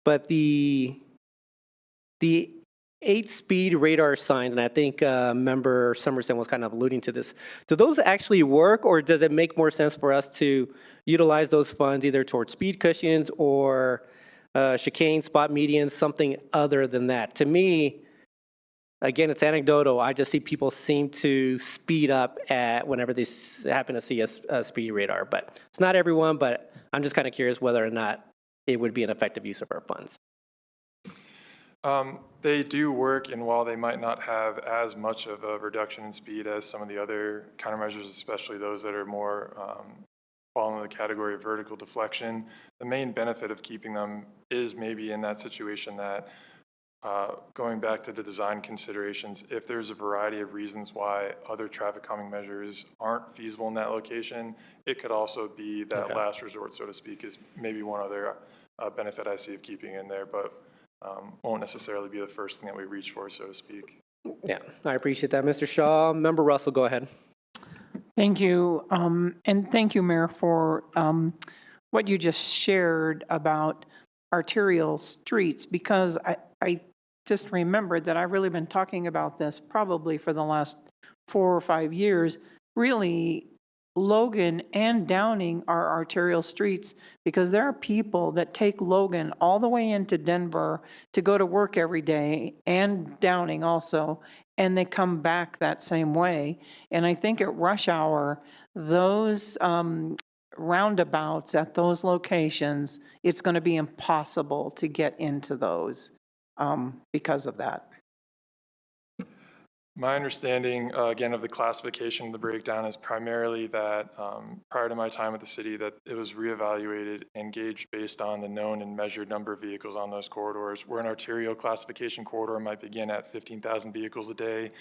but the 8-speed radar signs, and I think Member Summerson was kind of alluding to this, do those actually work, or does it make more sense for us to utilize those funds either towards speed cushions or chicane, spot medians, something other than that? To me, again, it's anecdotal. I just see people seem to speed up whenever they happen to see a speed radar. But it's not everyone, but I'm just kind of curious whether or not it would be an effective use of our funds. They do work, and while they might not have as much of a reduction in speed as some of the other countermeasures, especially those that are more fall into the category of vertical deflection, the main benefit of keeping them is maybe in that situation that going back to the design considerations, if there's a variety of reasons why other traffic calming measures aren't feasible in that location, it could also be that last resort, so to speak, is maybe one other benefit I see of keeping in there, but won't necessarily be the first thing that we reach for, so to speak. Yeah, I appreciate that, Mr. Shaw. Member Russell, go ahead. Thank you. And thank you, Mayor, for what you just shared about arterial streets, because I just remembered that I've really been talking about this probably for the last 4 or 5 years. Really, Logan and Downing are arterial streets, because there are people that take Logan all the way into Denver to go to work every day, and Downing also, and they come back that same way. And I think at rush hour, those roundabouts at those locations, it's going to be impossible to get into those because of that. My understanding, again, of the classification of the breakdown is primarily that prior to my time at the city, that it was reevaluated and gauged based on the known and measured number of vehicles on those corridors. Where an arterial classification corridor might begin at 15,000 vehicles a day,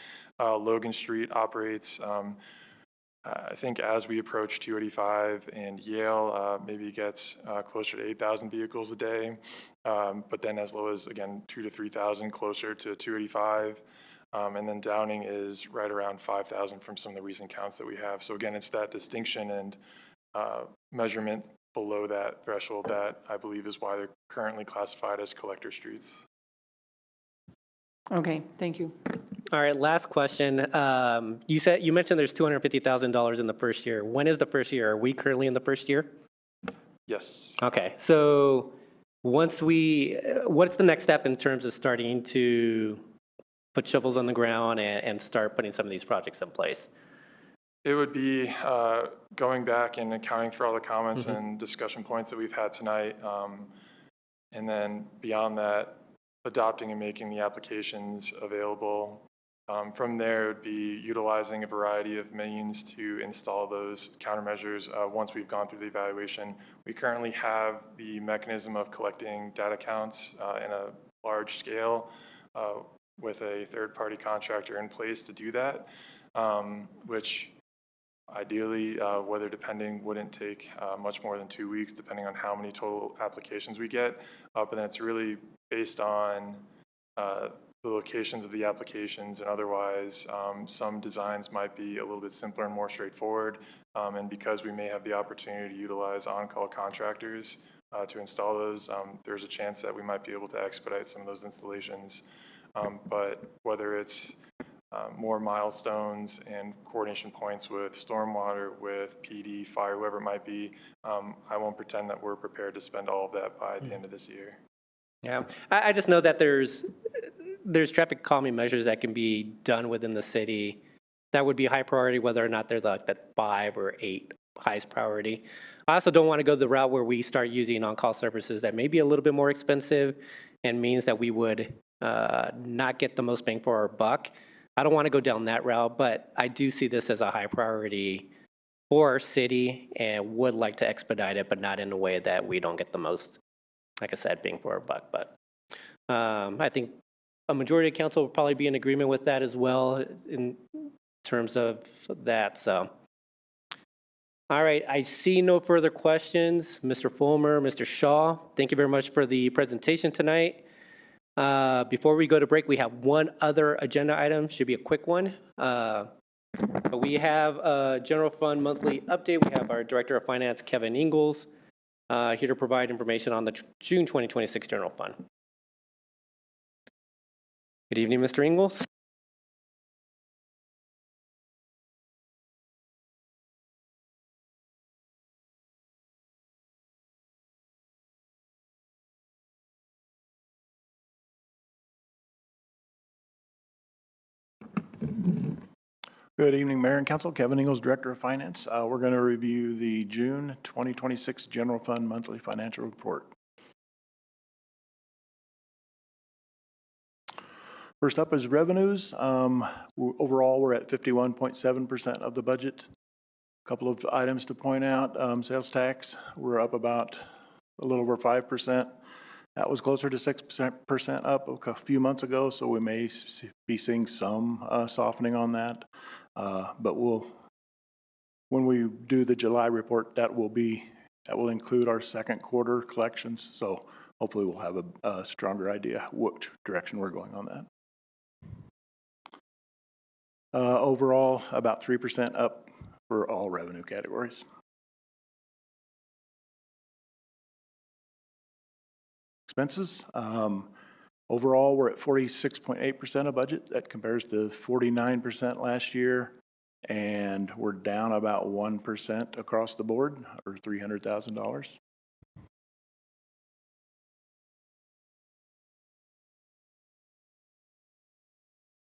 Logan Street operates, I think as we approach 285 and Yale, maybe gets closer to 8,000 vehicles a day, but then as low as, again, 2,000 to 3,000 closer to 285. And then Downing is right around 5,000 from some of the recent counts that we have. So again, it's that distinction and measurement below that threshold that I believe is why they're currently classified as collector streets. Okay, thank you. All right, last question. You mentioned there's $250,000 in the first year. When is the first year? Are we currently in the first year? Yes. Okay, so what's the next step in terms of starting to put shovels on the ground and start putting some of these projects in place? It would be going back and accounting for all the comments and discussion points that we've had tonight. And then beyond that, adopting and making the applications available. From there, it would be utilizing a variety of means to install those countermeasures once we've gone through the evaluation. We currently have the mechanism of collecting data counts in a large scale with a third-party contractor in place to do that, which ideally, weather depending, wouldn't take much more than 2 weeks, depending on how many total applications we get. But then it's really based on the locations of the applications, and otherwise some designs might be a little bit simpler and more straightforward. And because we may have the opportunity to utilize on-call contractors to install those, there's a chance that we might be able to expedite some of those installations. But whether it's more milestones and coordination points with stormwater, with PD, fire, whoever it might be, I won't pretend that we're prepared to spend all of that by the end of this year. Yeah, I just know that there's traffic calming measures that can be done within the city that would be high priority, whether or not they're like the 5 or 8 highest priority. I also don't want to go the route where we start using on-call services that may be a little bit more expensive and means that we would not get the most bang for our buck. I don't want to go down that route, but I do see this as a high priority for our city and would like to expedite it, but not in a way that we don't get the most, like I said, bang for our buck. But I think a majority of council will probably be in agreement with that as well in terms of that. So, all right, I see no further questions. Mr. Follmer, Mr. Shaw, thank you very much for the presentation tonight. Before we go to break, we have one other agenda item, should be a quick one. We have a general fund monthly update. We have our Director of Finance, Kevin Engels, here to provide information on the June 2026 general fund. Good evening, Mr. Engels. Good evening, Mayor and Council. Kevin Engels, Director of Finance. We're going to review the June 2026 General Fund Monthly Financial Report. First up is revenues. Overall, we're at 51.7% of the budget. A couple of items to point out. Sales tax, we're up about a little over 5%. That was closer to 6% up a few months ago, so we may be seeing some softening on that. But when we do the July report, that will include our second quarter collections. So hopefully we'll have a stronger idea which direction we're going on that. Overall, about 3% up for all revenue categories. Expenses. Overall, we're at 46.8% of budget. That compares to 49% last year, and we're down about 1% across the board, or $300,000.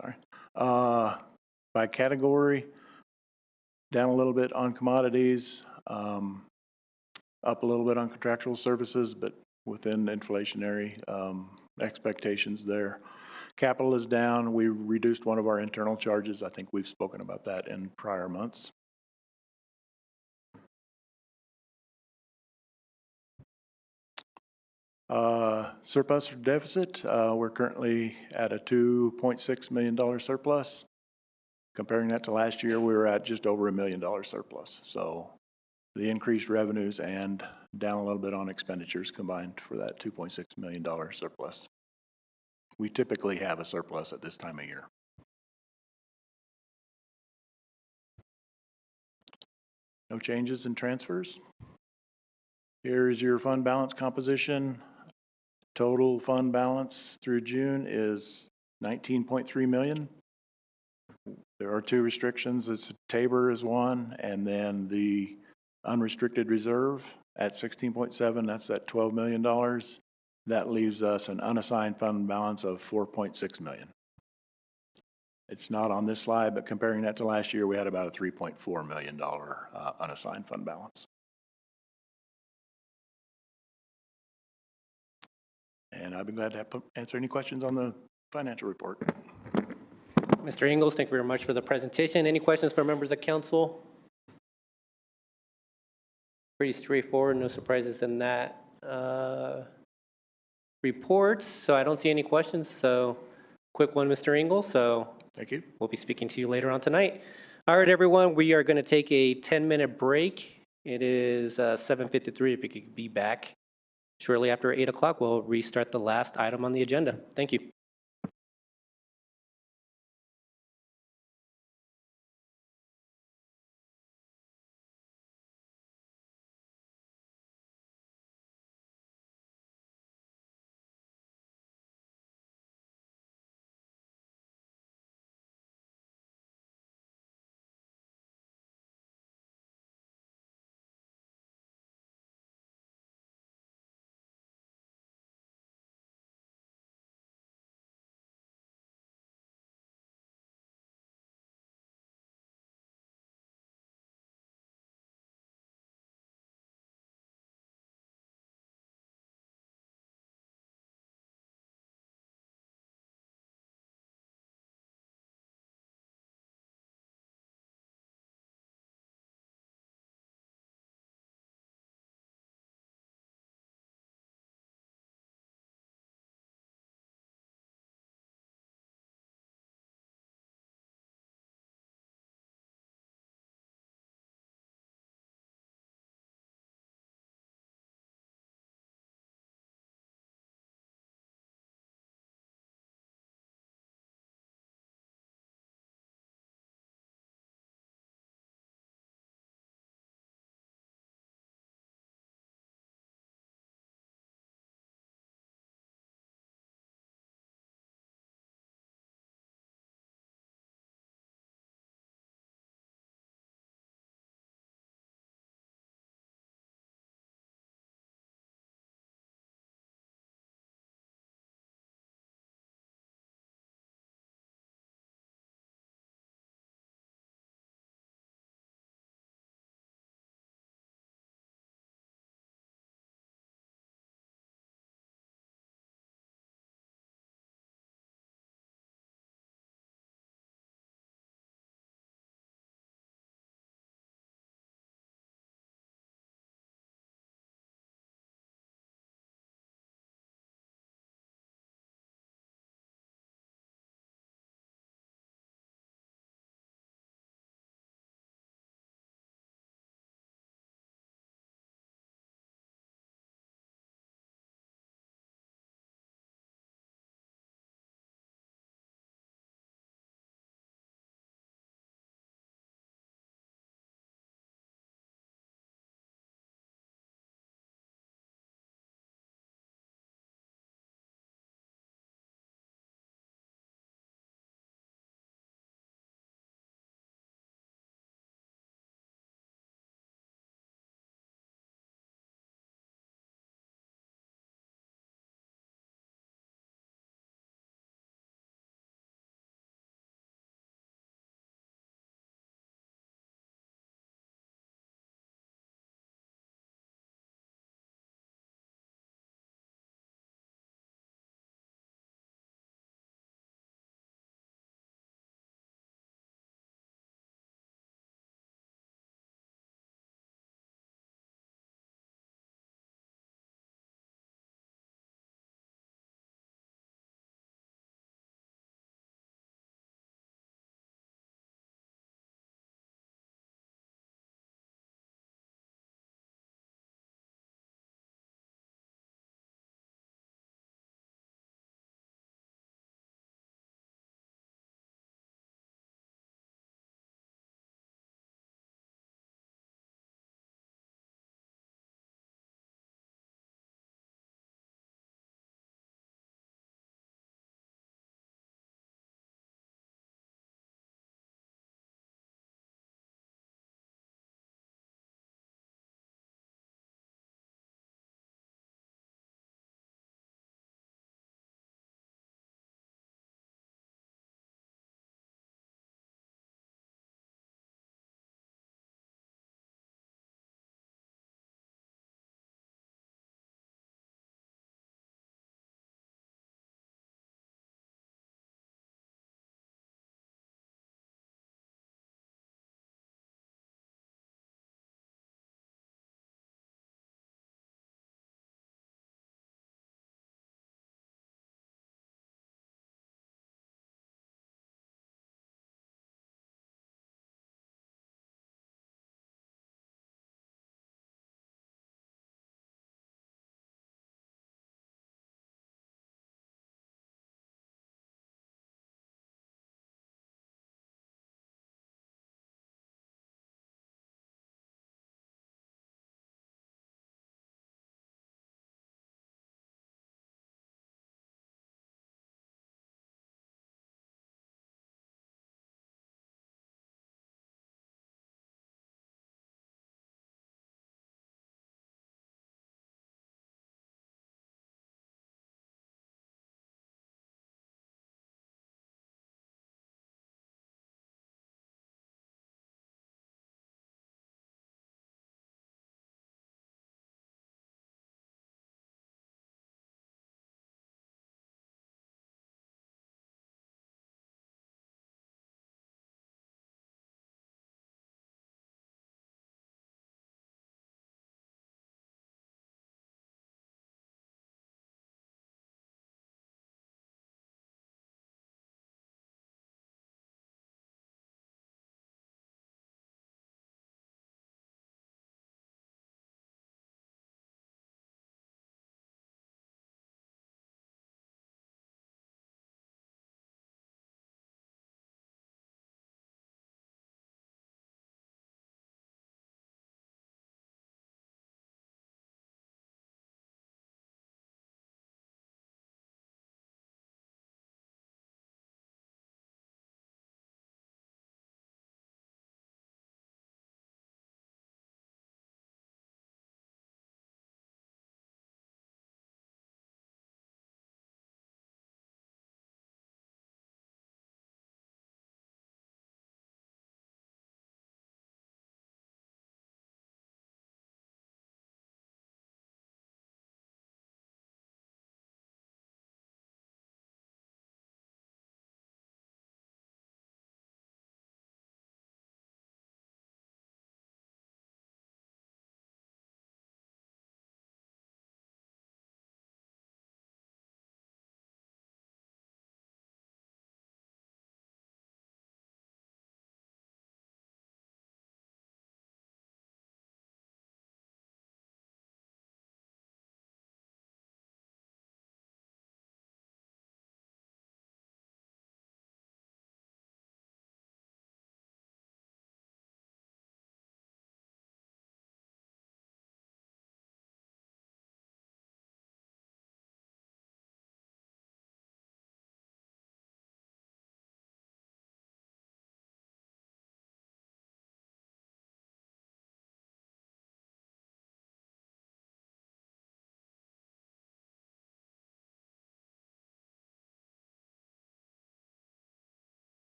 Sorry. By category, down a little bit on commodities, up a little bit on contractual services, but within inflationary expectations there. Capital is down. We reduced one of our internal charges. I think we've spoken about that in prior months. Surplus or deficit, we're currently at a $2.6 million surplus. Comparing that to last year, we were at just over $1 million surplus. So the increased revenues and down a little bit on expenditures combined for that $2.6 million surplus. We typically have a surplus at this time of year. No changes in transfers. Here is your fund balance composition. Total fund balance through June is $19.3 million. There are two restrictions. It's Tabor is one, and then the unrestricted reserve at 16.7, that's that $12 million. That leaves us an unassigned fund balance of 4.6 million. It's not on this slide, but comparing that to last year, we had about a $3.4 million unassigned fund balance. And I'd be glad to answer any questions on the financial report. Mr. Engels, thank you very much for the presentation. Any questions from members of council? Pretty straightforward, no surprises in that report. So I don't see any questions. So quick one, Mr. Engels. So Thank you. we'll be speaking to you later on tonight. All right, everyone, we are going to take a 10-minute break. It is 7:53. If you could be back shortly after 8 o'clock, we'll restart the last item on the agenda. Thank you.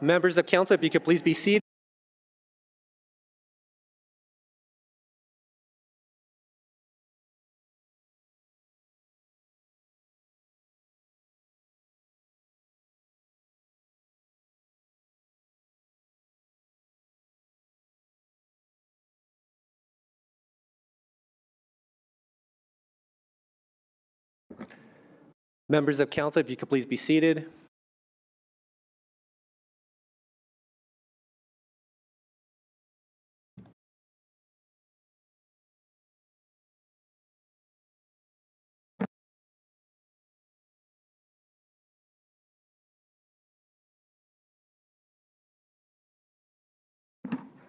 Members of council, if you could please be seated. Members of council, if you could please be seated.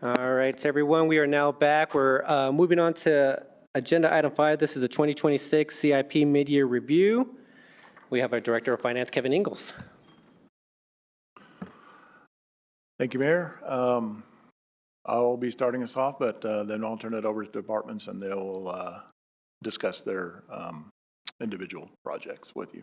All right, everyone, we are now back. We're moving on to agenda item 5. This is the 2026 CIP mid-year review. We have our Director of Finance, Kevin Engels. Thank you, Mayor. I'll be starting us off, but then I'll turn it over to departments and they'll discuss their individual projects with you.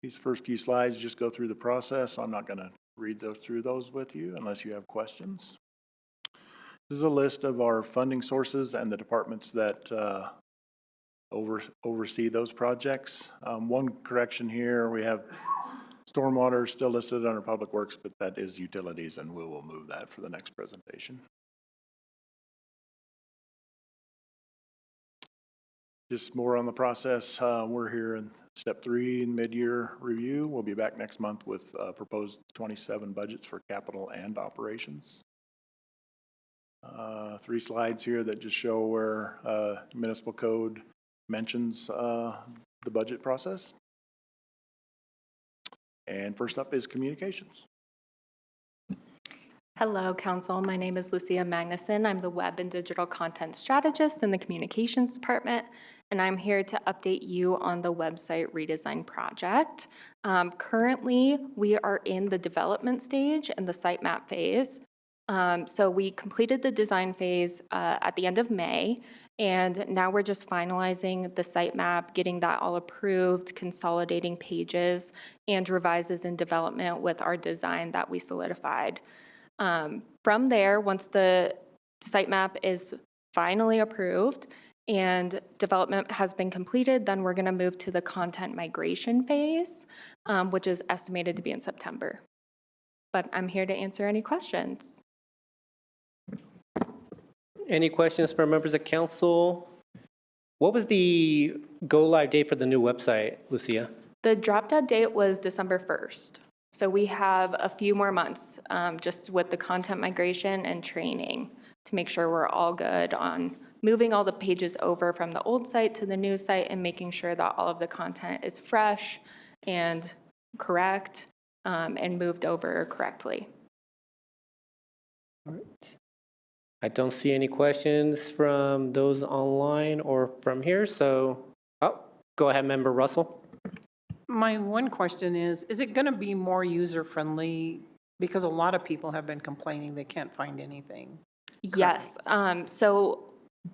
These first few slides just go through the process. I'm not going to read through those with you unless you have questions. This is a list of our funding sources and the departments that oversee those projects. One correction here, we have stormwater still listed under Public Works, but that is utilities, and we will move that for the next presentation. Just more on the process. We're here in step 3 in mid-year review. We'll be back next month with proposed 27 budgets for capital and operations. 3 slides here that just show where municipal code mentions the budget process. And first up is communications. Hello, Council. My name is Lucia Magnuson. I'm the Web and Digital Content Strategist in the Communications Department, and I'm here to update you on the website redesign project. Currently, we are in the development stage and the sitemap phase. So we completed the design phase at the end of May, and now we're just finalizing the sitemap, getting that all approved, consolidating pages, and revises in development with our design that we solidified. From there, once the sitemap is finally approved and development has been completed, then we're going to move to the content migration phase, which is estimated to be in September. But I'm here to answer any questions. Any questions from members of council? What was the go-live date for the new website, Lucia? The drop-dead date was December 1st. So we have a few more months just with the content migration and training to make sure we're all good on moving all the pages over from the old site to the new site and making sure that all of the content is fresh and correct and moved over correctly. All right. I don't see any questions from those online or from here, so, go ahead, Member Russell. My one question is it going to be more user-friendly? Because a lot of people have been complaining they can't find anything. Yes. So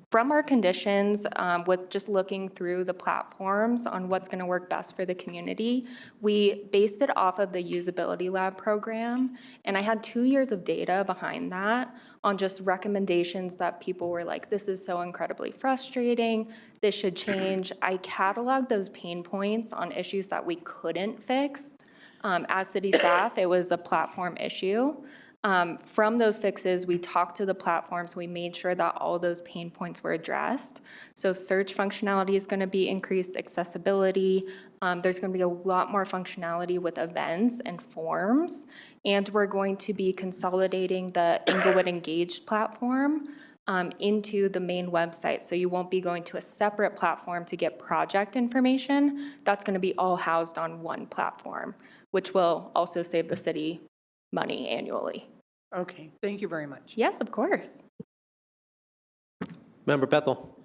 from our conditions, with just looking through the platforms on what's going to work best for the community, we based it off of the Usability Lab program. And I had 2 years of data behind that on just recommendations that people were like, this is so incredibly frustrating, this should change. I cataloged those pain points on issues that we couldn't fix. As city staff, it was a platform issue. From those fixes, we talked to the platforms. We made sure that all those pain points were addressed. So search functionality is going to be increased accessibility. There's going to be a lot more functionality with events and forms. And we're going to be consolidating the Englewood Engaged platform into the main website. So you won't be going to a separate platform to get project information. That's going to be all housed on one platform, which will also save the city money annually. Okay, thank you very much. Yes, of course. Member Bethel.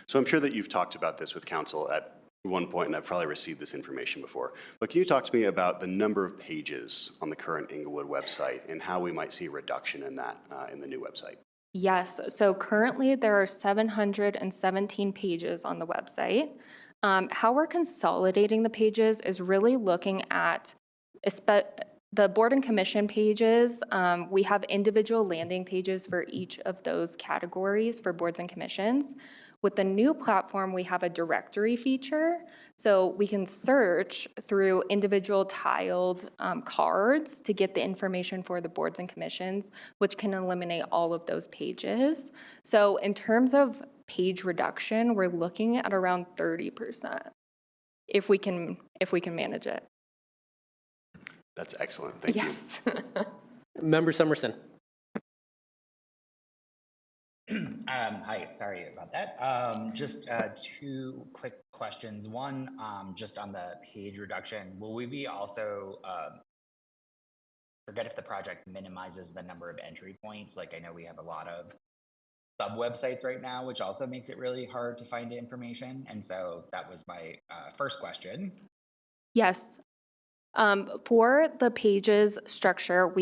So I'm sure that you've talked about this with council at one point, and I've probably received this information before. But can you talk to me about the number of pages on the current Englewood website and how we might see a reduction in that in the new website? Yes, so currently there are 717 pages on the website. How we're consolidating the pages is really looking at the board and commission pages. We have individual landing pages for each of those categories for boards and commissions. With the new platform, we have a directory feature, so we can search through individual tiled cards to get the information for the boards and commissions, which can eliminate all of those pages. So in terms of page reduction, we're looking at around 30% if we can manage it. That's excellent. Thank you. Yes. Member Summerson. Hi, sorry about that. Just two quick questions. One, just on the page reduction, will we be also, forget if the project minimizes the number of entry points? Like I know we have a lot of sub websites right now, which also makes it really hard to find information. And so that was my first question. Yes. For the pages structure,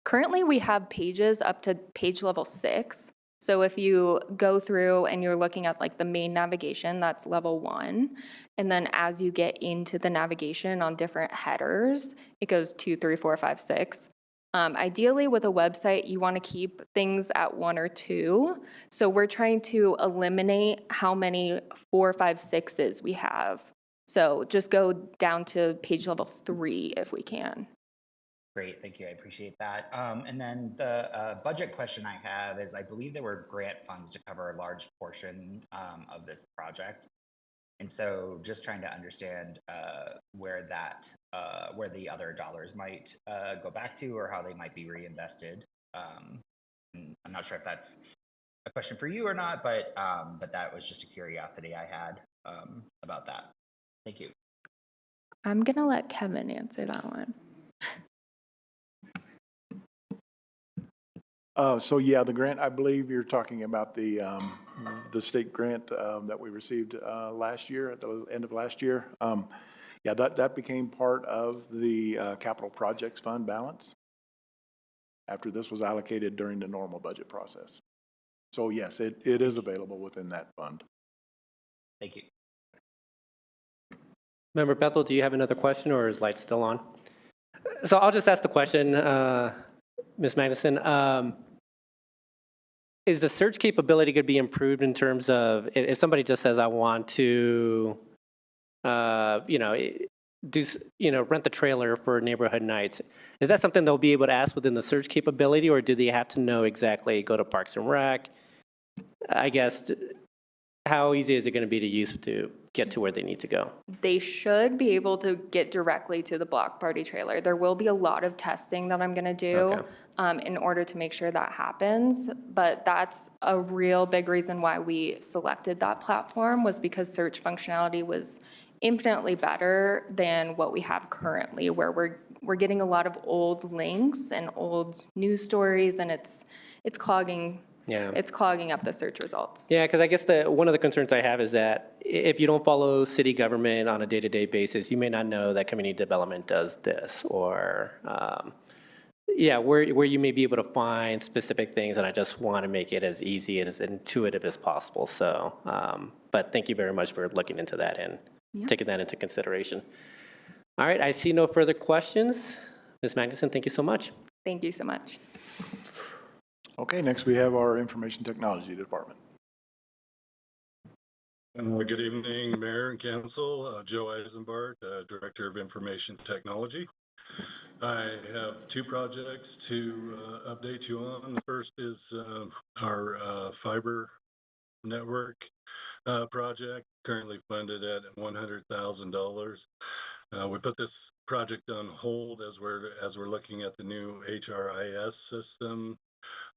currently we have pages up to page level 6. So if you go through and you're looking at like the main navigation, that's level 1. And then as you get into the navigation on different headers, it goes 2, 3, 4, 5, 6. Ideally with a website, you want to keep things at 1 or 2. So we're trying to eliminate how many 4, 5, 6s we have. So just go down to page level 3 if we can. Great, thank you, I appreciate that. And then the budget question I have is, I believe there were grant funds to cover a large portion of this project. And so just trying to understand where the other dollars might go back to, or how they might be reinvested. And I'm not sure if that's a question for you or not, but that was just a curiosity I had about that. Thank you. I'm going to let Kevin answer that one. So yeah, the grant, I believe you're talking about the state grant that we received last year, at the end of last year. Yeah, that became part of the capital projects fund balance after this was allocated during the normal budget process. So yes, it is available within that fund. Thank you. Member Bethel, do you have another question, or is light still on? So I'll just ask the question, Ms. Magnuson. Is the search capability going to be improved in terms of if somebody just says, I want to, rent the trailer for neighborhood nights? Is that something they'll be able to ask within the search capability, or do they have to know exactly, go to Parks and Rec? I guess, how easy is it going to be to use to get to where they need to go? They should be able to get directly to the block party trailer. There will be a lot of testing that I'm going to do in order to make sure that happens. But that's a real big reason why we selected that platform, was because search functionality was infinitely better than what we have currently, where we're getting a lot of old links and old news stories, and it's clogging. Yeah, it's clogging up the search results. Yeah, because I guess one of the concerns I have is that if you don't follow city government on a day-to-day basis, you may not know that community development does this, or where you may be able to find specific things, and I just want to make it as easy and as intuitive as possible. So, but thank you very much for looking into that and taking that into consideration. All right, I see no further questions. Ms. Magnuson, thank you so much. Thank you so much. Okay, next we have our Information Technology Department. Good evening, Mayor and Council. Joe Eisenbart, Director of Information Technology. I have two projects to update you on. The first is our fiber network project, currently funded at $100,000. We put this project on hold as we're looking at the new HRIS system,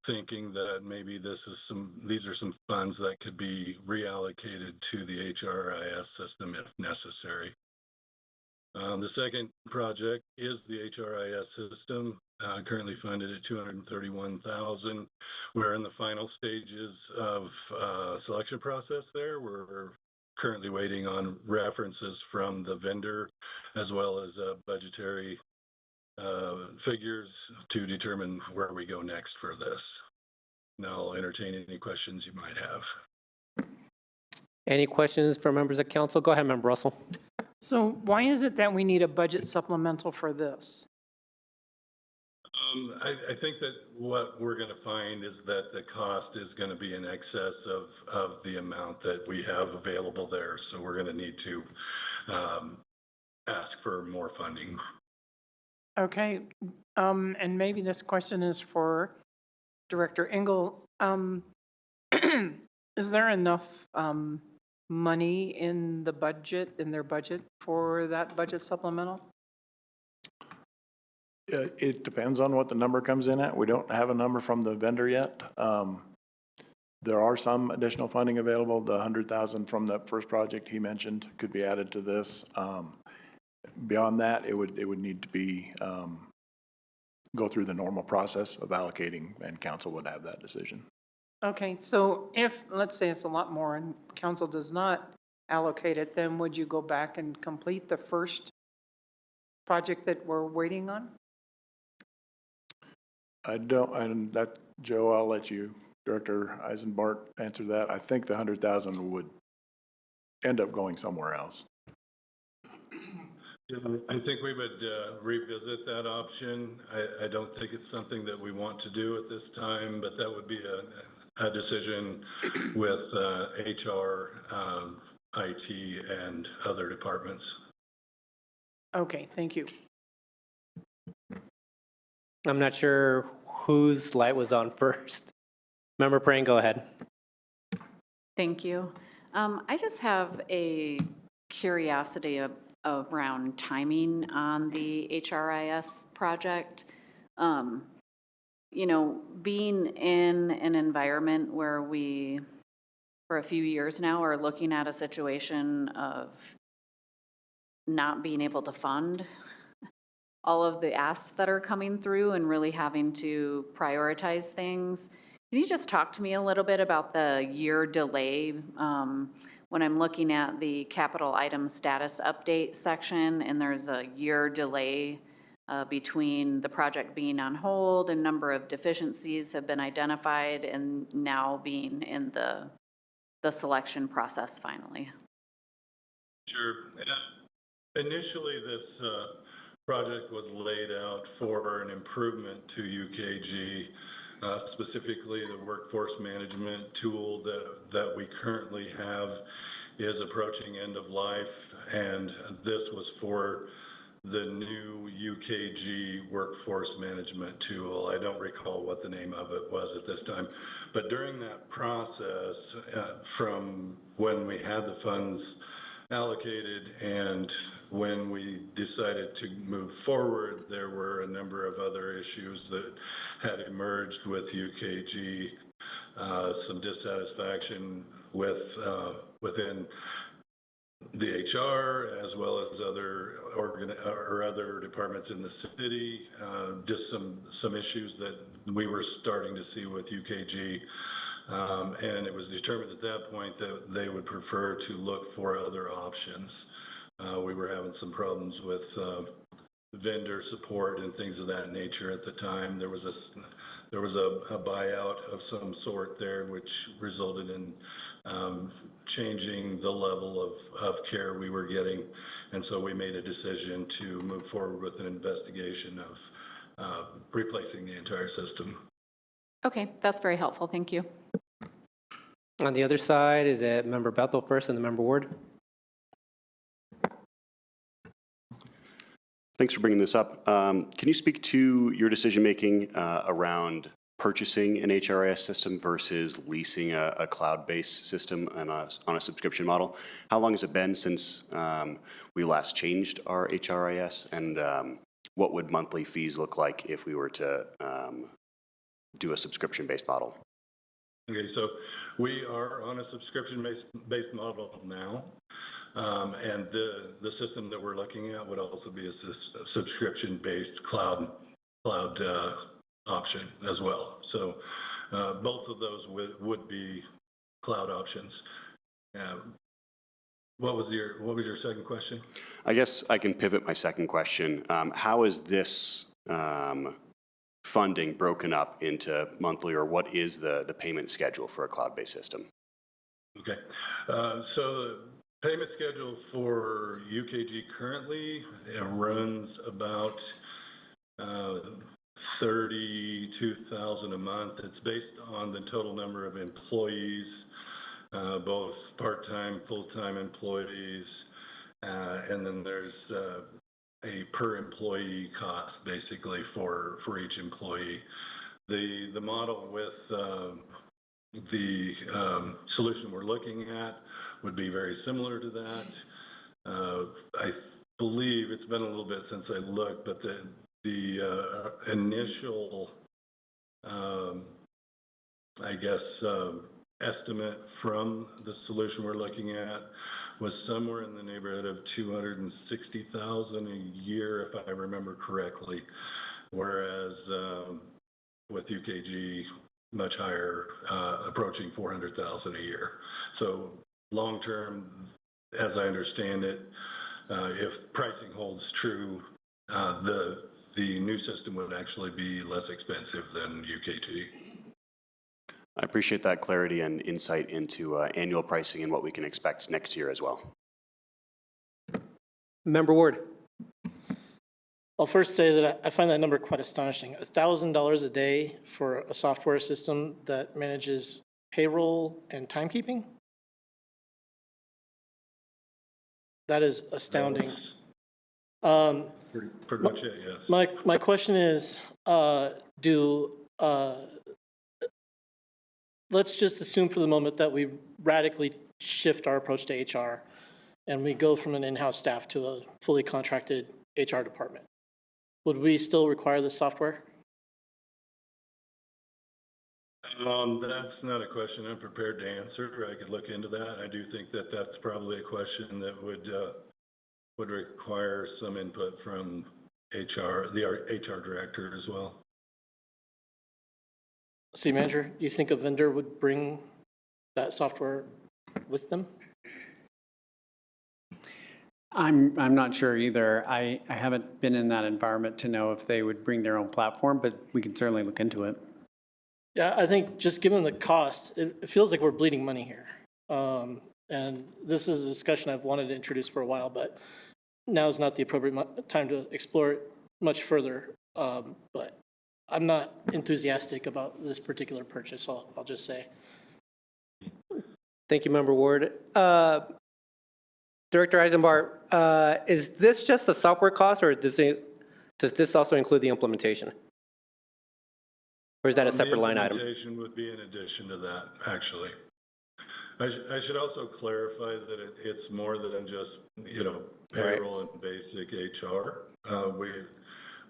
thinking that maybe these are some funds that could be reallocated to the HRIS system if necessary. The second project is the HRIS system, currently funded at $231,000. We're in the final stages of selection process there. We're currently waiting on references from the vendor, as well as budgetary figures to determine where we go next for this. Now I'll entertain any questions you might have. Any questions from members of council? Go ahead, Member Russell. So why is it that we need a budget supplemental for this? I think that what we're going to find is that the cost is going to be in excess of the amount that we have available there. So we're going to need to ask for more funding. Okay, and maybe this question is for Director Engels. Is there enough money in the budget, in their budget, for that budget supplemental? It depends on what the number comes in at. We don't have a number from the vendor yet. There are some additional funding available. The 100,000 from the first project he mentioned could be added to this. Beyond that, it would need to be go through the normal process of allocating, and council would have that decision. Okay, so if, let's say it's a lot more and council does not allocate it, then would you go back and complete the first project that we're waiting on? I don't, and that, Joe, I'll let you, Director Eisenbart, answer that. I think the 100,000 would end up going somewhere else. Yeah, I think we would revisit that option. I don't think it's something that we want to do at this time, but that would be a decision with HR, IT, and other departments. Okay, thank you. I'm not sure whose light was on first. Member Praying, go ahead. Thank you. I just have a curiosity around timing on the HRIS project. You know, being in an environment where we, for a few years now, are looking at a situation of not being able to fund all of the asks that are coming through and really having to prioritize things. Can you just talk to me a little bit about the year delay when I'm looking at the capital item status update section, and there's a year delay between the project being on hold and number of deficiencies have been identified and now being in the selection process finally? Sure. Initially, this project was laid out for an improvement to UKG, specifically the workforce management tool that we currently have is approaching end of life, and this was for the new UKG workforce management tool. I don't recall what the name of it was at this time, but during that process, from when we had the funds allocated and when we decided to move forward, there were a number of other issues that had emerged with UKG, some dissatisfaction with within the HR as well as other other departments in the city, just some issues that we were starting to see with UKG. And it was determined at that point that they would prefer to look for other options. We were having some problems with vendor support and things of that nature at the time. There was a buyout of some sort there, which resulted in changing the level of care we were getting. And so we made a decision to move forward with an investigation of replacing the entire system. Okay, that's very helpful. Thank you. On the other side, is it Member Bethel first and the Member Ward? Thanks for bringing this up. Can you speak to your decision-making around purchasing an HRIS system versus leasing a cloud-based system on a subscription model? How long has it been since we last changed our HRIS, and what would monthly fees look like if we were to do a subscription-based model? Okay, so we are on a subscription-based model now. And the system that we're looking at would also be a subscription-based cloud option as well. So both of those would be cloud options. What was your second question? I guess I can pivot my second question. How is this funding broken up into monthly, or what is the payment schedule for a cloud-based system? Okay. So the payment schedule for UKG currently, it runs about 32,000 a month. It's based on the total number of employees, both part-time, full-time employees, and then there's a per employee cost basically for each employee. The model with the solution we're looking at would be very similar to that. I believe it's been a little bit since I looked, but the initial, I guess, estimate from the solution we're looking at was somewhere in the neighborhood of 260,000 a year, if I remember correctly. Whereas with UKG, much higher, approaching 400,000 a year. So long term, as I understand it, if pricing holds true, the new system would actually be less expensive than UKG. I appreciate that clarity and insight into annual pricing and what we can expect next year as well. Member Ward. I'll first say that I find that number quite astonishing. $1,000 a day for a software system that manages payroll and timekeeping? That is astounding. Pretty much it, yes. My question is, let's just assume for the moment that we radically shift our approach to HR and we go from an in-house staff to a fully contracted HR department. Would we still require this software? That's not a question I'm prepared to answer. I could look into that. I do think that that's probably a question that would require some input from HR, the HR director as well. City Manager, do you think a vendor would bring that software with them? I'm not sure either. I haven't been in that environment to know if they would bring their own platform, but we can certainly look into it. Yeah, I think just given the cost, it feels like we're bleeding money here. And this is a discussion I've wanted to introduce for a while, but now is not the appropriate time to explore it much further. But I'm not enthusiastic about this particular purchase, I'll just say. Thank you, Member Ward. Director Eisenbart, is this just the software cost, or does this also include the implementation? Or is that a separate line item? The implementation would be in addition to that, actually. I should also clarify that it's more than just, payroll and basic HR.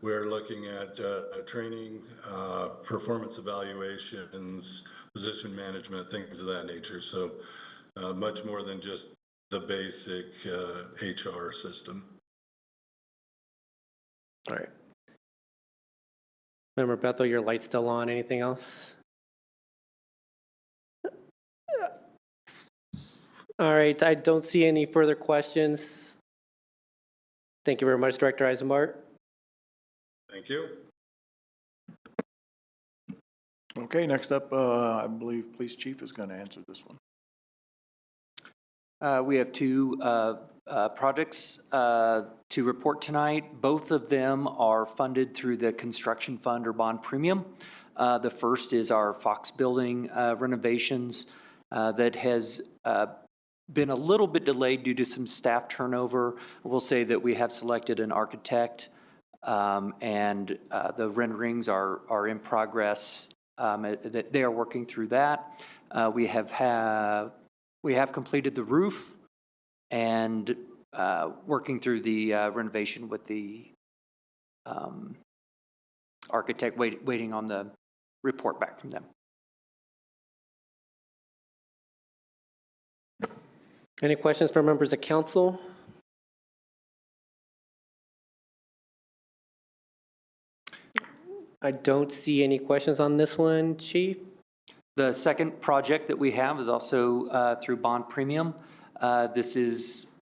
We're looking at training, performance evaluations, position management, things of that nature. So much more than just the basic HR system. All right. Member Bethel, your light's still on. Anything else? All right, I don't see any further questions. Thank you very much, Director Eisenbart. Thank you. Okay, next up, I believe Police Chief is going to answer this one. We have two projects to report tonight. Both of them are funded through the construction fund or bond premium. The first is our Fox building renovations that has been a little bit delayed due to some staff turnover. We'll say that we have selected an architect and the renderings are in progress. They are working through that. We have completed the roof and working through the renovation with the architect, waiting on the report back from them. Any questions from members of council? I don't see any questions on this one, Chief. The second project that we have is also through bond premium. This is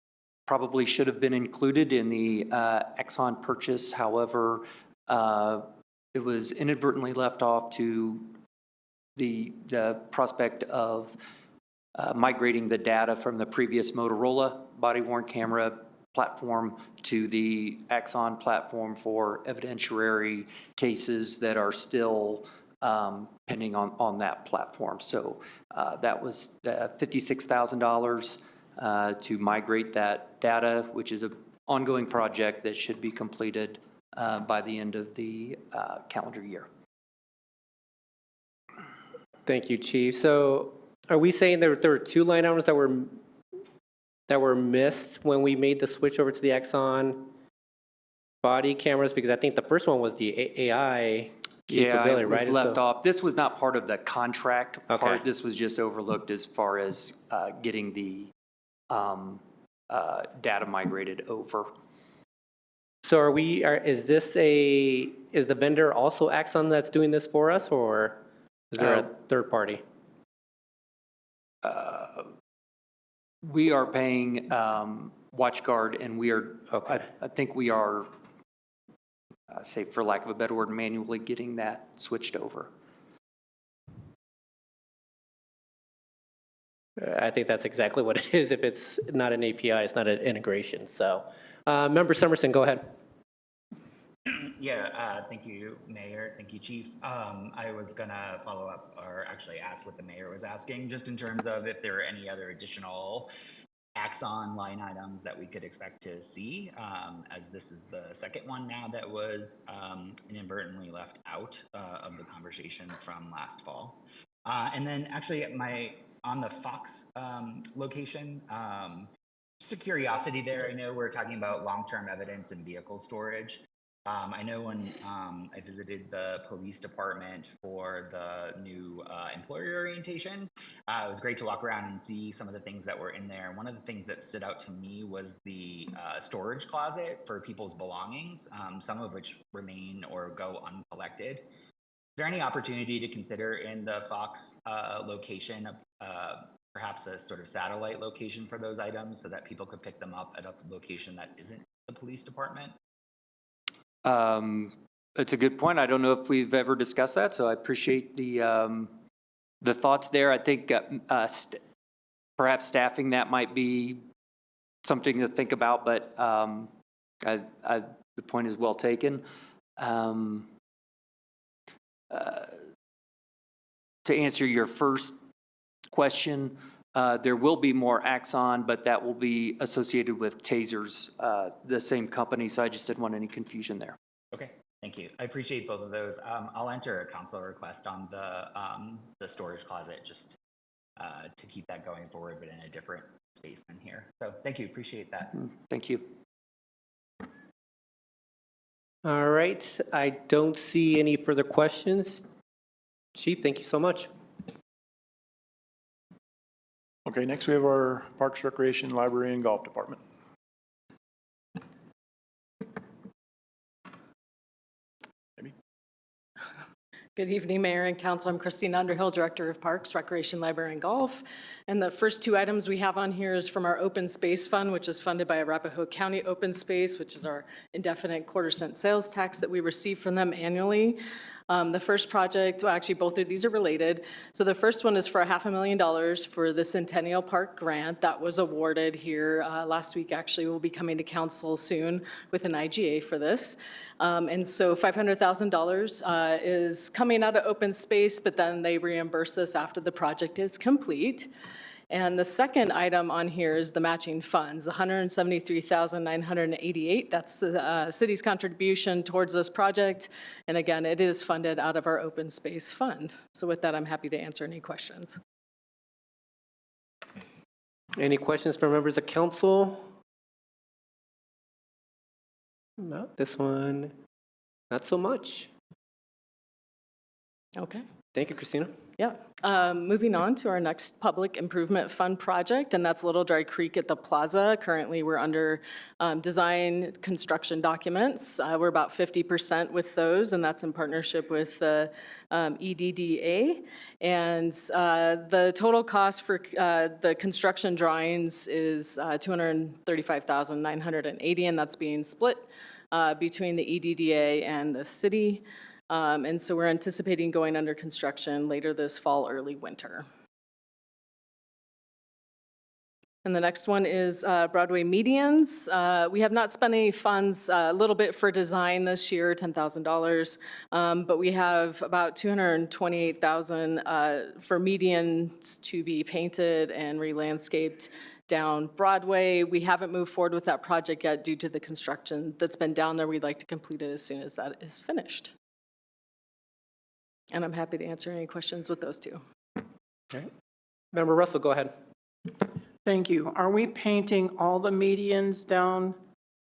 probably should have been included in the Exxon purchase. However, it was inadvertently left off to the prospect of migrating the data from the previous Motorola body-worn camera platform to the Axon platform for evidentiary cases that are still pending on that platform. So that was $56,000 to migrate that data, which is an ongoing project that should be completed by the end of the calendar year. Thank you, Chief. So are we saying there were two line items that were missed when we made the switch over to the Axon body cameras? Because I think the first one was the AI capability, it was right? left So- off. This was not part of the contract Okay. part. This was just overlooked as far as getting the data migrated over. So is the vendor also Axon that's doing this for us, or is there a third party? We are paying WatchGuard, and we are, Okay. I think we are, say for lack of a better word, manually getting that switched over. I think that's exactly what it is. If it's not an API, it's not an integration. So, Member Summerson, go ahead. Yeah, thank you, Mayor. Thank you, Chief. I was gonna follow up or actually ask what the mayor was asking, just in terms of if there are any other additional Axon line items that we could expect to see, as this is the second one now that was inadvertently left out of the conversation from last fall. And then actually on the Fox location, just a curiosity there. I know we're talking about long-term evidence and vehicle storage. I know when I visited the police department for the new employer orientation, it was great to walk around and see some of the things that were in there. One of the things that stood out to me was the storage closet for people's belongings, some of which remain or go uncollected. Is there any opportunity to consider in the Fox location, perhaps a sort of satellite location for those items so that people could pick them up at a location that isn't the police department? It's a good point. I don't know if we've ever discussed that, so I appreciate the thoughts there. I think perhaps staffing that might be something to think about, but the point is well taken. To answer your first question, there will be more Axon, but that will be associated with tasers, the same company, so I just didn't want any confusion there. Okay, thank you. I appreciate both of those. I'll enter a council request on the storage closet just to keep that going forward, but in a different space than here. So thank you, appreciate that. Thank you. All right, I don't see any further questions. Chief, thank you so much. Okay, next we have our Parks, Recreation, Library, and Golf Department. Good evening, Mayor and Council. I'm Christine Underhill, Director of Parks, Recreation, Library, and Golf. And the first two items we have on here is from our Open Space Fund, which is funded by Arapahoe County Open Space, which is our indefinite quarter-cent sales tax that we receive from them annually. The first project, well, actually, both of these are related. So the first one is for $500,000 for the Centennial Park grant that was awarded here last week. Actually, we'll be coming to council soon with an IGA for this. And so $500,000 is coming out of open space, but then they reimburse us after the project is complete. And the second item on here is the matching funds, $173,988. That's the city's contribution towards this project. And again, it is funded out of our open space fund. So with that, I'm happy to answer any questions. Any questions from members of council? No, this one, not so much. Okay. Thank you, Christina. Yeah. Moving on to our next public improvement fund project, and that's Little Dry Creek at the Plaza. Currently, we're under design construction documents. We're about 50% with those, and that's in partnership with EDDA. And the total cost for the construction drawings is $235,980, and that's being split between the EDDA and the city. And so we're anticipating going under construction later this fall, early winter. And the next one is Broadway medians. We have not spent any funds, a little bit for design this year, $10,000, but we have about $228,000 for medians to be painted and re-landscaped down Broadway. We haven't moved forward with that project yet due to the construction that's been down there. We'd like to complete it as soon as that is finished. And I'm happy to answer any questions with those two. All right. Member Russell, go ahead. Thank you. Are we painting all the medians down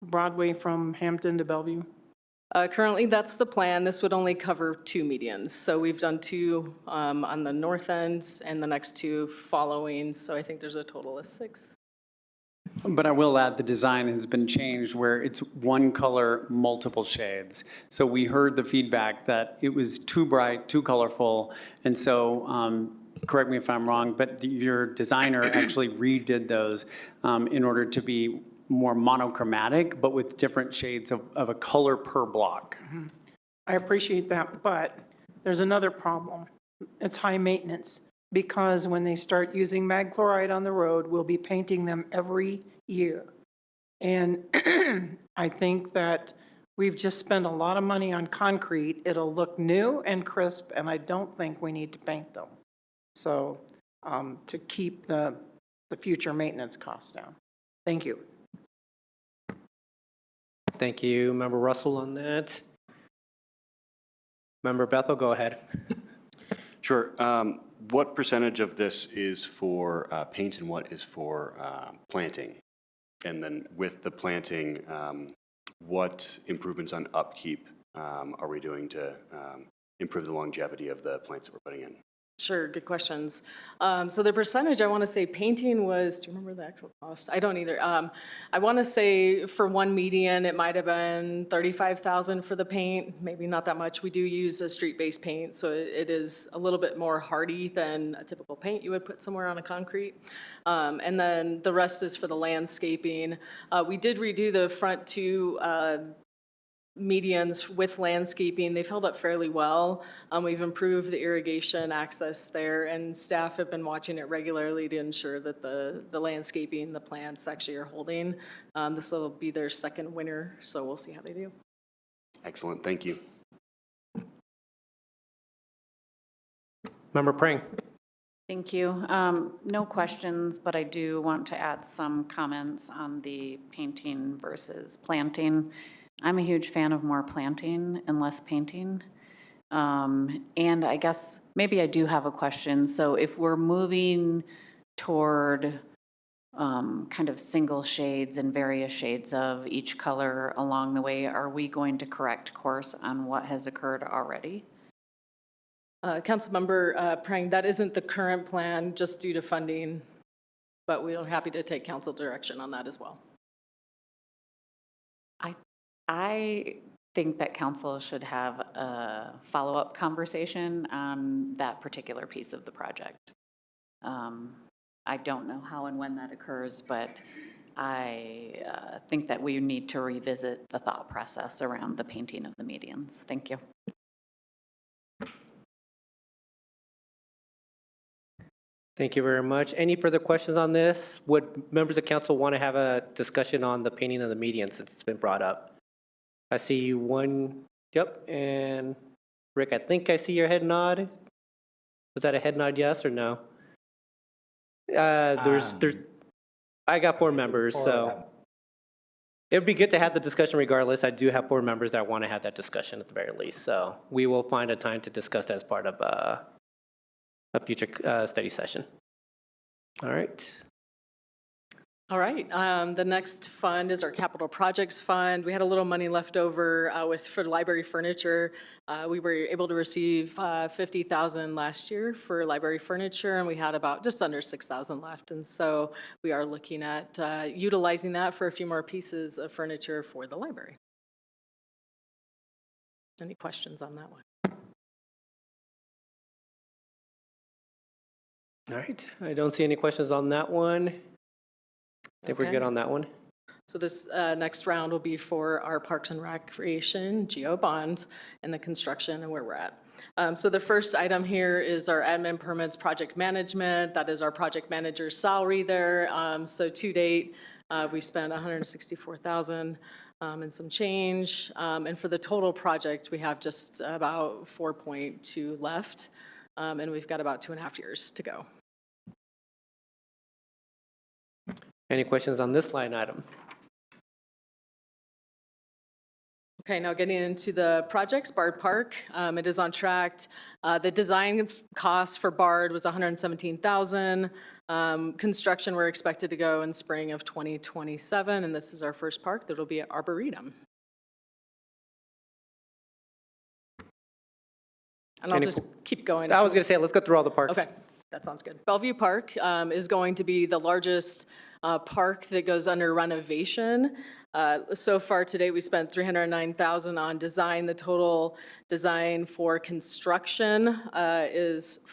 Broadway from Hampton to Bellevue? Currently, that's the plan. This would only cover 2 medians. So we've done 2 on the north end and the next 2 following. So I think there's a total of 6. But I will add, the design has been changed where it's one color, multiple shades. So we heard the feedback that it was too bright, too colorful. And so, correct me if I'm wrong, but your designer actually redid those in order to be more monochromatic, but with different shades of a color per block. I appreciate that, but there's another problem. It's high maintenance, because when they start using mag chloride on the road, we'll be painting them every year. And I think that we've just spent a lot of money on concrete. It'll look new and crisp, and I don't think we need to paint them. So to keep the future maintenance costs down. Thank you. Thank you, Member Russell, on that. Member Bethel, go ahead. Sure. What percentage of this is for paint and what is for planting? And then with the planting, what improvements on upkeep are we doing to improve the longevity of the plants that we're putting in? Sure, good questions. So the percentage, I want to say painting was, do you remember the actual cost? I don't either. I want to say for 1 median, it might have been $35,000 for the paint, maybe not that much. We do use a street-based paint, so it is a little bit more hardy than a typical paint you would put somewhere on a concrete. And then the rest is for the landscaping. We did redo the front 2 medians with landscaping. They've held up fairly well. We've improved the irrigation access there, and staff have been watching it regularly to ensure that the landscaping, the plants actually are holding. This will be their 2nd winter, so we'll see how they do. Excellent. Thank you. Member Prang. Thank you. No questions, but I do want to add some comments on the painting versus planting. I'm a huge fan of more planting and less painting. And I guess maybe I do have a question. So if we're moving toward kind of single shades and various shades of each color along the way, are we going to correct course on what has occurred already? Councilmember Prang, that isn't the current plan just due to funding, but we are happy to take council direction on that as well. I think that council should have a follow-up conversation on that particular piece of the project. I don't know how and when that occurs, but I think that we need to revisit the thought process around the painting of the medians. Thank you. Thank you very much. Any further questions on this? Would members of council want to have a discussion on the painting of the median since it's been brought up? I see one, yep, and Rick, I think I see your head nod. Was that a head nod, yes or no? I got 4 members, so it would be good to have the discussion regardless. I do have 4 members that want to have that discussion at the very least, so we will find a time to discuss that as part of a future study session. All right. All right, the next fund is our capital projects fund. We had a little money left over for library furniture. We were able to receive $50,000 last year for library furniture, and we had about just under $6,000 left. And so we are looking at utilizing that for a few more pieces of furniture for the library. Any questions on that one? All right, I don't see any questions on that one. I think we're good on that one. So this next round will be for our Parks and Recreation, GO bonds, and the construction and where we're at. So the first item here is our admin permits project management. That is our project manager's salary there. So to date, we spent $164,000 and some change. And for the total project, we have just about 4.2 left. And we've got about 2.5 years to go. Any questions on this line item? Okay, now getting into the projects, Bard Park, it is on track. The design cost for Bard was $117,000. Construction, we're expected to go in spring of 2027, and this is our first park that'll be at Arboretum. And I'll just keep going. I was going to say, let's go through all the parks. Okay, that sounds good. Bellevue Park is going to be the largest park that goes under renovation. So far today, we spent $309,000 on design. The total design for construction is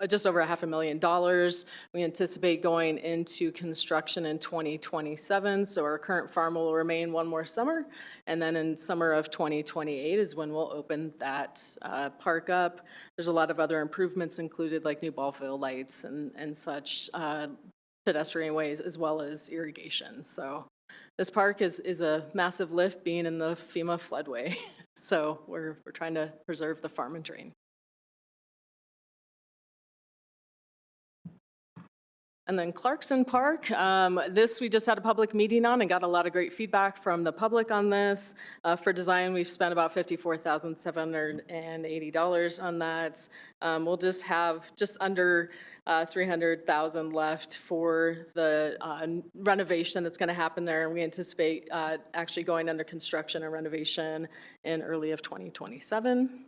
just over $500,000. We anticipate going into construction in 2027. So our current farm will remain one more summer. And then in summer of 2028 is when we'll open that park up. There's a lot of other improvements included, like new ball field lights and such, pedestrian ways, as well as irrigation. So this park is a massive lift being in the FEMA floodway. So we're trying to preserve the farm and drain. And then Clarkson Park, this we just had a public meeting on and got a lot of great feedback from the public on this. For design, we've spent about $54,780 on that. We'll just have just under $300,000 left for the renovation that's going to happen there. And we anticipate actually going under construction and renovation in early of 2027.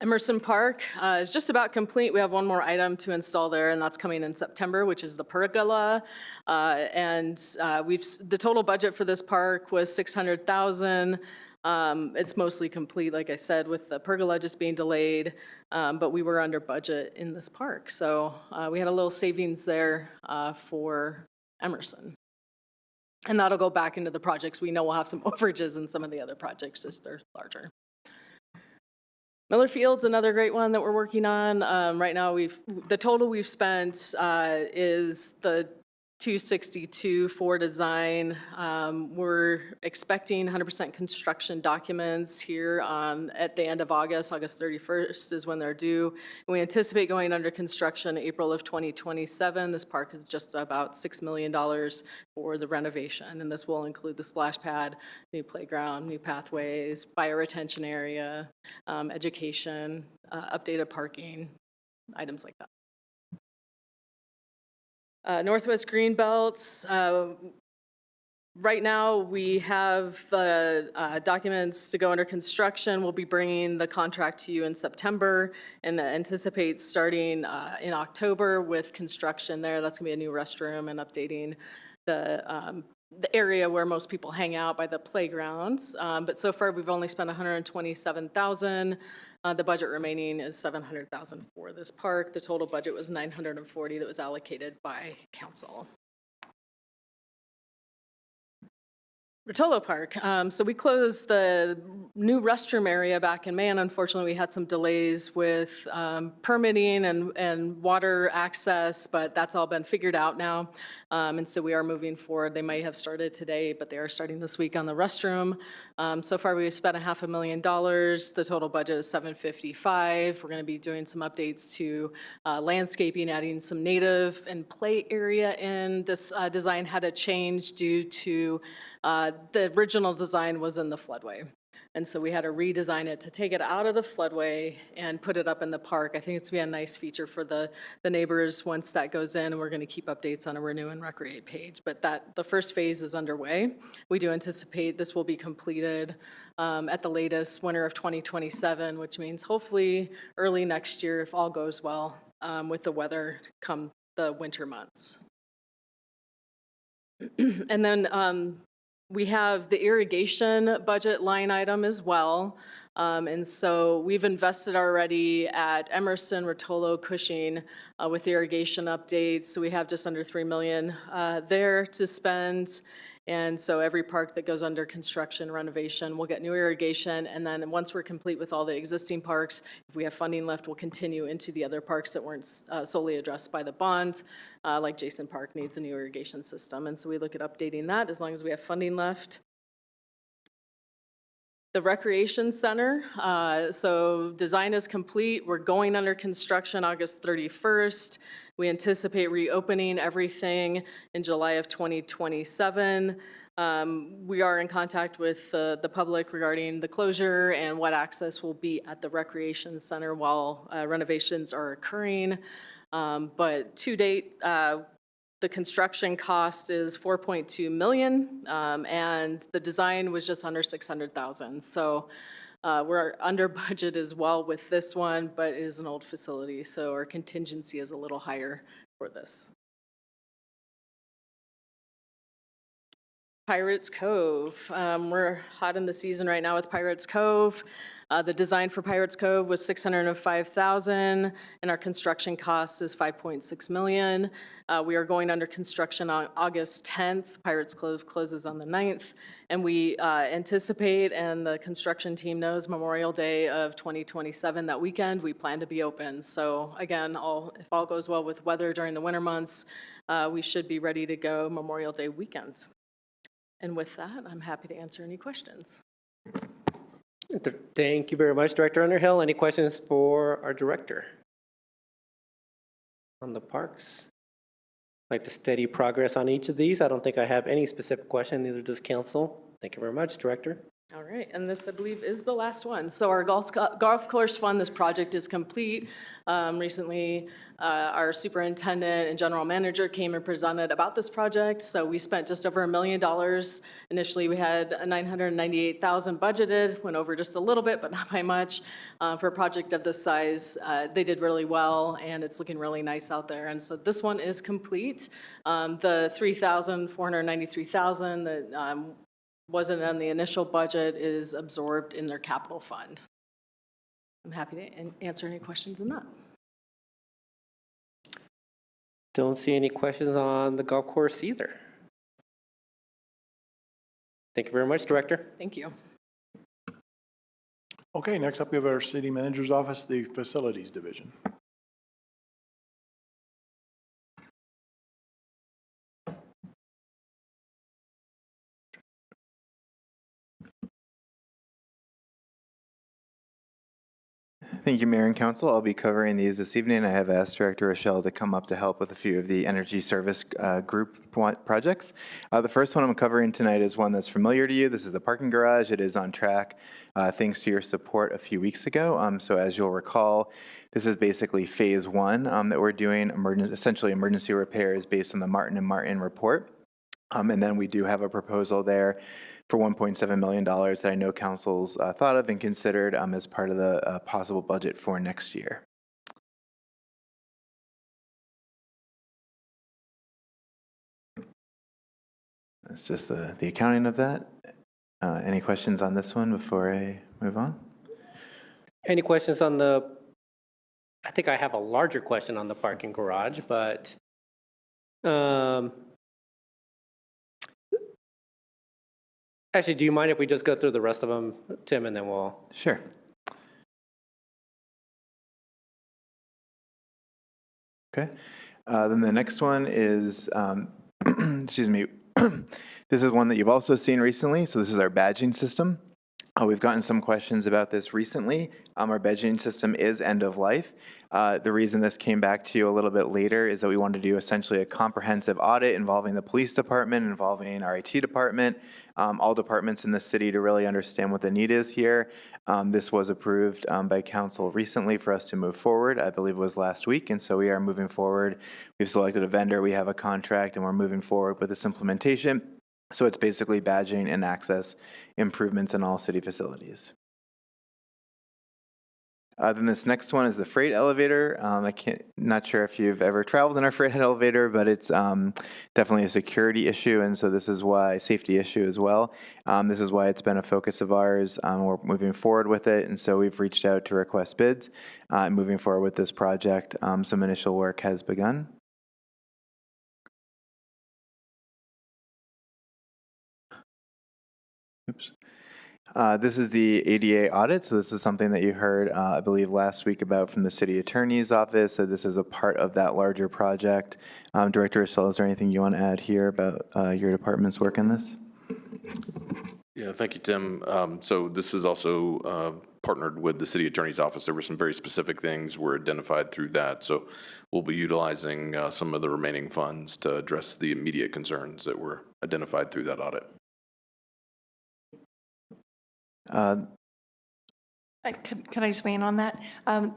Emerson Park is just about complete. We have one more item to install there, and that's coming in September, which is the pergola. The total budget for this park was $600,000. It's mostly complete, like I said, with the pergola just being delayed, but we were under budget in this park. So we had a little savings there for Emerson. And that'll go back into the projects. We know we'll have some overages in some of the other projects as they're larger. Miller Field's another great one that we're working on. Right now, the total we've spent is the $262 for design. We're expecting 100% construction documents here at the end of August. August 31st is when they're due. And we anticipate going under construction April of 2027. This park is just about $6 million for the renovation, and this will include the splash pad, new playground, new pathways, bioretention area, education, updated parking, items like that. Northwest Greenbelts, right now we have the documents to go under construction. We'll be bringing the contract to you in September and anticipate starting in October with construction there. That's gonna be a new restroom and updating the area where most people hang out by the playgrounds. But so far we've only spent $127,000. The budget remaining is $700,000 for this park. The total budget was $940 that was allocated by council. Rotolo Park. So we closed the new restroom area back in May, and unfortunately we had some delays with permitting and water access, but that's all been figured out now. And so we are moving forward. They might have started today, but they are starting this week on the restroom. So far we've spent $500,000. The total budget is $755,000. We're going to be doing some updates to landscaping, adding some native and play area in. This design had a change due to the original design was in the floodway. And so we had to redesign it to take it out of the floodway and put it up in the park. I think it's going to be a nice feature for the neighbors once that goes in. We're going to keep updates on a Renew and Recreate page. But the first phase is underway. We do anticipate this will be completed at the latest winter of 2027, which means hopefully early next year if all goes well with the weather come the winter months. And then we have the irrigation budget line item as well. And so we've invested already at Emerson, Rotolo, Cushing with irrigation updates. So we have just under $3 million there to spend. And so every park that goes under construction renovation will get new irrigation. And then once we're complete with all the existing parks, if we have funding left, we'll continue into the other parks that weren't solely addressed by the bond, like Jason Park needs a new irrigation system. And so we look at updating that as long as we have funding left. The Recreation Center, so design is complete. We're going under construction August 31st. We anticipate reopening everything in July of 2027. We are in contact with the public regarding the closure and what access will be at the Recreation Center while renovations are occurring. But to date, the construction cost is $4.2 million, and the design was just under $600,000. So we're under budget as well with this one, but it is an old facility, so our contingency is a little higher for this. Pirates Cove. We're hot in the season right now with Pirates Cove. The design for Pirates Cove was $605,000, and our construction cost is $5.6 million. We are going under construction on August 10th. Pirates Cove closes on the 9th, and we anticipate, and the construction team knows, Memorial Day of 2027, that weekend, we plan to be open. So again, if all goes well with weather during the winter months, we should be ready to go Memorial Day weekend. And with that, I'm happy to answer any questions. Thank you very much, Director Underhill. Any questions for our director on the parks? Like the steady progress on each of these. I don't think I have any specific question, neither does council. Thank you very much, Director. All right, and this, I believe, is the last one. So our golf course fund, this project is complete. Recently, our superintendent and general manager came and presented about this project. So we spent just over $1 million. Initially, we had $998,000 budgeted, went over just a little bit, but not by much. For a project of this size, they did really well, and it's looking really nice out there. And so this one is complete. The $493,000 that wasn't on the initial budget is absorbed in their capital fund. I'm happy to answer any questions on that. Don't see any questions on the golf course either. Thank you very much, Director. Thank you. Okay, next up we have our city manager's office, the facilities division. Thank you, Mayor and Council. I'll be covering these this evening. I have asked Director Rochelle to come up to help with a few of the energy service group projects. The first one I'm covering tonight is one that's familiar to you. This is the parking garage. It is on track thanks to your support a few weeks ago. So as you'll recall, this is basically phase one that we're doing, essentially emergency repairs based on the Martin & Martin report. And then we do have a proposal there for $1.7 million that I know councils thought of and considered as part of the possible budget for next year. That's just the accounting of that. Any questions on this one before I move on? Any questions on I think I have a larger question on the parking garage, but actually, do you mind if we just go through the rest of them, Tim, and then we'll... Sure. Okay. Then the next one is, excuse me, this is one that you've also seen recently. So this is our badging system. We've gotten some questions about this recently. Our badging system is end of life. The reason this came back to you a little bit later is that we wanted to do essentially a comprehensive audit involving the police department, involving our IT department, all departments in the city to really understand what the need is here. This was approved by council recently for us to move forward. I believe it was last week, and so we are moving forward. We've selected a vendor, we have a contract, and we're moving forward with this implementation. So it's basically badging and access improvements in all city facilities. Then this next one is the freight elevator. Not sure if you've ever traveled in our freight elevator, but it's definitely a security issue, and so this is why, safety issue as well. This is why it's been a focus of ours. We're moving forward with it, and so we've reached out to request bids. Moving forward with this project, some initial work has begun. This is the ADA audit, so this is something that you heard, I believe, last week about from the city attorney's office, so this is a part of that larger project. Director Rochelle, is there anything you want to add here about your department's work in this? Yeah, thank you, Tim. So this is also partnered with the city attorney's office. There were some very specific things were identified through that, so we'll be utilizing some of the remaining funds to address the immediate concerns that were identified through that audit. Can I just weigh in on that?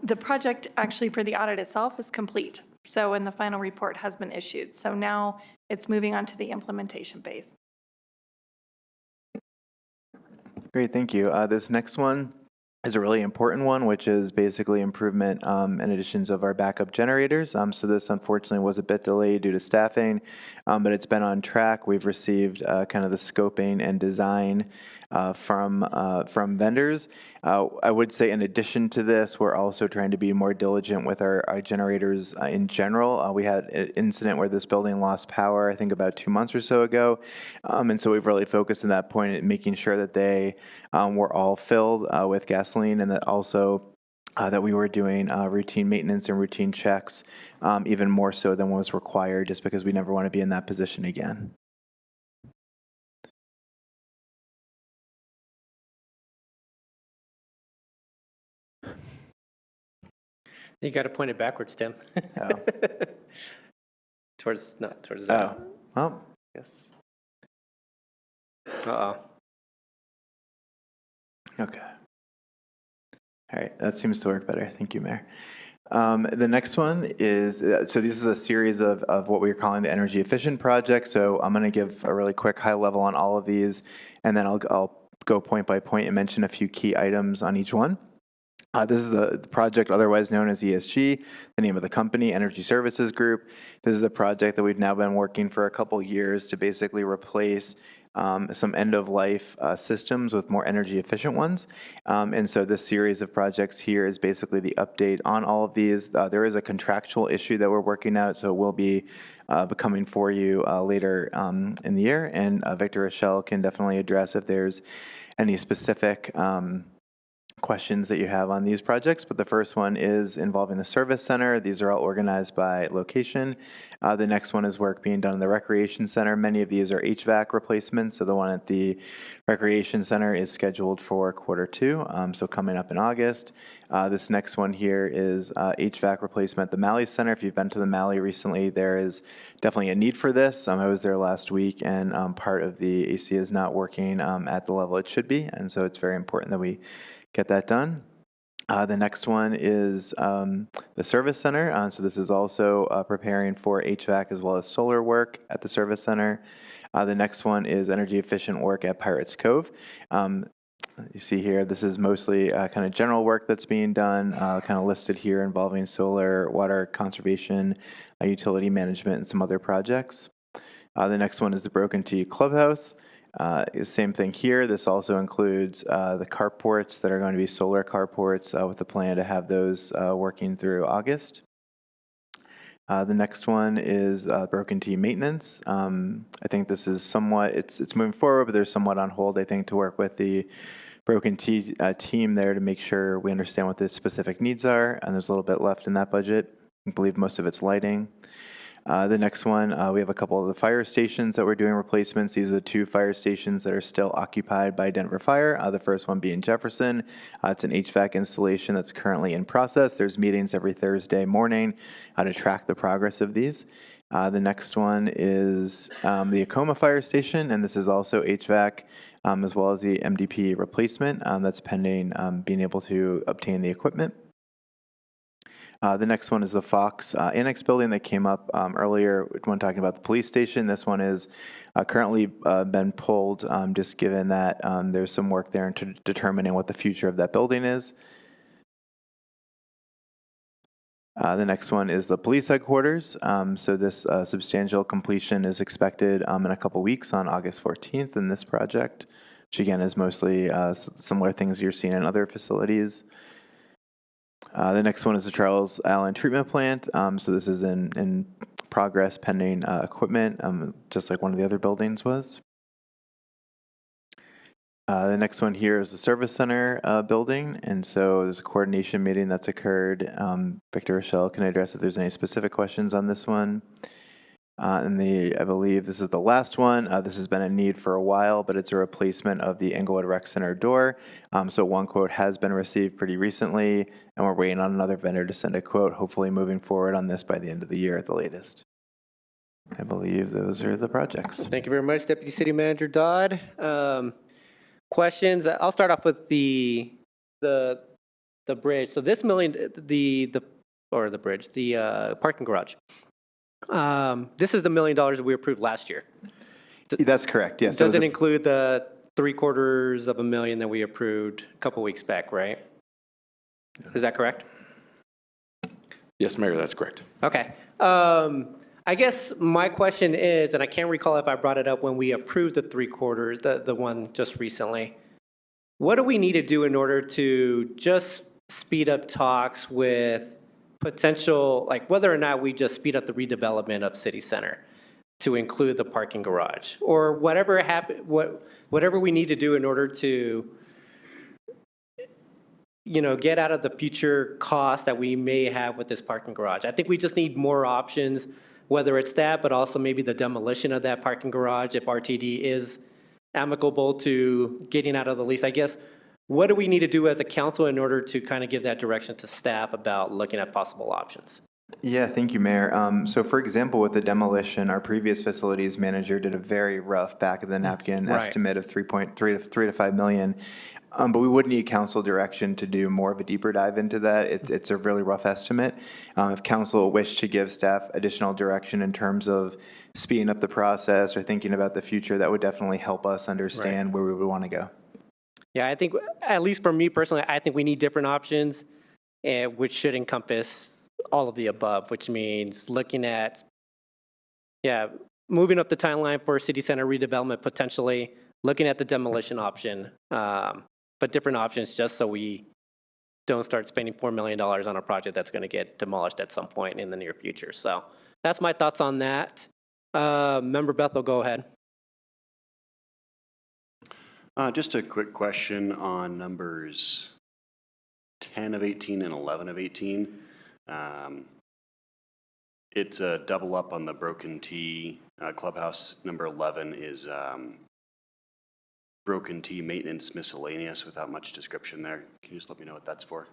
The project actually for the audit itself is complete. So, and the final report has been issued. So now it's moving on to the implementation phase. Great, thank you. This next one is a really important one, which is basically improvement and additions of our backup generators. So this unfortunately was a bit delayed due to staffing, but it's been on track. We've received kind of the scoping and design from vendors. I would say in addition to this, we're also trying to be more diligent with our generators in general. We had an incident where this building lost power, I think about 2 months or so ago. And so we've really focused on that point at making sure that they were all filled with gasoline, and that also that we were doing routine maintenance and routine checks, even more so than was required, just because we never want to be in that position again. You got to point it backwards, Tim. Oh. Not towards that. Oh, well, yes. Uh-oh. Okay. All right, that seems to work better. Thank you, Mayor. The next one is, so this is a series of what we're calling the energy efficient project. So I'm going to give a really quick high level on all of these, and then I'll go point by point and mention a few key items on each one. This is the project otherwise known as ESG, the name of the company, Energy Services Group. This is a project that we've now been working for a couple years to basically replace some end-of-life systems with more energy-efficient ones. And so this series of projects here is basically the update on all of these. There is a contractual issue that we're working out, so it will be coming for you later in the year. And Victor Rochelle can definitely address if there's any specific questions that you have on these projects, but the first one is involving the service center. These are all organized by location. The next one is work being done in the recreation center. Many of these are HVAC replacements, so the one at the recreation center is scheduled for Q2, so coming up in August. This next one here is HVAC replacement at the Malley Center. If you've been to the Malley recently, there is definitely a need for this. I was there last week, and part of the AC is not working at the level it should be, and so it's very important that we get that done. The next one is the service center. So this is also preparing for HVAC as well as solar work at the service center. The next one is energy efficient work at Pirates Cove. You see here, this is mostly kind of general work that's being done, kind of listed here involving solar, water conservation, utility management, and some other projects. The next one is the Broken T Clubhouse. Same thing here. This also includes the carports that are going to be solar carports with the plan to have those working through August. The next one is Broken T maintenance. I think this is somewhat, it's moving forward, but they're somewhat on hold, I think, to work with the Broken T team there to make sure we understand what the specific needs are, and there's a little bit left in that budget. I believe most of it's lighting. The next one, we have a couple of the fire stations that we're doing replacements. These are the 2 fire stations that are still occupied by Denver Fire. The first one being Jefferson. It's an HVAC installation that's currently in process. There's meetings every Thursday morning to track the progress of these. The next one is the Acoma Fire Station, and this is also HVAC as well as the MDP replacement that's pending being able to obtain the equipment. The next one is the Fox Annex building that came up earlier when talking about the police station. This one is currently been pulled, just given that there's some work there into determining what the future of that building is. The next one is the police headquarters. So this substantial completion is expected in a couple weeks on August 14th in this project, which again is mostly similar things you're seeing in other facilities. The next one is the Charles Allen Treatment Plant. So this is in progress pending equipment, just like one of the other buildings was. The next one here is the service center building, and so there's a coordination meeting that's occurred. Victor Rochelle can address if there's any specific questions on this one. I believe this is the last one. This has been a need for a while, but it's a replacement of the Englewood Rec Center door. So one quote has been received pretty recently, and we're waiting on another vendor to send a quote, hopefully moving forward on this by the end of the year at the latest. I believe those are the projects. Thank you very much, Deputy City Manager Dodd. Questions? I'll start off with the bridge. So this million, the parking garage. This is the $1 million that we approved last year. That's correct, yes. Doesn't include the $750,000 that we approved a couple weeks back, right? Is that correct? Yes, Mayor, that's correct. Okay. I guess my question is, and I can't recall if I brought it up when we approved the the one just recently. What do we need to do in order to just speed up talks with potential, like whether or not we just speed up the redevelopment of City Center to include the parking garage, or whatever whatever we need to do in order to, get out of the future costs that we may have with this parking garage? I think we just need more options, whether it's that, but also maybe the demolition of that parking garage if RTD is amicable to getting out of the lease. I guess, what do we need to do as a council in order to kind of give that direction to staff about looking at possible options? Yeah, thank you, Mayor. So for example, with the demolition, our previous facilities manager did a very rough back of the napkin estimate of 3 to 5 million. But we would need council direction to do more of a deeper dive into that. It's a really rough estimate. If council wished to give staff additional direction in terms of speeding up the process or thinking about the future, that would definitely help us understand where we would want to go. Yeah, I think, at least for me personally, I think we need different options, which should encompass all of the above, which means looking at, moving up the timeline for city center redevelopment, potentially looking at the demolition option, but different options just so we don't start spending $4 million on a project that's going to get demolished at some point in the near future. So that's my thoughts on that. Member Bethel, go ahead. Just a quick question on numbers 10 of 18 and 11 of 18. It's a double up on the Broken T clubhouse. Number 11 is Broken T maintenance miscellaneous without much description there. Can you just let me know what that's for?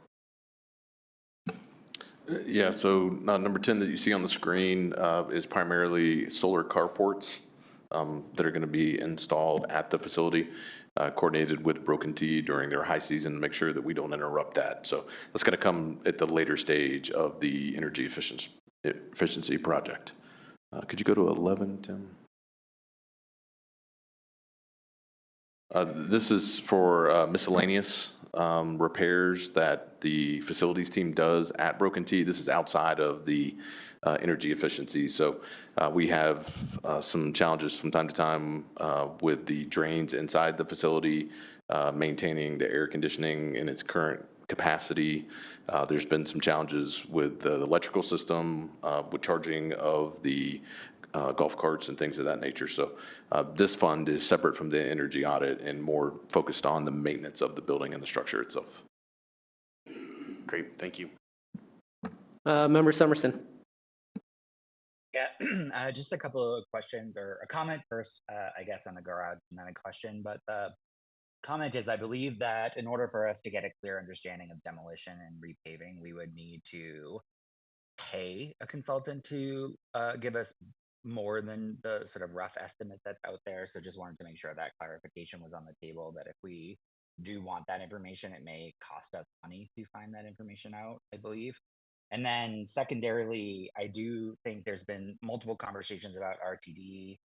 Yeah, so number 10 that you see on the screen is primarily solar carports that are going to be installed at the facility, coordinated with Broken T during their high season to make sure that we don't interrupt that. So that's going to come at the later stage of the energy efficiency project. Could you go to 11, Tim? This is for miscellaneous repairs that the facilities team does at Broken T. This is outside of the energy efficiency. So we have some challenges from time to time with the drains inside the facility, maintaining the air conditioning in its current capacity. There's been some challenges with the electrical system, with charging of the golf carts and things of that nature. So this fund is separate from the energy audit and more focused on the maintenance of the building and the structure itself. Great, thank you. Member Summerson. Yeah, just a couple of questions, or a comment first, I guess, on the garage, and then a question. But the comment is, I believe that in order for us to get a clear understanding of demolition and repaving, we would need to pay a consultant to give us more than the sort of rough estimate that's out there. So just wanted to make sure that clarification was on the table, that if we do want that information, it may cost us money to find that information out, I believe. And then secondarily, I do think there's been multiple conversations about RTD.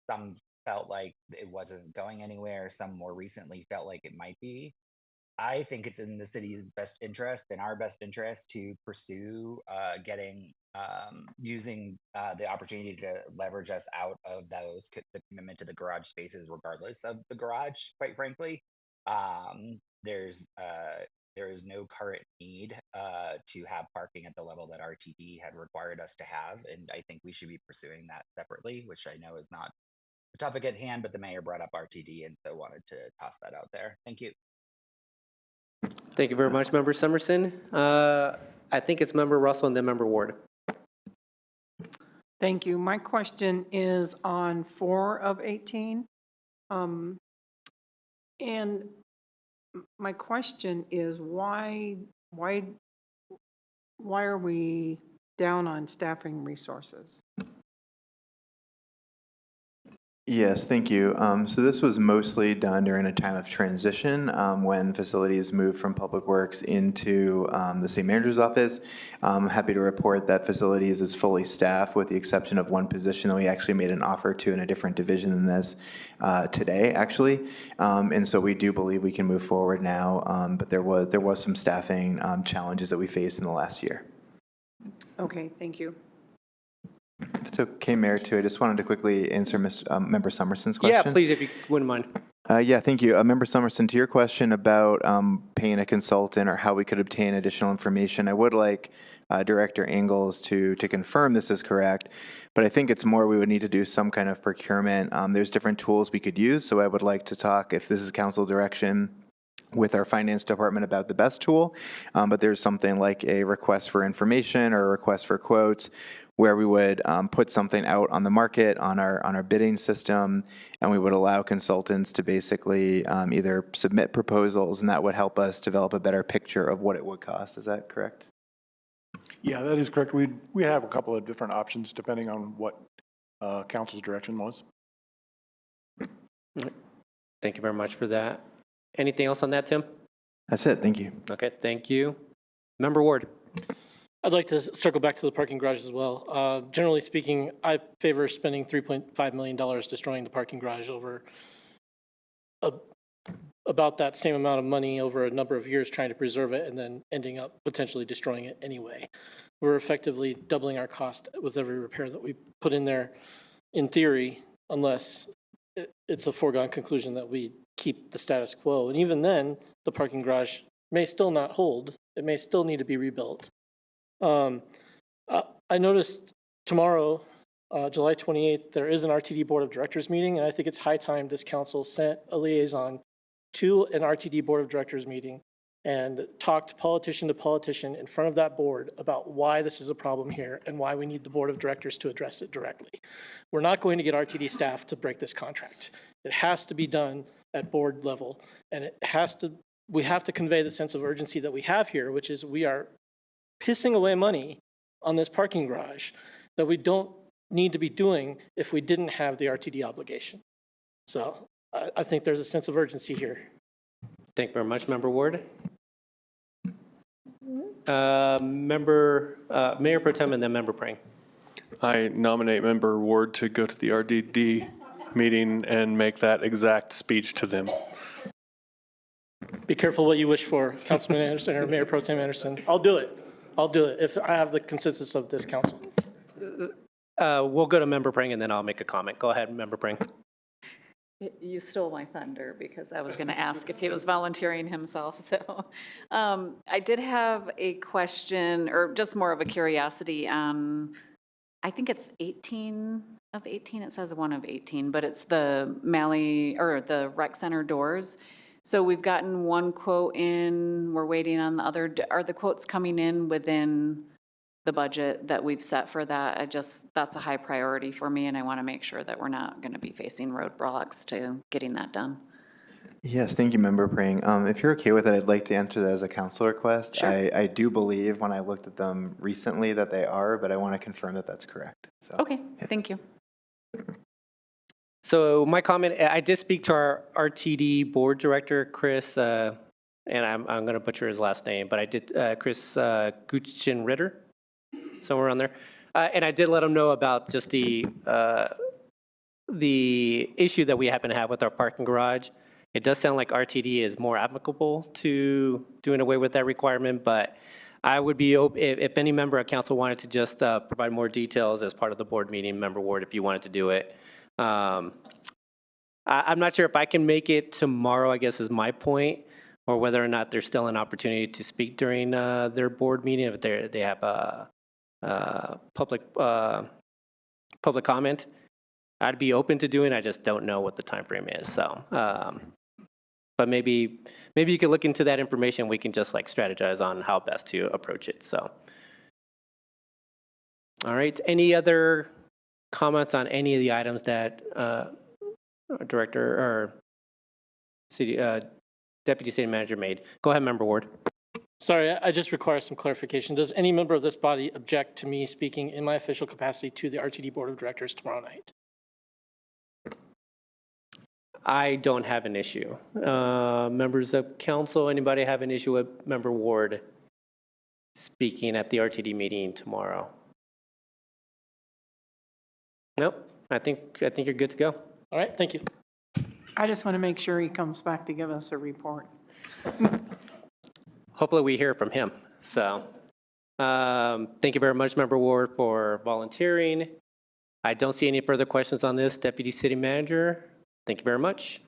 Some felt like it wasn't going anywhere. Some more recently felt like it might be. I think it's in the city's best interest and our best interest to pursue using the opportunity to leverage us out of the commitment to the garage spaces, regardless of the garage, quite frankly. There is no current need to have parking at the level that RTD had required us to have, and I think we should be pursuing that separately, which I know is not topic at hand, but the mayor brought up RTD, and so wanted to toss that out there. Thank you. Thank you very much, Member Summerson. I think it's Member Russell and then Member Ward. Thank you. My question is on 4 of 18. And my question is why are we down on staffing resources? Yes, thank you. So this was mostly done during a time of transition when facilities moved from Public Works into the city manager's office. I'm happy to report that facilities is fully staffed with the exception of one position that we actually made an offer to in a different division than this today, actually. And so we do believe we can move forward now, but there was some staffing challenges that we faced in the last year. Okay, thank you. If it's okay, Mayor, too, I just wanted to quickly answer Member Summerson's question. Yeah, please, if you wouldn't mind. Yeah, thank you. Member Summerson, to your question about paying a consultant or how we could obtain additional information, I would like Director Engels to confirm this is correct, but I think it's more we would need to do some kind of procurement. There's different tools we could use, so I would like to talk, if this is council direction, with our finance department about the best tool, but there's something like a request for information or a request for quotes where we would put something out on the market on our bidding system, and we would allow consultants to basically either submit proposals, and that would help us develop a better picture of what it would cost. Is that correct? Yeah, that is correct. We have a couple of different options depending on what council's direction was. Thank you very much for that. Anything else on that, Tim? That's it. Thank you. Okay, thank you. Member Ward. I'd like to circle back to the parking garage as well. Generally speaking, I favor spending $3.5 million destroying the parking garage over about that same amount of money over a number of years trying to preserve it and then ending up potentially destroying it anyway. We're effectively doubling our cost with every repair that we put in there, in theory, unless it's a foregone conclusion that we keep the status quo. And even then, the parking garage may still not hold. It may still need to be rebuilt. I noticed tomorrow, July 28th, there is an RTD Board of Directors meeting, and I think it's high time this council sent a liaison to an RTD Board of Directors meeting and talked politician to politician in front of that board about why this is a problem here and why we need the Board of Directors to address it directly. We're not going to get RTD staff to break this contract. It has to be done at board level, and we have to convey the sense of urgency that we have here, which is we are pissing away money on this parking garage that we don't need to be doing if we didn't have the RTD obligation. So I think there's a sense of urgency here. Thank you very much, Member Ward. Mayor Pro Tem and then Member Prang. I nominate Member Ward to go to the RDD meeting and make that exact speech to them. Be careful what you wish for, Councilman Anderson or Mayor Pro Tem Anderson. I'll do it if I have the consensus of this council. We'll go to Member Prang and then I'll make a comment. Go ahead, Member Prang. You stole my thunder because I was going to ask if he was volunteering himself. So I did have a question, or just more of a curiosity. I think it's 18 of 18. It says 1 of 18, but it's the the rec center doors. So we've gotten one quote in. We're waiting on the other. Are the quotes coming in within the budget that we've set for that? That's a high priority for me, and I want to make sure that we're not going to be facing roadblocks to getting that done. Yes, thank you, Member Prang. If you're okay with it, I'd like to enter that as a council request. Sure. I do believe when I looked at them recently that they are, but I want to confirm that that's correct. So, Okay, thank you. So my comment, I did speak to our RTD Board Director, Chris, and I'm going to butcher his last name, but I did, Chris Gutschen-Ritter, somewhere around there. And I did let him know about just the issue that we happen to have with our parking garage. It does sound like RTD is more applicable to doing away with that requirement, but I would be open, if any member of council wanted to just provide more details as part of the board meeting, Member Ward, if you wanted to do it. I'm not sure if I can make it tomorrow, I guess is my point, or whether or not there's still an opportunity to speak during their board meeting if they have a public comment. I'd be open to doing. I just don't know what the time frame is. So, but maybe you could look into that information. We can just like strategize on how best to approach it. So, all right. Any other comments on any of the items that Director or City Deputy City Manager made? Go ahead, Member Ward. Sorry, I just require some clarification. Does any member of this body object to me speaking in my official capacity to the RTD Board of Directors tomorrow night? I don't have an issue. Members of council, anybody have an issue with Member Ward speaking at the RTD meeting tomorrow? Nope. I think you're good to go. All right, thank you. I just want to make sure he comes back to give us a report. Hopefully we hear from him. So thank you very much, Member Ward, for volunteering. I don't see any further questions on this. Deputy City Manager, thank you very much.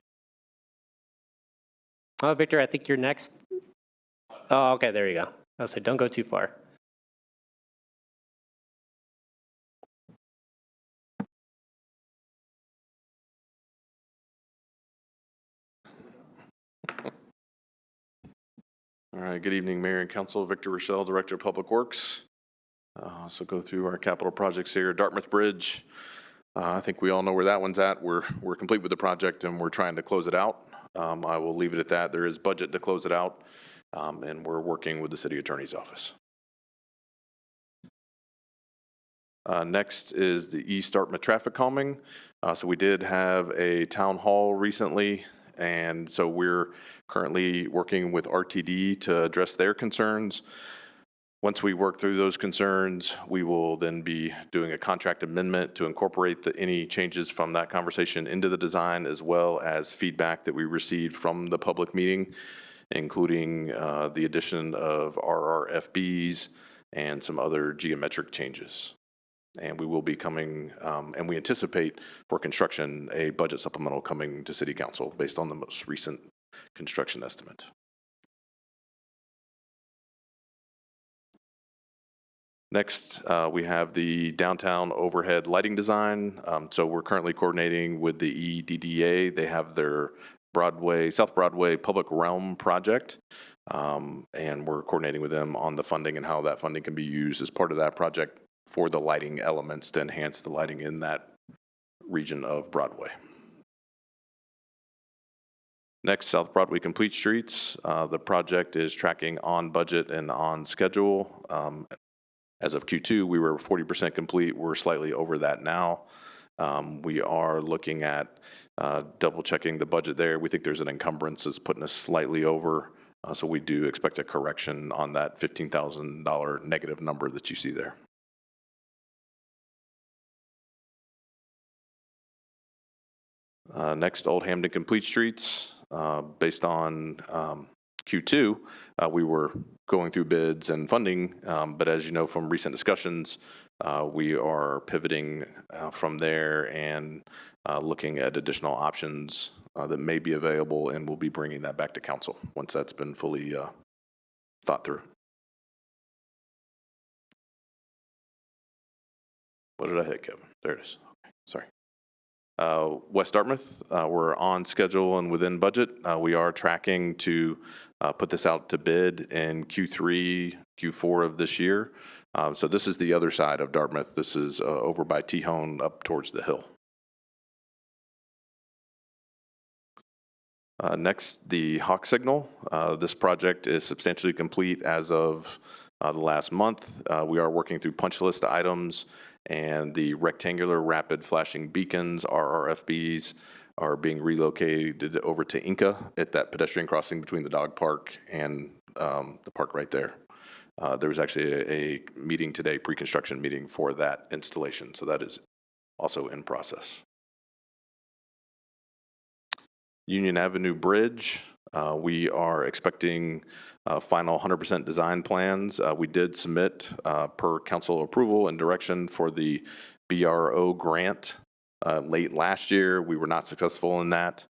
Oh, Victor, I think you're next. Oh, okay, there you go. I was like, don't go too far. All right, good evening, Mayor and Council. Victor Rochelle, Director of Public Works. So go through our capital projects here. Dartmouth Bridge. I think we all know where that one's at. We're complete with the project and we're trying to close it out. I will leave it at that. There is budget to close it out, and we're working with the City Attorney's Office. Next is the East Dartmouth traffic calming. So we did have a town hall recently, and so we're currently working with RTD to address their concerns. Once we work through those concerns, we will then be doing a contract amendment to incorporate any changes from that conversation into the design, as well as feedback that we received from the public meeting, including the addition of RRFBs and some other geometric changes. And we will be coming, and we anticipate for construction a budget supplemental coming to City Council based on the most recent construction estimate. Next, we have the downtown overhead lighting design. So we're currently coordinating with the EDDA. They have their South Broadway Public Realm project, and we're coordinating with them on the funding and how that funding can be used as part of that project for the lighting elements to enhance the lighting in that region of Broadway. Next, South Broadway Complete Streets. The project is tracking on budget and on schedule. As of Q2, we were 40% complete. We're slightly over that now. We are looking at double checking the budget there. We think there's an encumbrance that's putting us slightly over. So we do expect a correction on that $15,000 negative number that you see there. Next, Old Hamden Complete Streets. Based on Q2, we were going through bids and funding, but as you know from recent discussions, we are pivoting from there and looking at additional options that may be available, and we'll be bringing that back to council once that's been fully thought through. What did I hit, Kevin? There it is. Okay, sorry. West Dartmouth, we're on schedule and within budget. We are tracking to put this out to bid in Q3, Q4 of this year. So this is the other side of Dartmouth. This is over by Tejon up towards the hill. Next, the Hawk Signal. This project is substantially complete as of the last month. We are working through punch list items, and the rectangular rapid flashing beacons, RRFBs, are being relocated over to Inca at that pedestrian crossing between the dog park and the park right there. There was actually a meeting today, pre-construction meeting for that installation, so that is also in process. Union Avenue Bridge, we are expecting final 100% design plans. We did submit per council approval and direction for the BRO grant late last year. We were not successful in that.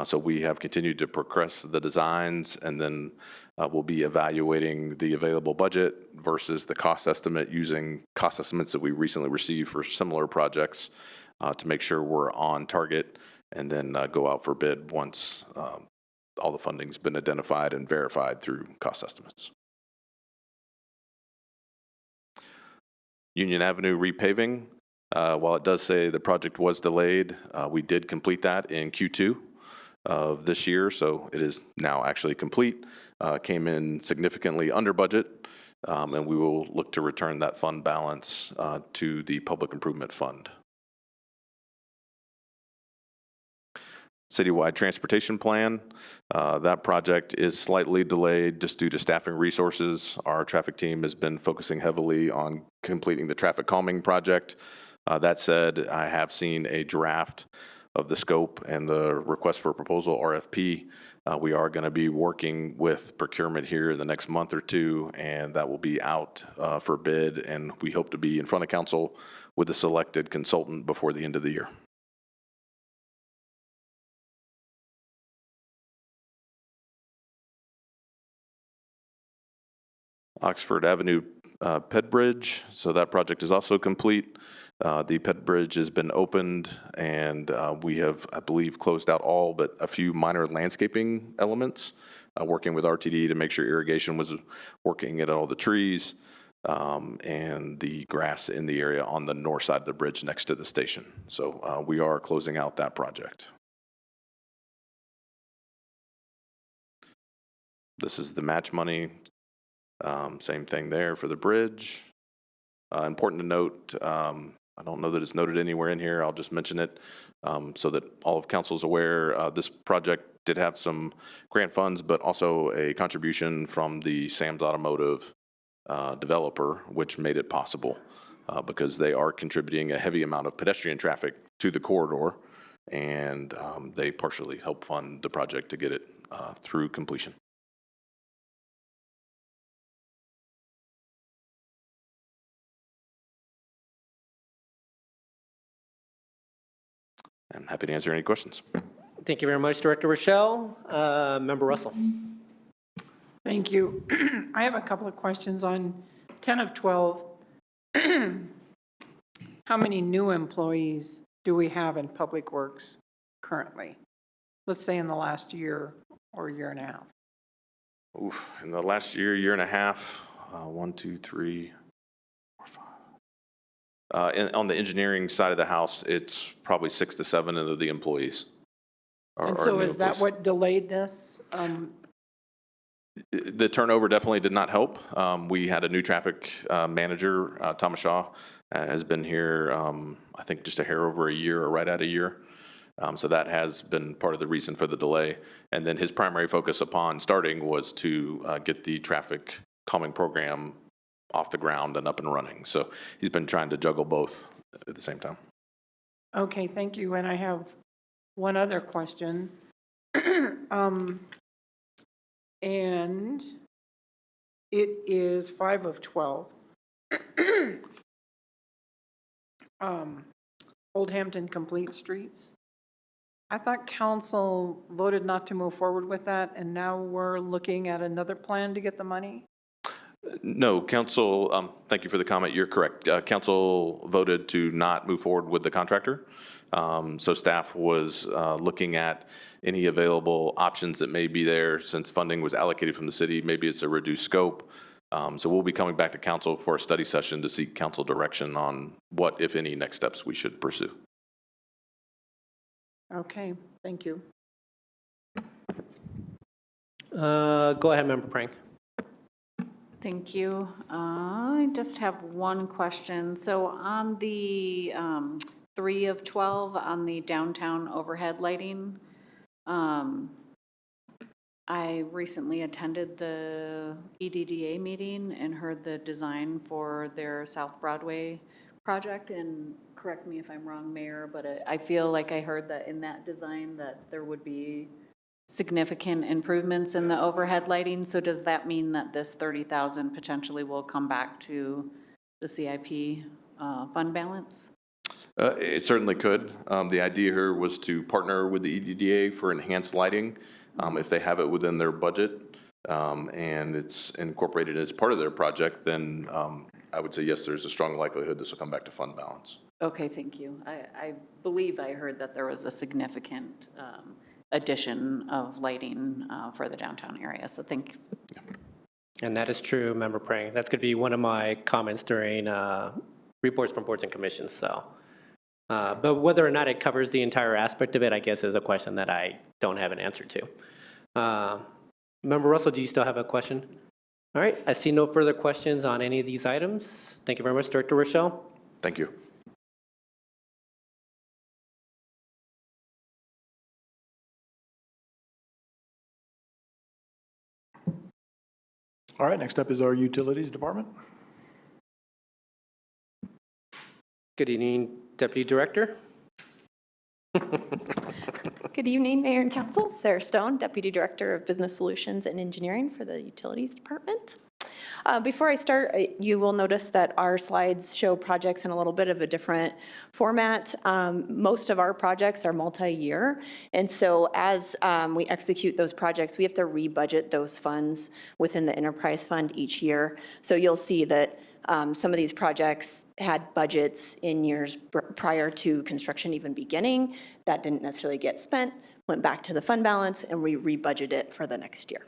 So we have continued to progress the designs, and then we'll be evaluating the available budget versus the cost estimate using cost estimates that we recently received for similar projects to make sure we're on target, and then go out for bid once all the funding's been identified and verified through cost estimates. Union Avenue repaving, while it does say the project was delayed, we did complete that in Q2 of this year, so it is now actually complete. Came in significantly under budget, and we will look to return that fund balance to the Public Improvement Fund. Citywide Transportation Plan, that project is slightly delayed just due to staffing resources. Our traffic team has been focusing heavily on completing the traffic calming project. That said, I have seen a draft of the scope and the request for proposal, RFP. We are going to be working with procurement here in the next month or two, and that will be out for bid, and we hope to be in front of council with a selected consultant before the end of the year. Oxford Avenue Ped Bridge, so that project is also complete. The Ped Bridge has been opened, and we have, I believe, closed out all but a few minor landscaping elements, working with RTD to make sure irrigation was working at all the trees and the grass in the area on the north side of the bridge next to the station. So we are closing out that project. This is the match money. Same thing there for the bridge. Important to note, I don't know that it's noted anywhere in here. I'll just mention it so that all of council is aware. This project did have some grant funds, but also a contribution from the Sam's Automotive developer, which made it possible because they are contributing a heavy amount of pedestrian traffic to the corridor, and they partially help fund the project to get it through completion. I'm happy to answer any questions. Thank you very much, Director Rochelle. Member Russell. Thank you. I have a couple of questions on 10 of 12. How many new employees do we have in Public Works currently? Let's say in the last year or year and a half. Oof, in the last year, year and a half, 1, 2, 3, 4, 5. On the engineering side of the house, it's probably 6 to 7 of the employees. And so is that what delayed this? The turnover definitely did not help. We had a new traffic manager, Thomas Shaw, has been here, I think just a hair over a year or right at a year. So that has been part of the reason for the delay. And then his primary focus upon starting was to get the traffic calming program off the ground and up and running. So he's been trying to juggle both at the same time. Okay, thank you. And I have one other question. And it is 5 of 12. Old Hampton Complete Streets. I thought council voted not to move forward with that, and now we're looking at another plan to get the money? No, council, thank you for the comment. You're correct. Council voted to not move forward with the contractor. So staff was looking at any available options that may be there since funding was allocated from the city. Maybe it's a reduced scope. So we'll be coming back to council for a study session to seek council direction on what, if any, next steps we should pursue. Okay, thank you. Go ahead, Member Prank. Thank you. I just have one question. So on the 3 of 12 on the downtown overhead lighting, I recently attended the EDDA meeting and heard the design for their South Broadway project. And correct me if I'm wrong, Mayor, but I feel like I heard that in that design that there would be significant improvements in the overhead lighting. So does that mean that this 30,000 potentially will come back to the CIP fund balance? It certainly could. The idea here was to partner with the EDDA for enhanced lighting if they have it within their budget and it's incorporated as part of their project, then I would say yes, there's a strong likelihood this will come back to fund balance. Okay, thank you. I believe I heard that there was a significant addition of lighting for the downtown area, so thanks. And that is true, Member Prang. That's going to be one of my comments during reports from boards and commissions. So, but whether or not it covers the entire aspect of it, I guess, is a question that I don't have an answer to. Member Russell, do you still have a question? All right, I see no further questions on any of these items. Thank you very much, Director Rochelle. Thank you. All right, next up is our Utilities Department. Good evening, Deputy Director. Good evening, Mayor and Council. Sarah Stone, Deputy Director of Business Solutions and Engineering for the Utilities Department. Before I start, you will notice that our slides show projects in a little bit of a different format. Most of our projects are multi-year, and so as we execute those projects, we have to rebudget those funds within the enterprise fund each year. So you'll see that some of these projects had budgets in years prior to construction even beginning. That didn't necessarily get spent, went back to the fund balance, and we rebudgeted it for the next year.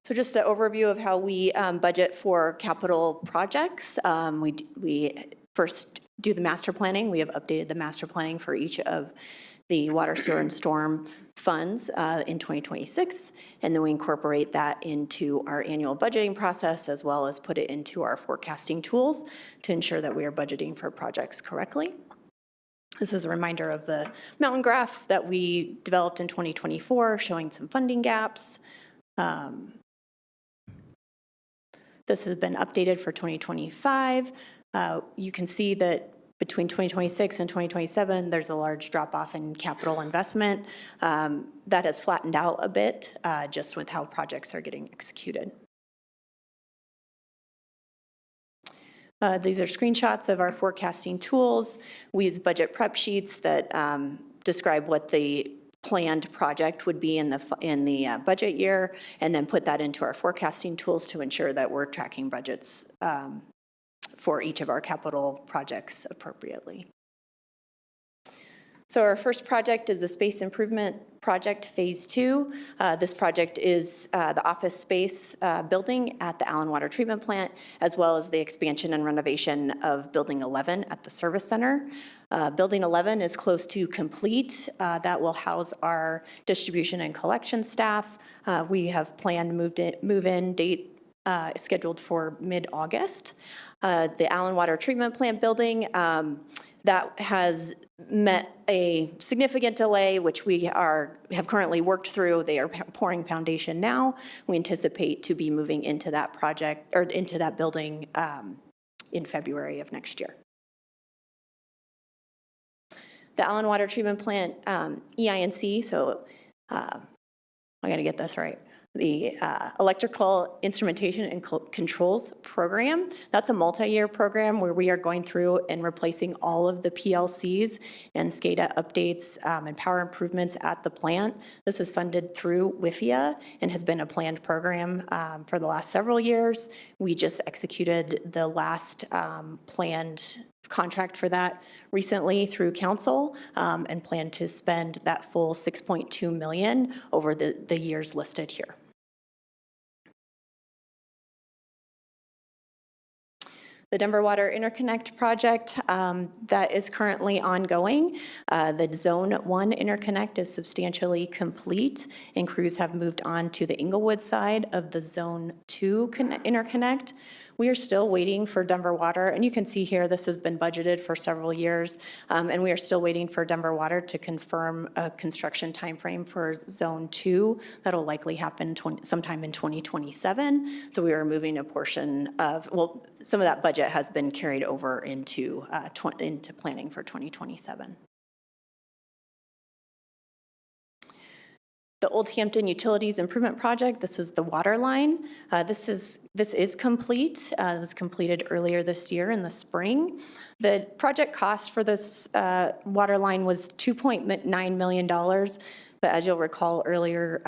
So just an overview of how we budget for capital projects. We first do the master planning. We have updated the master planning for each of the water, sewer, and storm funds in 2026, and then we incorporate that into our annual budgeting process as well as put it into our forecasting tools to ensure that we are budgeting for projects correctly. This is a reminder of the mountain graph that we developed in 2024 showing some funding gaps. This has been updated for 2025. You can see that between 2026 and 2027, there's a large drop-off in capital investment. That has flattened out a bit just with how projects are getting executed. These are screenshots of our forecasting tools. We use budget prep sheets that describe what the planned project would be in the budget year, and then put that into our forecasting tools to ensure that we're tracking budgets for each of our capital projects appropriately. So our first project is the Space Improvement Project Phase 2. This project is the office space building at the Allen Water Treatment Plant, as well as the expansion and renovation of Building 11 at the Service Center. Building 11 is close to complete. That will house our distribution and collection staff. We have planned move-in date scheduled for mid-August. The Allen Water Treatment Plant building, that has met a significant delay, which we have currently worked through. They are pouring foundation now. We anticipate to be moving into that project or into that building in February of next year. The Allen Water Treatment Plant EINC, so I gotta get this right. The Electrical Instrumentation and Controls Program. That's a multi-year program where we are going through and replacing all of the PLCs and SCADA updates and power improvements at the plant. This is funded through WIFIA and has been a planned program for the last several years. We just executed the last planned contract for that recently through council and plan to spend that full $6.2 million over the years listed here. The Denver Water Interconnect project that is currently ongoing. The Zone 1 interconnect is substantially complete, and crews have moved on to the Englewood side of the Zone 2 interconnect. We are still waiting for Denver Water, and you can see here this has been budgeted for several years, and we are still waiting for Denver Water to confirm a construction timeframe for Zone 2. That'll likely happen sometime in 2027. So we are moving a portion of, well, some of that budget has been carried over into planning for 2027. The Old Hampton Utilities Improvement Project, this is the water line. This is complete. It was completed earlier this year in the spring. The project cost for this water line was $2.9 million. But as you'll recall earlier,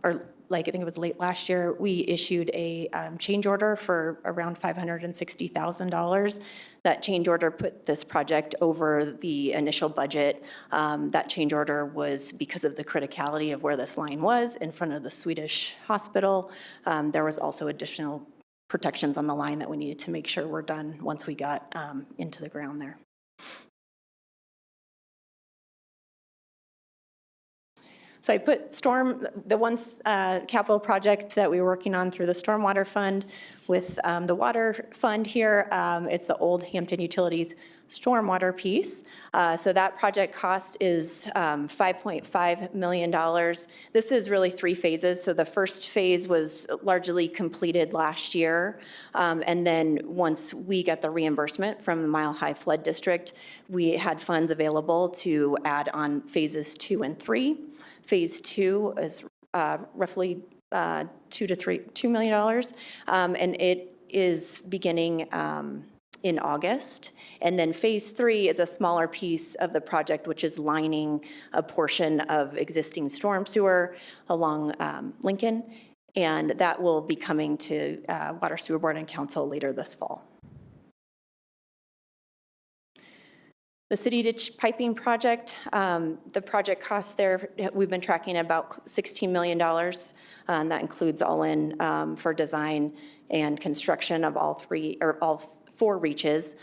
or like I think it was late last year, we issued a change order for around $560,000. That change order put this project over the initial budget. That change order was because of the criticality of where this line was in front of the Swedish hospital. There was also additional protections on the line that we needed to make sure were done once we got into the ground there. So I put the one capital project that we were working on through the Stormwater Fund with the Water Fund here. It's the old Hampton Utilities stormwater piece. So that project cost is $5.5 million. This is really 3 phases. So the first phase was largely completed last year. And then once we got the reimbursement from the Mile High Flood District, we had funds available to add on phases 2 and 3. Phase 2 is roughly $2 million. And it is beginning in August. And then phase 3 is a smaller piece of the project, which is lining a portion of existing storm sewer along Lincoln. And that will be coming to Water Sewer Board and Council later this fall. The city ditch piping project, the project cost there, we've been tracking about $16 million. And that includes all in for design and construction of all 4 reaches.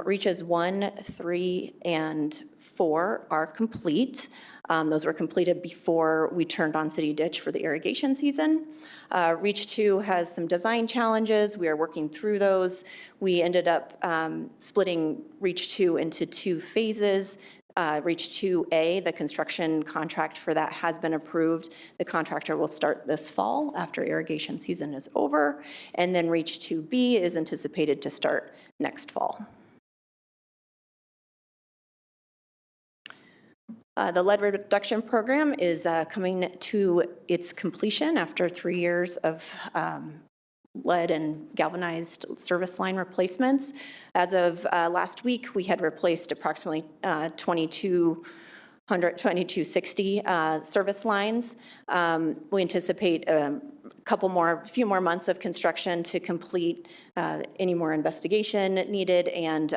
Reaches 1, 3, and 4 are complete. Those were completed before we turned on City Ditch for the irrigation season. Reach 2 has some design challenges. We are working through those. We ended up splitting Reach 2 into 2 phases. Reach 2A, the construction contract for that has been approved. The contractor will start this fall after irrigation season is over. And then Reach 2B is anticipated to start next fall. The lead reduction program is coming to its completion after 3 years of lead and galvanized service line replacements. As of last week, we had replaced approximately 2260 service lines. We anticipate a few more months of construction to complete any more investigation needed and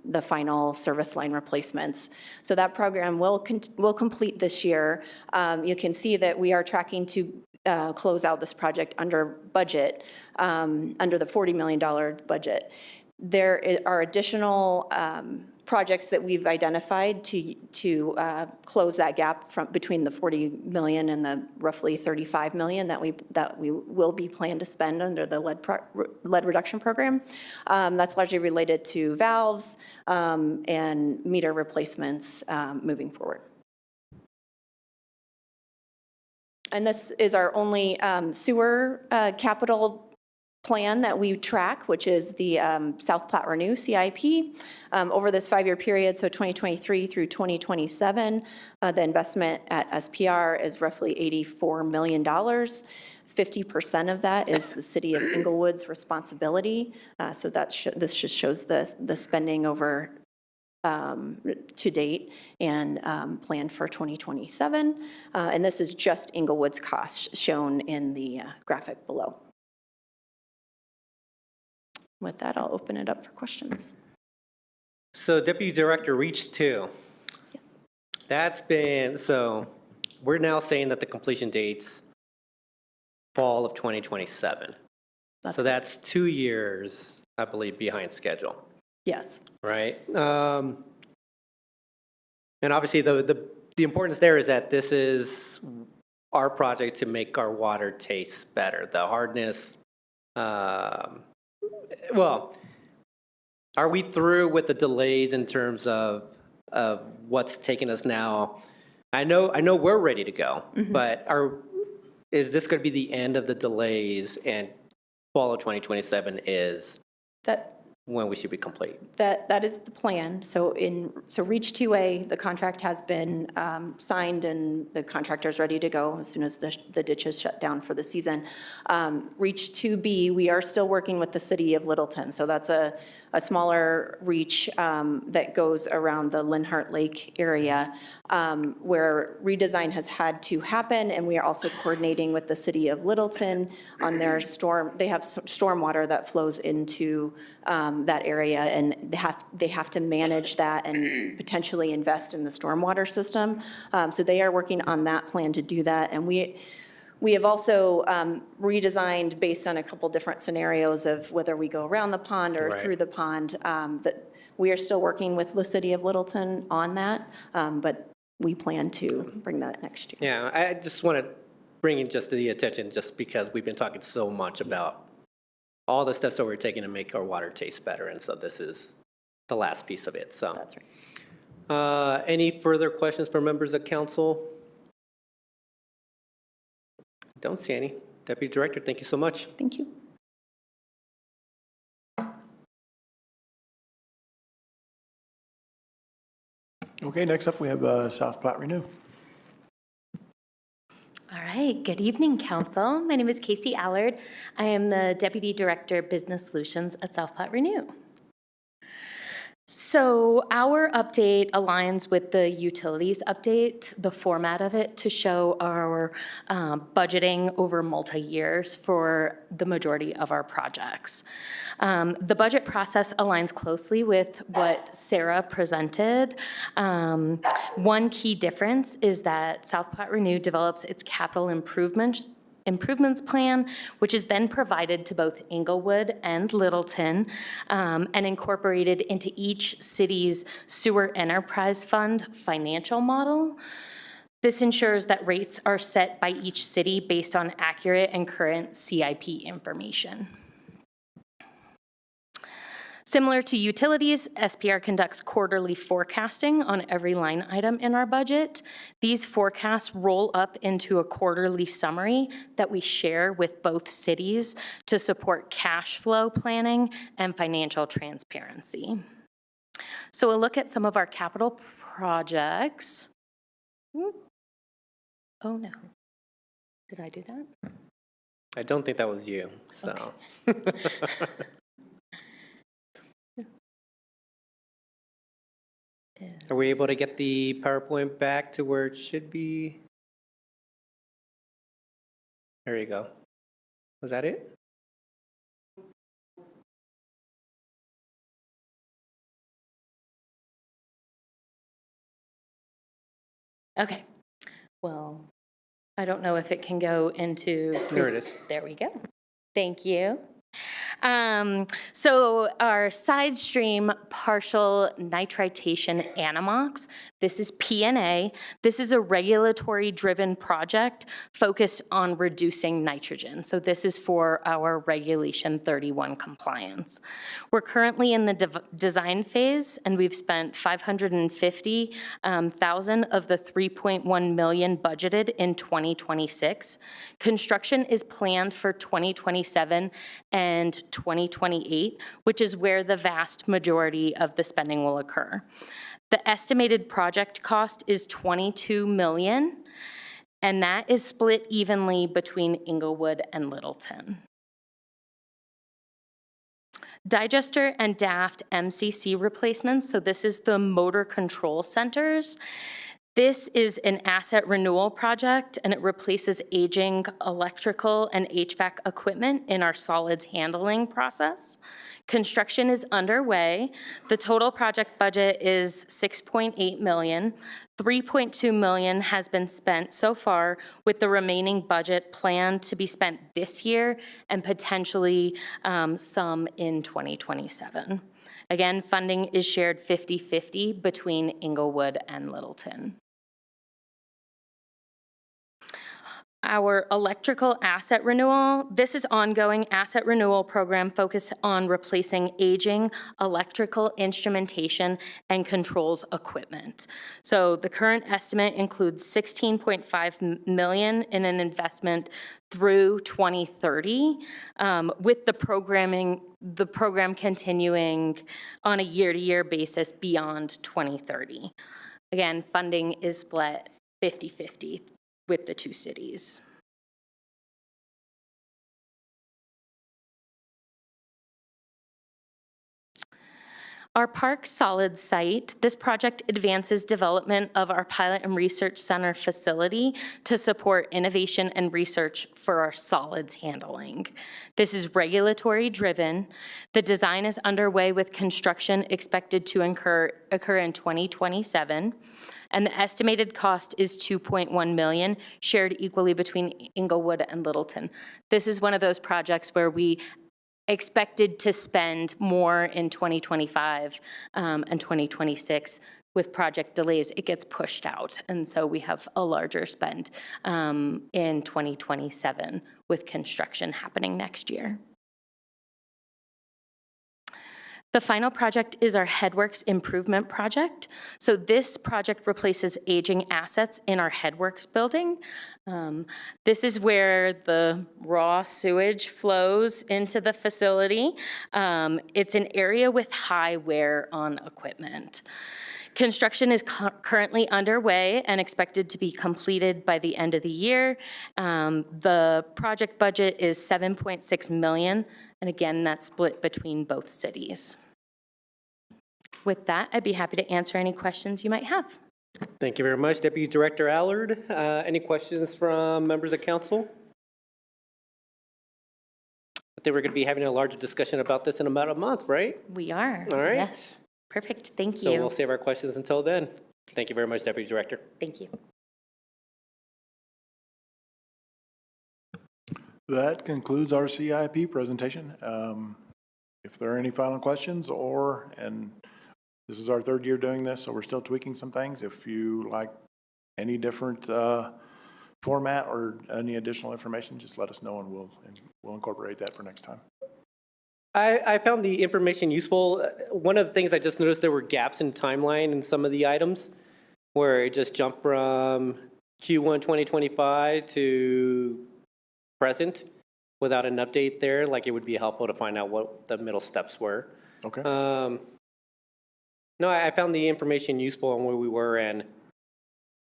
the final service line replacements. So that program will complete this year. You can see that we are tracking to close out this project under budget, under the $40 million budget. There are additional projects that we've identified to close that gap between the 40 million and the roughly 35 million that we will be planned to spend under the lead reduction program. That's largely related to valves and meter replacements moving forward. And this is our only sewer capital plan that we track, which is the South Platte Renew CIP. Over this 5-year period, so 2023 through 2027, the investment at SPR is roughly $84 million. 50% of that is the city of Englewood's responsibility. So this just shows the spending over to date and planned for 2027. And this is just Englewood's cost shown in the graphic below. With that, I'll open it up for questions. So Deputy Director, Reach 2. Yes. That's been, so we're now saying that the completion date's fall of 2027. So that's 2 years, I believe, behind schedule. Yes. Right? And obviously the importance there is that this is our project to make our water taste better. The hardness, well, are we through with the delays in terms of what's taking us now? I know we're ready to go, but is this going to be the end of the delays and fall of 2027 is when we should be complete? That is the plan. So Reach 2A, the contract has been signed and the contractor's ready to go as soon as the ditch is shut down for the season. Reach 2B, we are still working with the city of Littleton. So that's a smaller reach that goes around the Linhart Lake area where redesign has had to happen. And we are also coordinating with the city of Littleton on their storm. They have stormwater that flows into that area, and they have to manage that and potentially invest in the stormwater system. So they are working on that plan to do that. And we have also redesigned based on a couple different scenarios of whether we go around the pond or through the pond. That we are still working with the city of Littleton on that, but we plan to bring that next year. Yeah, I just want to bring it just to the attention, just because we've been talking so much about all the steps that we're taking to make our water taste better, and so this is the last piece of it. So that's right. Any further questions from members of council? Don't see any. Deputy Director, thank you so much. Thank you. Okay, next up we have South Platte Renew. All right, good evening, Council. My name is Casey Allard. I am the Deputy Director of Business Solutions at South Platte Renew. So our update aligns with the utilities update, the format of it, to show our budgeting over multi-years for the majority of our projects. The budget process aligns closely with what Sarah presented. One key difference is that South Platte Renew develops its capital improvements plan, which is then provided to both Englewood and Littleton and incorporated into each city's sewer enterprise fund financial model. This ensures that rates are set by each city based on accurate and current CIP information. Similar to utilities, SPR conducts quarterly forecasting on every line item in our budget. These forecasts roll up into a quarterly summary that we share with both cities to support cash flow planning and financial transparency. So a look at some of our capital projects. Oh no, did I do that? I don't think that was you, so. Okay. Are we able to get the PowerPoint back to where it should be? There you go. Was that it? Okay. Well, I don't know if it can go into. There it is. There we go. Thank you. So our side stream partial nitration anammox, this is PNA. This is a regulatory driven project focused on reducing nitrogen. So this is for our Regulation 31 compliance. We're currently in the design phase, and we've spent $550,000 of the $3.1 million budgeted in 2026. Construction is planned for 2027 and 2028, which is where the vast majority of the spending will occur. The estimated project cost is $22 million, and that is split evenly between Englewood and Littleton. Digester and DAFT MCC replacements, so this is the motor control centers. This is an asset renewal project, and it replaces aging electrical and HVAC equipment in our solids handling process. Construction is underway. The total project budget is $6.8 million. $3.2 million has been spent so far, with the remaining budget planned to be spent this year and potentially some in 2027. Again, funding is shared 50-50 between Englewood and Littleton. Our electrical asset renewal, this is ongoing asset renewal program focused on replacing aging electrical instrumentation and controls equipment. So the current estimate includes $16.5 million in an investment through 2030, with the program continuing on a year-to-year basis beyond 2030. Again, funding is split 50-50 with the two cities. Our Park Solids site, this project advances development of our Pilot and Research Center facility to support innovation and research for our solids handling. This is regulatory driven. The design is underway with construction expected to occur in 2027. And the estimated cost is $2.1 million, shared equally between Englewood and Littleton. This is one of those projects where we expected to spend more in 2025 and 2026. With project delays, it gets pushed out. And so we have a larger spend in 2027 with construction happening next year. The final project is our Headworks Improvement Project. So this project replaces aging assets in our Headworks building. This is where the raw sewage flows into the facility. It's an area with high wear on equipment. Construction is currently underway and expected to be completed by the end of the year. The project budget is $7.6 million, and again, that's split between both cities. With that, I'd be happy to answer any questions you might have. Thank you very much, Deputy Director Allard. Any questions from members of council? I think we're going to be having a larger discussion about this in about a month, right? We are. All right. Yes. Perfect. Thank you. So we'll save our questions until then. Thank you very much, Deputy Director. Thank you. That concludes our CIP presentation. If there are any final questions and this is our third year doing this, so we're still tweaking some things. If you like any different format or any additional information, just let us know and we'll incorporate that for next time. I found the information useful. One of the things I just noticed, there were gaps in timeline in some of the items where it just jumped from Q1 2025 to present without an update there. Like, it would be helpful to find out what the middle steps were. Okay. No, I found the information useful on where we were and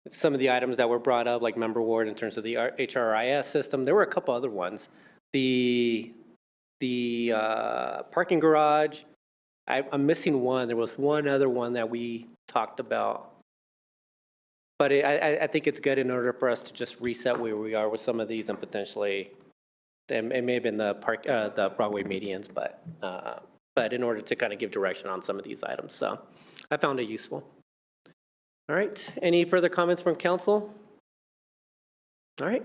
some of the items that were brought up, like member ward in terms of the HRIS system. There were a couple other ones. The parking garage, I'm missing one. There was one other one that we talked about. But I think it's good in order for us to just reset where we are with some of these and potentially, it may have been the Broadway medians, but in order to kind of give direction on some of these items. So I found it useful. All right, any further comments from council? All right,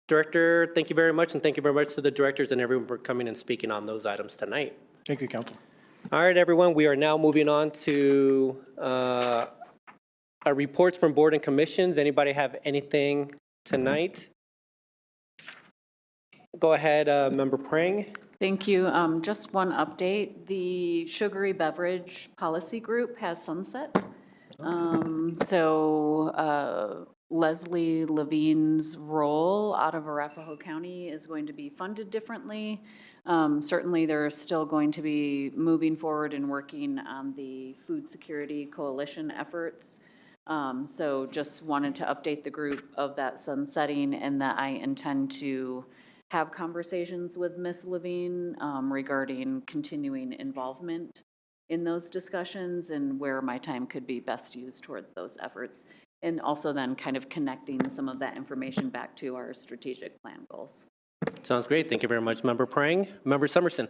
Director, thank you very much, and thank you very much to the directors and everyone for coming and speaking on those items tonight. Thank you, council. All right, everyone, we are now moving on to our reports from board and commissions. Anybody have anything tonight? Go ahead, Member Prang. Thank you. Just one update. The sugary beverage policy group has sunset. Leslie Levine's role out of Arapahoe County is going to be funded differently. Certainly, they're still going to be moving forward and working on the food security coalition efforts. So just wanted to update the group of that sunsetting and that I intend to have conversations with Ms. Levine regarding continuing involvement in those discussions and where my time could be best used toward those efforts. And also then kind of connecting some of that information back to our strategic plan goals. Sounds great. Thank you very much, Member Prang. Member Summerson.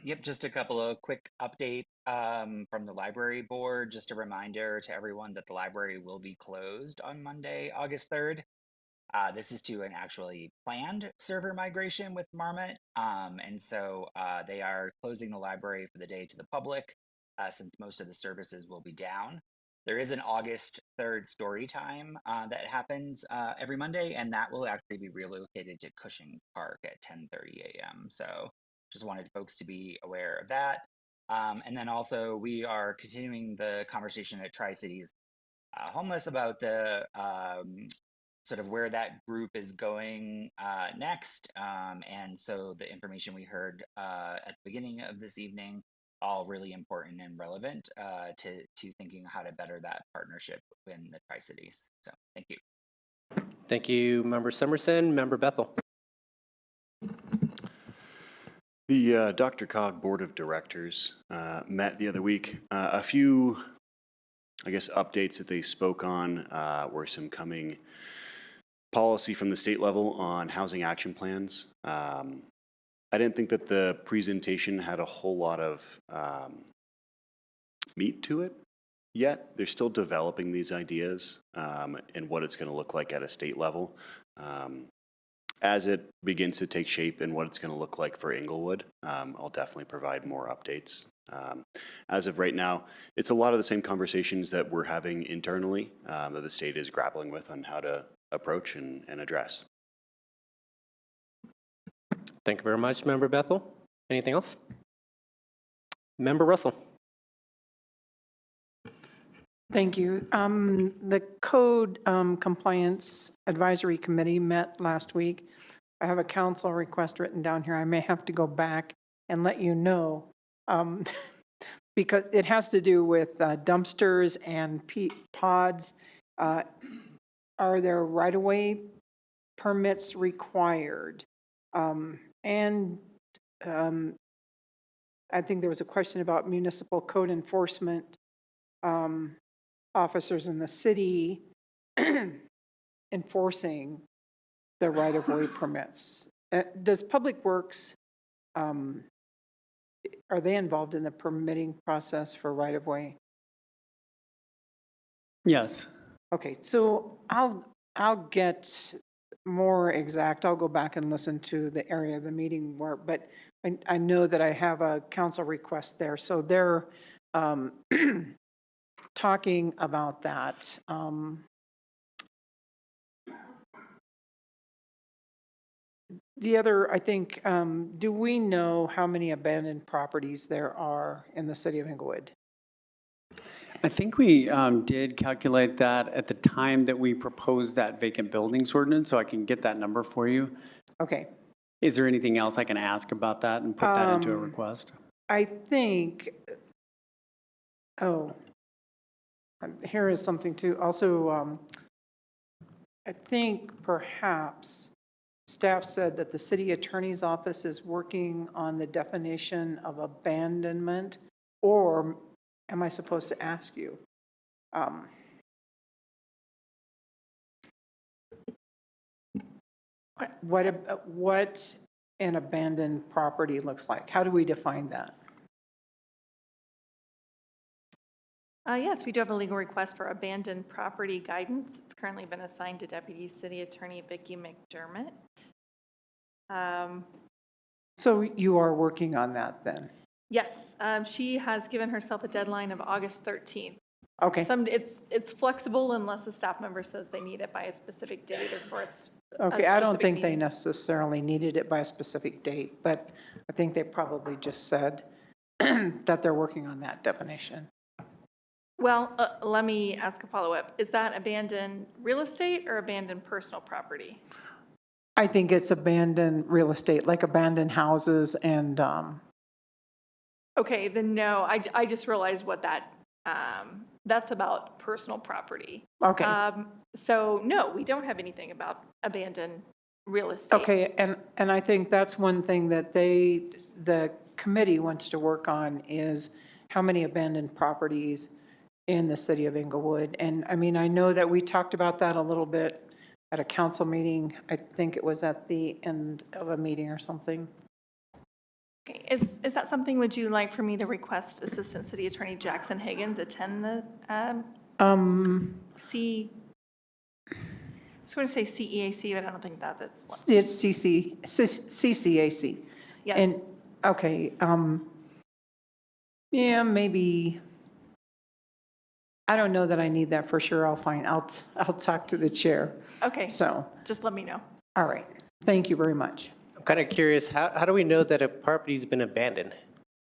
Yep, just a couple of quick updates from the library board. Just a reminder to everyone that the library will be closed on Monday, August 3rd. This is to an actually planned server migration with Marmot. And so they are closing the library for the day to the public since most of the services will be down. There is an August 3rd story time that happens every Monday, and that will actually be relocated to Cushing Park at 10:30 a.m. So just wanted folks to be aware of that. And then also we are continuing the conversation at Tri-Cities Homeless about the sort of where that group is going next. And so the information we heard at the beginning of this evening, all really important and relevant to thinking how to better that partnership in the Tri-Cities. So thank you. Thank you, Member Summerson. Member Bethel. The Dr. Cog Board of Directors met the other week. A few, I guess, updates that they spoke on were some coming policy from the state level on housing action plans. I didn't think that the presentation had a whole lot of meat to it yet. They're still developing these ideas and what it's going to look like at a state level. As it begins to take shape and what it's going to look like for Englewood, I'll definitely provide more updates. As of right now, it's a lot of the same conversations that we're having internally that the state is grappling with on how to approach and address. Thank you very much, Member Bethel. Anything else? Member Russell. Thank you. The Code Compliance Advisory Committee met last week. I have a council request written down here. I may have to go back and let you know because it has to do with dumpsters and pods. Are there right-of-way permits required? And I think there was a question about municipal code enforcement officers in the city enforcing the right-of-way permits. Does Public Works, are they involved in the permitting process for right-of-way? Yes. Okay, so I'll get more exact. I'll go back and listen to the area of the meeting where, but I know that I have a council request there. So they're talking about that. The other, I think, do we know how many abandoned properties there are in the city of Englewood? I think we did calculate that at the time that we proposed that vacant buildings ordinance, so I can get that number for you. Okay. Is there anything else I can ask about that and put that into a request? I think, here is something too. Also, I think perhaps staff said that the city attorney's office is working on the definition of abandonment, or am I supposed to ask you? What an abandoned property looks like? How do we define that? Yes, we do have a legal request for abandoned property guidance. It's currently been assigned to Deputy City Attorney Vicki McDermott. So you are working on that then? Yes, she has given herself a deadline of August 13th. Okay. It's flexible unless a staff member says they need it by a specific date or for its. Okay, I don't think they necessarily needed it by a specific date, but I think they probably just said that they're working on that definition. Well, let me ask a follow-up. Is that abandoned real estate or abandoned personal property? I think it's abandoned real estate, like abandoned houses and. Okay, then no, I just realized what that's about personal property. Okay. So no, we don't have anything about abandoned real estate. Okay, and I think that's one thing that the committee wants to work on is how many abandoned properties in the city of Englewood. And I mean, I know that we talked about that a little bit at a council meeting. I think it was at the end of a meeting or something. Okay. Is that something, would you like for me to request Assistant City Attorney Jackson Higgins attend the I was going to say CEAC, but I don't think that's it. It's CCAC. Yes. And, okay, yeah, maybe I don't know that I need that for sure. I'll talk to the chair. Okay, So, just let me know. all right. Thank you very much. I'm kind of curious, how do we know that a property's been abandoned?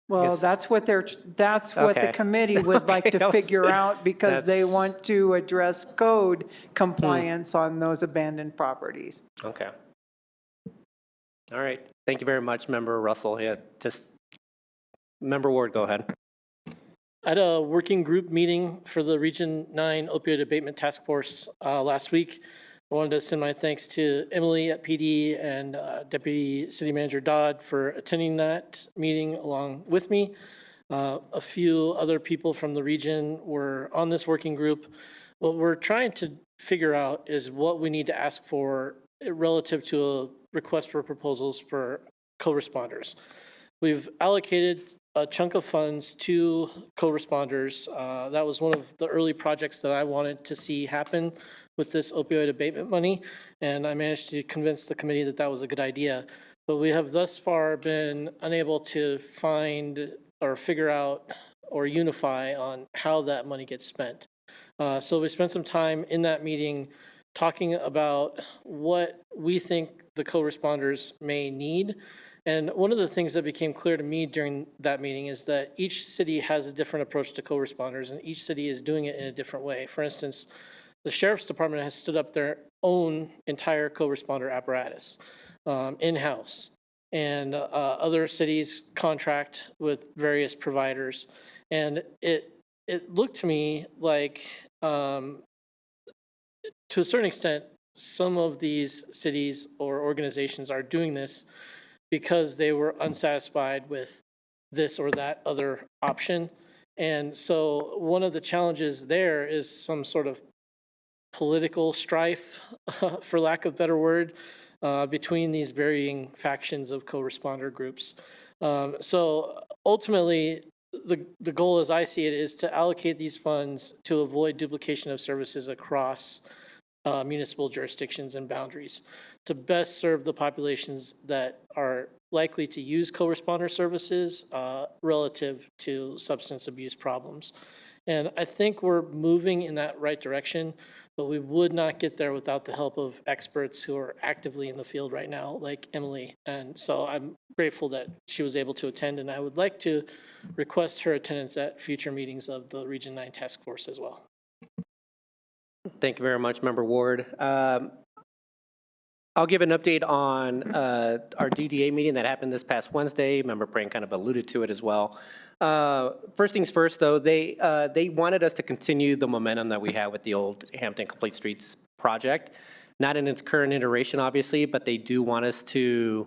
Well, that's what that's what the Okay. committee would like Okay, to that was- figure out because they that's- want to address code compliance on those abandoned properties. Okay. All right. Thank you very much, Member Russell. Yeah, just, Member Ward, go ahead. I had a working group meeting for the Region 9 Opioid Abatement Task Force last week. I wanted to send my thanks to Emily at PD and Deputy City Manager Dodd for attending that meeting along with me. A few other people from the region were on this working group. What we're trying to figure out is what we need to ask for relative to a request for proposals for co-responders. We've allocated a chunk of funds to co-responders. That was one of the early projects that I wanted to see happen with this opioid abatement money, and I managed to convince the committee that that was a good idea. But we have thus far been unable to find or figure out or unify on how that money gets spent. So we spent some time in that meeting talking about what we think the co-responders may need. And one of the things that became clear to me during that meeting is that each city has a different approach to co-responders, and each city is doing it in a different way. For instance, the Sheriff's Department has stood up their own entire co-responder apparatus in-house. And other cities contract with various providers. And it looked to me like, to a certain extent, some of these cities or organizations are doing this because they were unsatisfied with this or that other option. And so one of the challenges there is some sort of political strife, for lack of a better word, between these varying factions of co-responder groups. So ultimately, the goal as I see it is to allocate these funds to avoid duplication of services across municipal jurisdictions and boundaries to best serve the populations that are likely to use co-responder services relative to substance abuse problems. And I think we're moving in that right direction, but we would not get there without the help of experts who are actively in the field right now, like Emily. And so I'm grateful that she was able to attend, and I would like to request her attendance at future meetings of the Region 9 Task Force as well. Thank you very much, Member Ward. I'll give an update on our DDA meeting that happened this past Wednesday. Member Prank kind of alluded to it as well. First things first, though, they wanted us to continue the momentum that we had with the Old Hampton Complete Streets project. Not in its current iteration, obviously, but they do want us to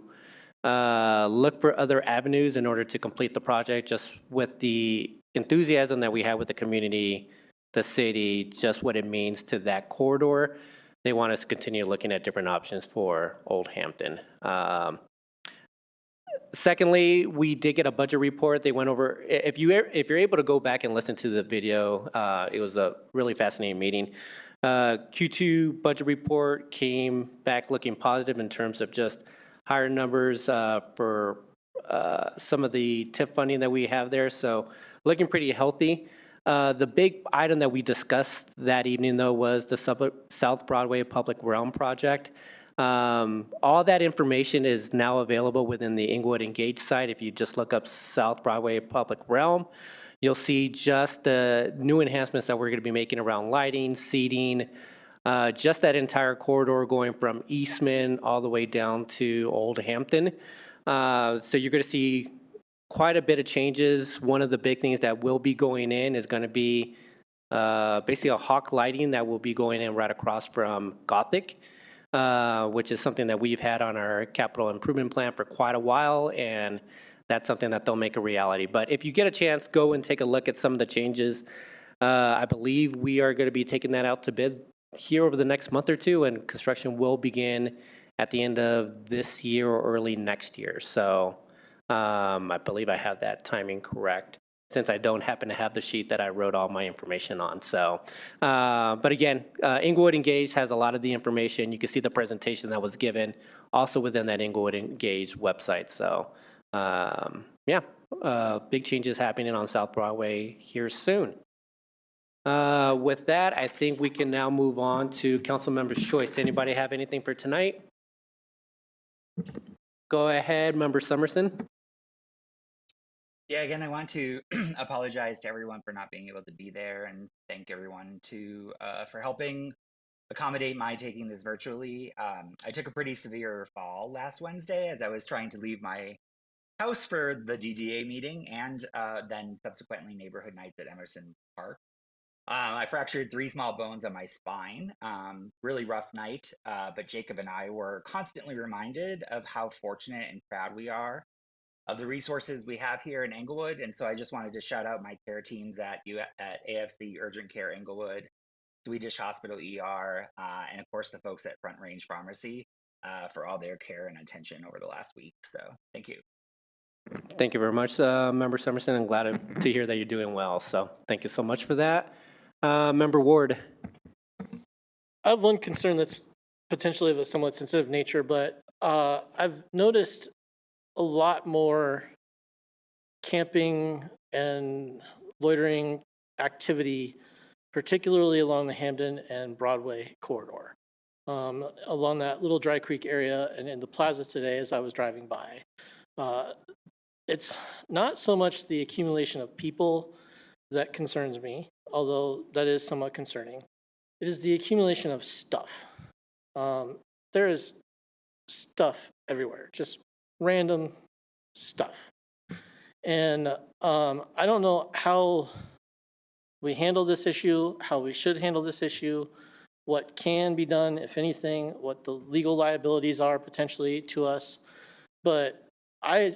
look for other avenues in order to complete the project, just with the enthusiasm that we have with the community, the city, just what it means to that corridor. They want us to continue looking at different options for Old Hampton. Secondly, we did get a budget report. They went over, if you're able to go back and listen to the video, it was a really fascinating meeting. Q2 budget report came back looking positive in terms of just higher numbers for some of the TIP funding that we have there. So looking pretty healthy. The big item that we discussed that evening, though, was the South Broadway Public Realm project. All that information is now available within the Englewood Engage site. If you just look up South Broadway Public Realm, you'll see just the new enhancements that we're going to be making around lighting, seating, just that entire corridor going from Eastman all the way down to Old Hampton. So you're going to see quite a bit of changes. One of the big things that will be going in is going to be basically a hawk lighting that will be going in right across from Gothic, which is something that we've had on our capital improvement plan for quite a while, and that's something that they'll make a reality. But if you get a chance, go and take a look at some of the changes. I believe we are going to be taking that out to bid here over the next month or two, and construction will begin at the end of this year or early next year. So I believe I have that timing correct, since I don't happen to have the sheet that I wrote all my information on. So, but again, Englewood Engage has a lot of the information. You can see the presentation that was given also within that Englewood Engage website. So, yeah, big changes happening on South Broadway here soon. With that, I think we can now move on to council members' choice. Anybody have anything for tonight? Go ahead, Member Summerson. Yeah, again, I want to apologize to everyone for not being able to be there and thank everyone for helping accommodate my taking this virtually. I took a pretty severe fall last Wednesday as I was trying to leave my house for the DDA meeting and then subsequently neighborhood nights at Emerson Park. I fractured 3 small bones on my spine. Really rough night, but Jacob and I were constantly reminded of how fortunate and proud we are of the resources we have here in Englewood. And so I just wanted to shout out my care teams at AFC Urgent Care Englewood, Swedish Hospital ER, and of course the folks at Front Range Pharmacy for all their care and attention over the last week. So thank you. Thank you very much, Member Summerson. I'm glad to hear that you're doing well. So thank you so much for that. Member Ward. I have one concern that's potentially of a somewhat sensitive nature, but I've noticed a lot more camping and loitering activity, particularly along the Hampden and Broadway corridor, along that little Dry Creek area and in the plaza today as I was driving by. It's not so much the accumulation of people that concerns me, although that is somewhat concerning. It is the accumulation of stuff. There is stuff everywhere, just random stuff. And I don't know how we handle this issue, how we should handle this issue, what can be done, if anything, what the legal liabilities are potentially to us. But I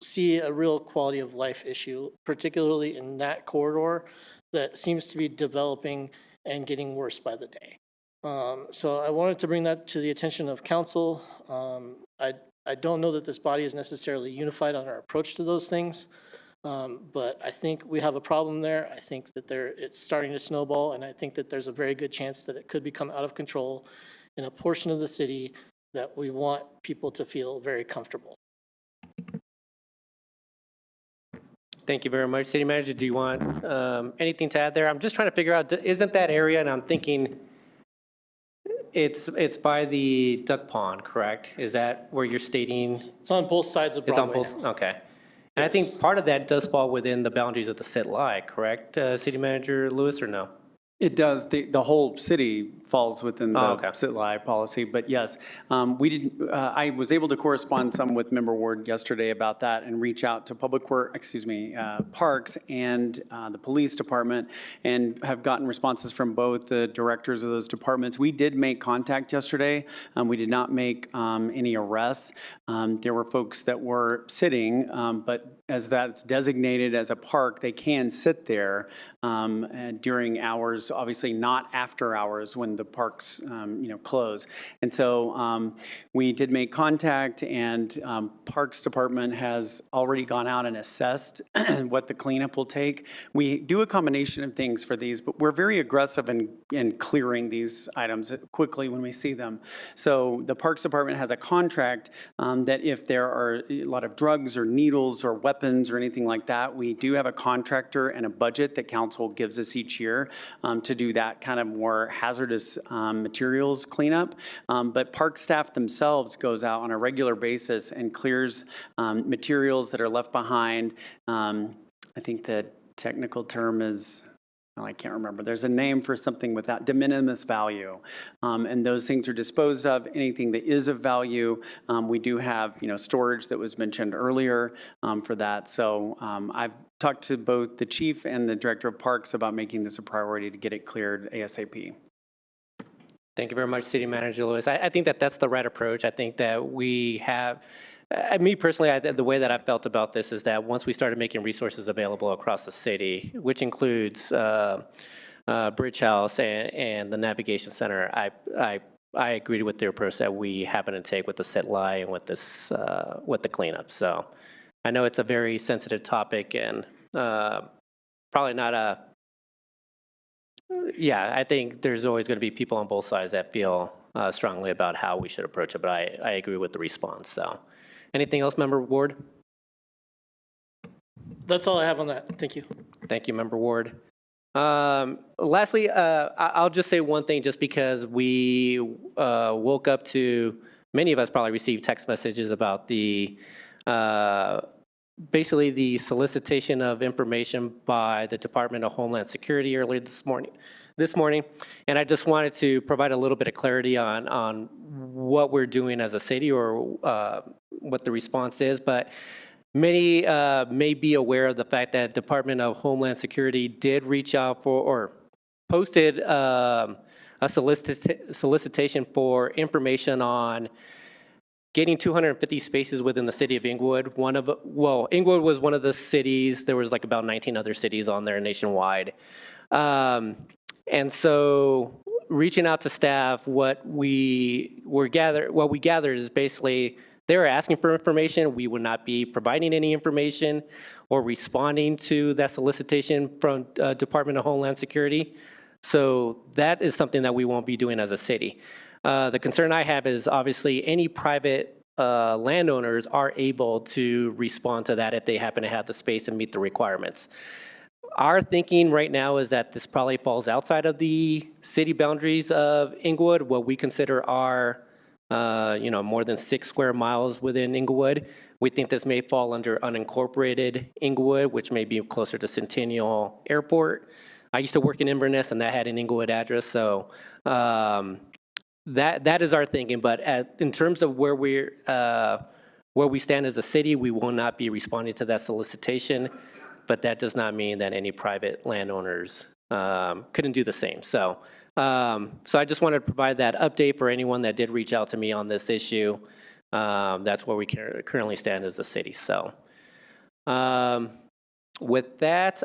see a real quality of life issue, particularly in that corridor that seems to be developing and getting worse by the day. So I wanted to bring that to the attention of council. I don't know that this body is necessarily unified on our approach to those things, but I think we have a problem there. I think that it's starting to snowball, and I think that there's a very good chance that it could become out of control in a portion of the city that we want people to feel very comfortable. Thank you very much. City Manager, do you want anything to add there? I'm just trying to figure out, isn't that area, and I'm thinking it's by the duck pond, correct? Is that where you're stating? It's on both sides of Broadway. It's on both, okay. And I think part of that does fall within the boundaries of the CIT-LI, correct, City Manager Lewis, or no? It does. The whole city falls within the CIT-LI policy, but yes, I was able to correspond some with Member Ward yesterday about that and reach out to Parks and the police department, and have gotten responses from both the directors of those departments. We did make contact yesterday. We did not make any arrests. There were folks that were sitting, but as that's designated as a park, they can sit there during hours, obviously not after hours when the parks close. And so we did make contact, and Parks Department has already gone out and assessed what the cleanup will take. We do a combination of things for these, but we're very aggressive in clearing these items quickly when we see them. So the Parks Department has a contract that if there are a lot of drugs or needles or weapons or anything like that, we do have a contractor and a budget that council gives us each year to do that kind of more hazardous materials cleanup. But park staff themselves goes out on a regular basis and clears materials that are left behind. I think the technical term is, I can't remember. There's a name for something without de minimis value. And those things are disposed of. Anything that is of value, we do have, storage that was mentioned earlier for that. So I've talked to both the chief and the director of parks about making this a priority to get it cleared ASAP. Thank you very much, City Manager Lewis. I think that that's the right approach. I think that we have, me personally, the way that I felt about this is that once we started making resources available across the city, which includes Bridge House and the Navigation Center, I agreed with the approach that we happen to take with the CIT-LI and with the cleanup. So I know it's a very sensitive topic, and probably not I think there's always going to be people on both sides that feel strongly about how we should approach it, but I agree with the response. So anything else, Member Ward? That's all I have on that. Thank you. Thank you, Member Ward. Lastly, I'll just say one thing, just because we woke up to, many of us probably received text messages about the basically the solicitation of information by the Department of Homeland Security earlier this morning. And I just wanted to provide a little bit of clarity on what we're doing as a city, or what the response is. But many may be aware of the fact that Department of Homeland Security did reach out for, or posted a solicitation for information on getting 250 spaces within the city of Englewood. Englewood was one of the cities. There was like about 19 other cities on there nationwide. And so reaching out to staff, what we gathered is basically they were asking for information. We would not be providing any information or responding to that solicitation from Department of Homeland Security. So that is something that we won't be doing as a city. The concern I have is obviously any private landowners are able to respond to that if they happen to have the space and meet the requirements. Our thinking right now is that this probably falls outside of the city boundaries of Englewood, what we consider our more than 6 square miles within Englewood. We think this may fall under unincorporated Englewood, which may be closer to Centennial Airport. I used to work in Inverness, and that had an Englewood address, so that is our thinking. But in terms of where we stand as a city, we will not be responding to that solicitation. But that does not mean that any private landowners couldn't do the same. So I just wanted to provide that update for anyone that did reach out to me on this issue. That's where we currently stand as a city. So with that,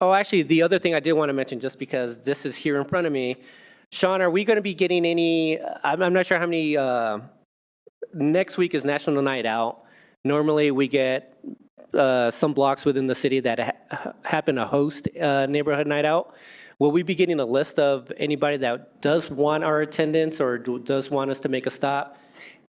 actually, the other thing I did want to mention, just because this is here in front of me, Sean, are we going to be getting any, I'm not sure how many, next week is National Night Out. Normally we get some blocks within the city that happen to host Neighborhood Night Out. Will we be getting a list of anybody that does want our attendance or does want us to make a stop?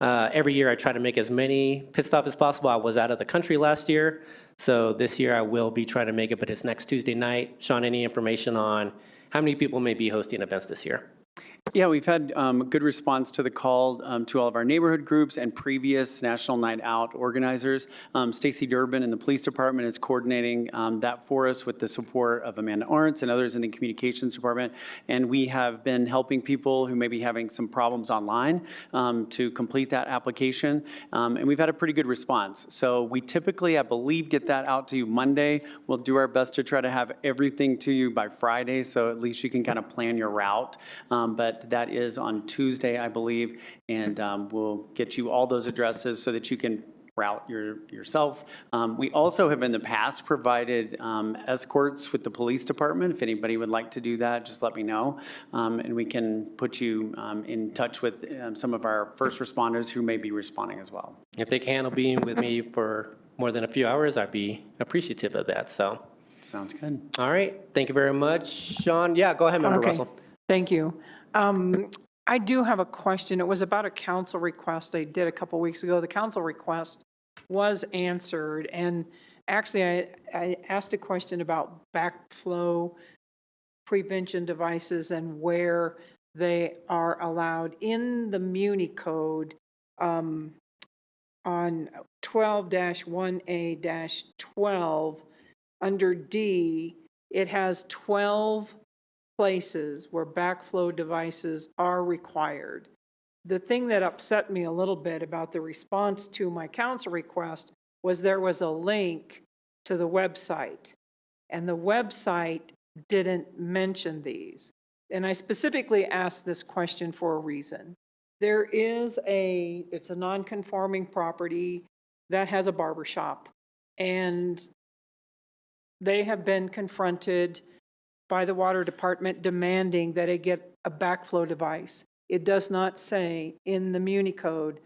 Every year I try to make as many pit stops as possible. I was out of the country last year, so this year I will be trying to make it, but it's next Tuesday night. Sean, any information on how many people may be hosting events this year? Yeah, we've had good response to the call to all of our neighborhood groups and previous National Night Out organizers. Stacy Durbin in the police department is coordinating that for us with the support of Amanda Arntz and others in the communications department. And we have been helping people who may be having some problems online to complete that application. And we've had a pretty good response. So we typically, I believe, get that out to you Monday. We'll do our best to try to have everything to you by Friday, so at least you can kind of plan your route. But that is on Tuesday, I believe, and we'll get you all those addresses so that you can route yourself. We also have in the past provided escorts with the police department. If anybody would like to do that, just let me know, and we can put you in touch with some of our first responders who may be responding as well. If they can handle being with me for more than a few hours, I'd be appreciative of that. So sounds good. All right, thank you very much, Sean. Yeah, go ahead, Member Russell. Thank you. I do have a question. It was about a council request they did a couple weeks ago. The council request was answered, and actually I asked a question about backflow prevention devices and where they are allowed in the Muni Code on 12-1A-12 under D. It has 12 places where backflow devices are required. The thing that upset me a little bit about the response to my council request was there was a link to the website, and the website didn't mention these. And I specifically asked this question for a reason. There is it's a non-conforming property that has a barber shop, and they have been confronted by the water department demanding that it get a backflow device. It does not say in the Muni Code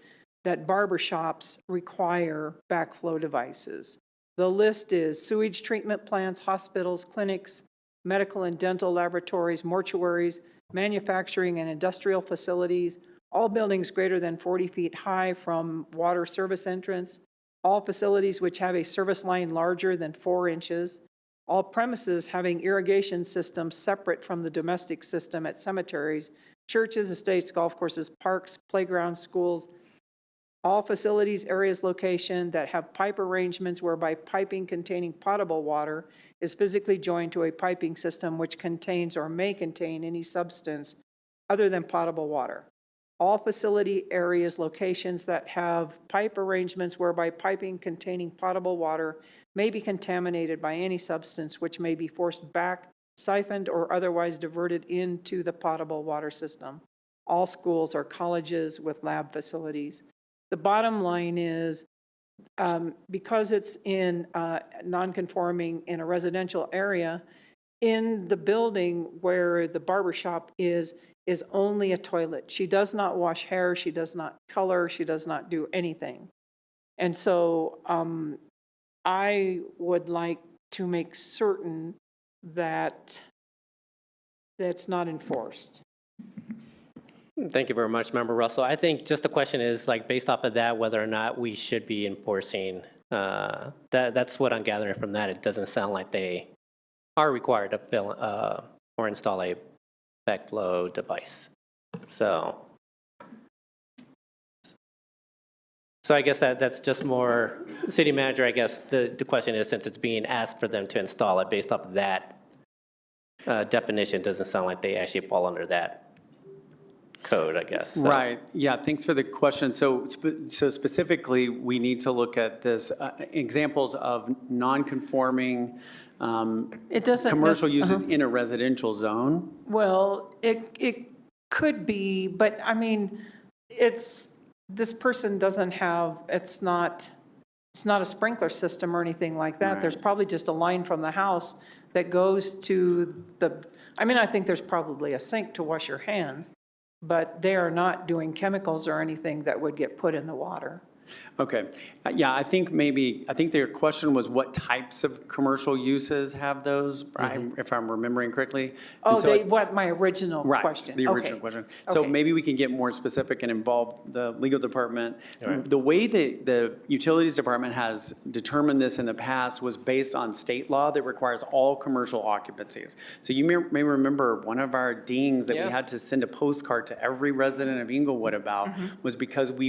that barber shops require backflow devices. The list is sewage treatment plants, hospitals, clinics, medical and dental laboratories, mortuaries, manufacturing and industrial facilities, all buildings greater than 40 feet high from water service entrance, all facilities which have a service line larger than 4 inches, All premises having irrigation systems separate from the domestic system at cemeteries, churches, estates, golf courses, parks, playgrounds, schools, all facilities, areas, location that have pipe arrangements whereby piping containing potable water is physically joined to a piping system which contains or may contain any substance other than potable water. All facility areas, locations that have pipe arrangements whereby piping containing potable water may be contaminated by any substance which may be forced back, siphoned, or otherwise diverted into the potable water system. All schools or colleges with lab facilities. The bottom line is, because it's in non-conforming in a residential area, in the building where the barber shop is only a toilet. She does not wash hair, she does not color, she does not do anything. And so I would like to make certain that that's not enforced. Thank you very much, Member Russell. I think just the question is, like, based off of that, whether or not we should be enforcing. That's what I'm gathering from that. It doesn't sound like they are required to fill or install a backflow device. So I guess that's just more city manager. I guess the question is, since it's being asked for them to install it based off of that definition, doesn't sound like they actually fall under that code, I guess. So. Right. Yeah. Thanks for the question. So specifically, we need to look at this examples of non-conforming commercial uses in a residential zone. Well, it could be, but I mean, this person doesn't have, it's not a sprinkler system or anything like that. Right. There's probably just a line from the house that goes to I think there's probably a sink to wash your hands, but they are not doing chemicals or anything that would get put in the water. Okay. Yeah, I think their question was what types of commercial uses have those, if I'm remembering correctly. Oh, my original question. The original question. So maybe we can get more specific and involve the legal department. Right. The way that the utilities department has determined this in the past was based on state law that requires all commercial occupancies. So you may remember one of our dings that we had to send a postcard to every resident of Englewood about was because we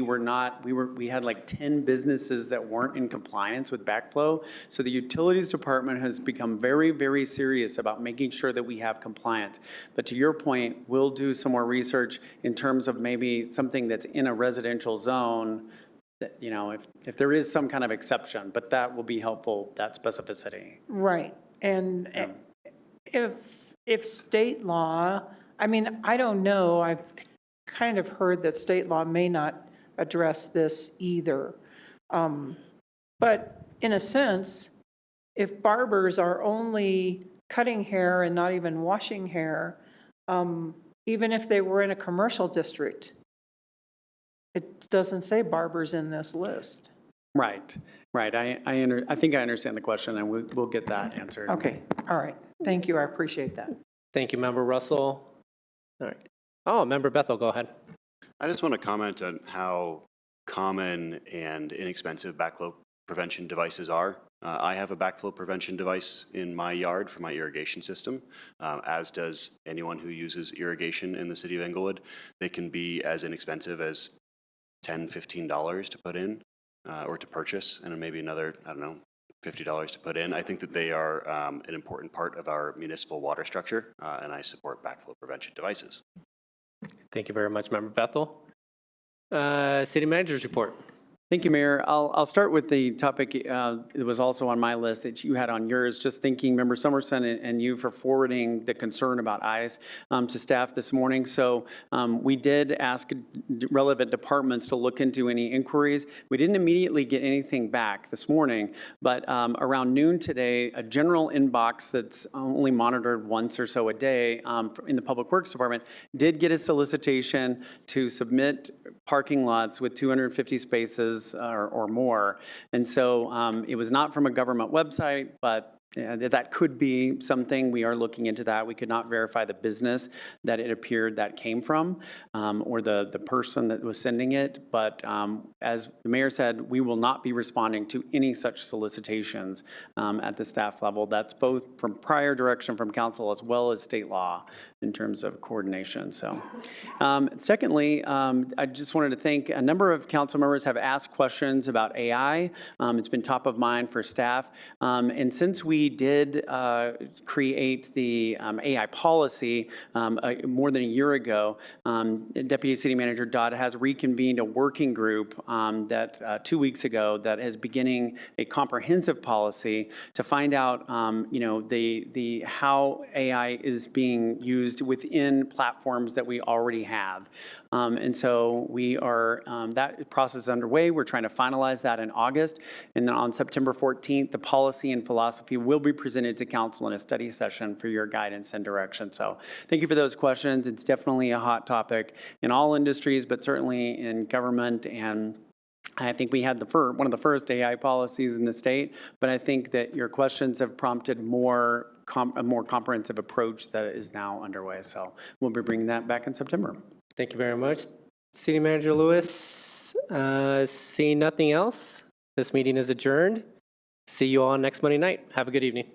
had like 10 businesses that weren't in compliance with backflow. So the utilities department has become very, very serious about making sure that we have compliance. But to your point, we'll do some more research in terms of maybe something that's in a residential zone that, if there is some kind of exception, but that will be helpful, that specificity. Right. And if state law, I don't know, I've kind of heard that state law may not address this either. But in a sense, if barbers are only cutting hair and not even washing hair, even if they were in a commercial district, it doesn't say barbers in this list. Right. I think I understand the question, and we'll get that answered. Okay. All right. Thank you. I appreciate that. Thank you, Member Russell. All right. Oh, Member Bethel, go ahead. I just want to comment on how common and inexpensive backflow prevention devices are. I have a backflow prevention device in my yard for my irrigation system, as does anyone who uses irrigation in the city of Englewood. They can be as inexpensive as $10, $15 to put in or to purchase, and maybe another, $50 to put in. I think that they are an important part of our municipal water structure, and I support backflow prevention devices. Thank you very much, Member Bethel. City Manager's report. Thank you, Mayor. I'll start with the topic that was also on my list that you had on yours, just thanking Member Summerson and you for forwarding the concern about eyes to staff this morning. So we did ask relevant departments to look into any inquiries. We didn't immediately get anything back this morning, but around noon today, a general inbox that's only monitored once or so a day in the Public Works Department did get a solicitation to submit parking lots with 250 spaces or more. And so it was not from a government website, but that could be something. We are looking into that. We could not verify the business that it appeared that came from, or the person that was sending it. But as the mayor said, we will not be responding to any such solicitations at the staff level. That's both from prior direction from council as well as state law in terms of coordination. So, secondly, I just wanted to thank a number of council members have asked questions about AI. It's been top of mind for staff. And since we did create the AI policy more than a year ago, Deputy City Manager Dodd has reconvened a working group that 2 weeks ago that is beginning a comprehensive policy to find out, the how AI is being used within platforms that we already have. And so we are, that process is underway. We're trying to finalize that in August. And then on September 14th, the policy and philosophy will be presented to council in a study session for your guidance and direction. So thank you for those questions. It's definitely a hot topic in all industries, but certainly in government. And I think we had one of the first AI policies in the state, but I think that your questions have prompted a more comprehensive approach that is now underway. So we'll be bringing that back in September. Thank you very much. City Manager Lewis, seeing nothing else, this meeting is adjourned. See you all next Monday night. Have a good evening.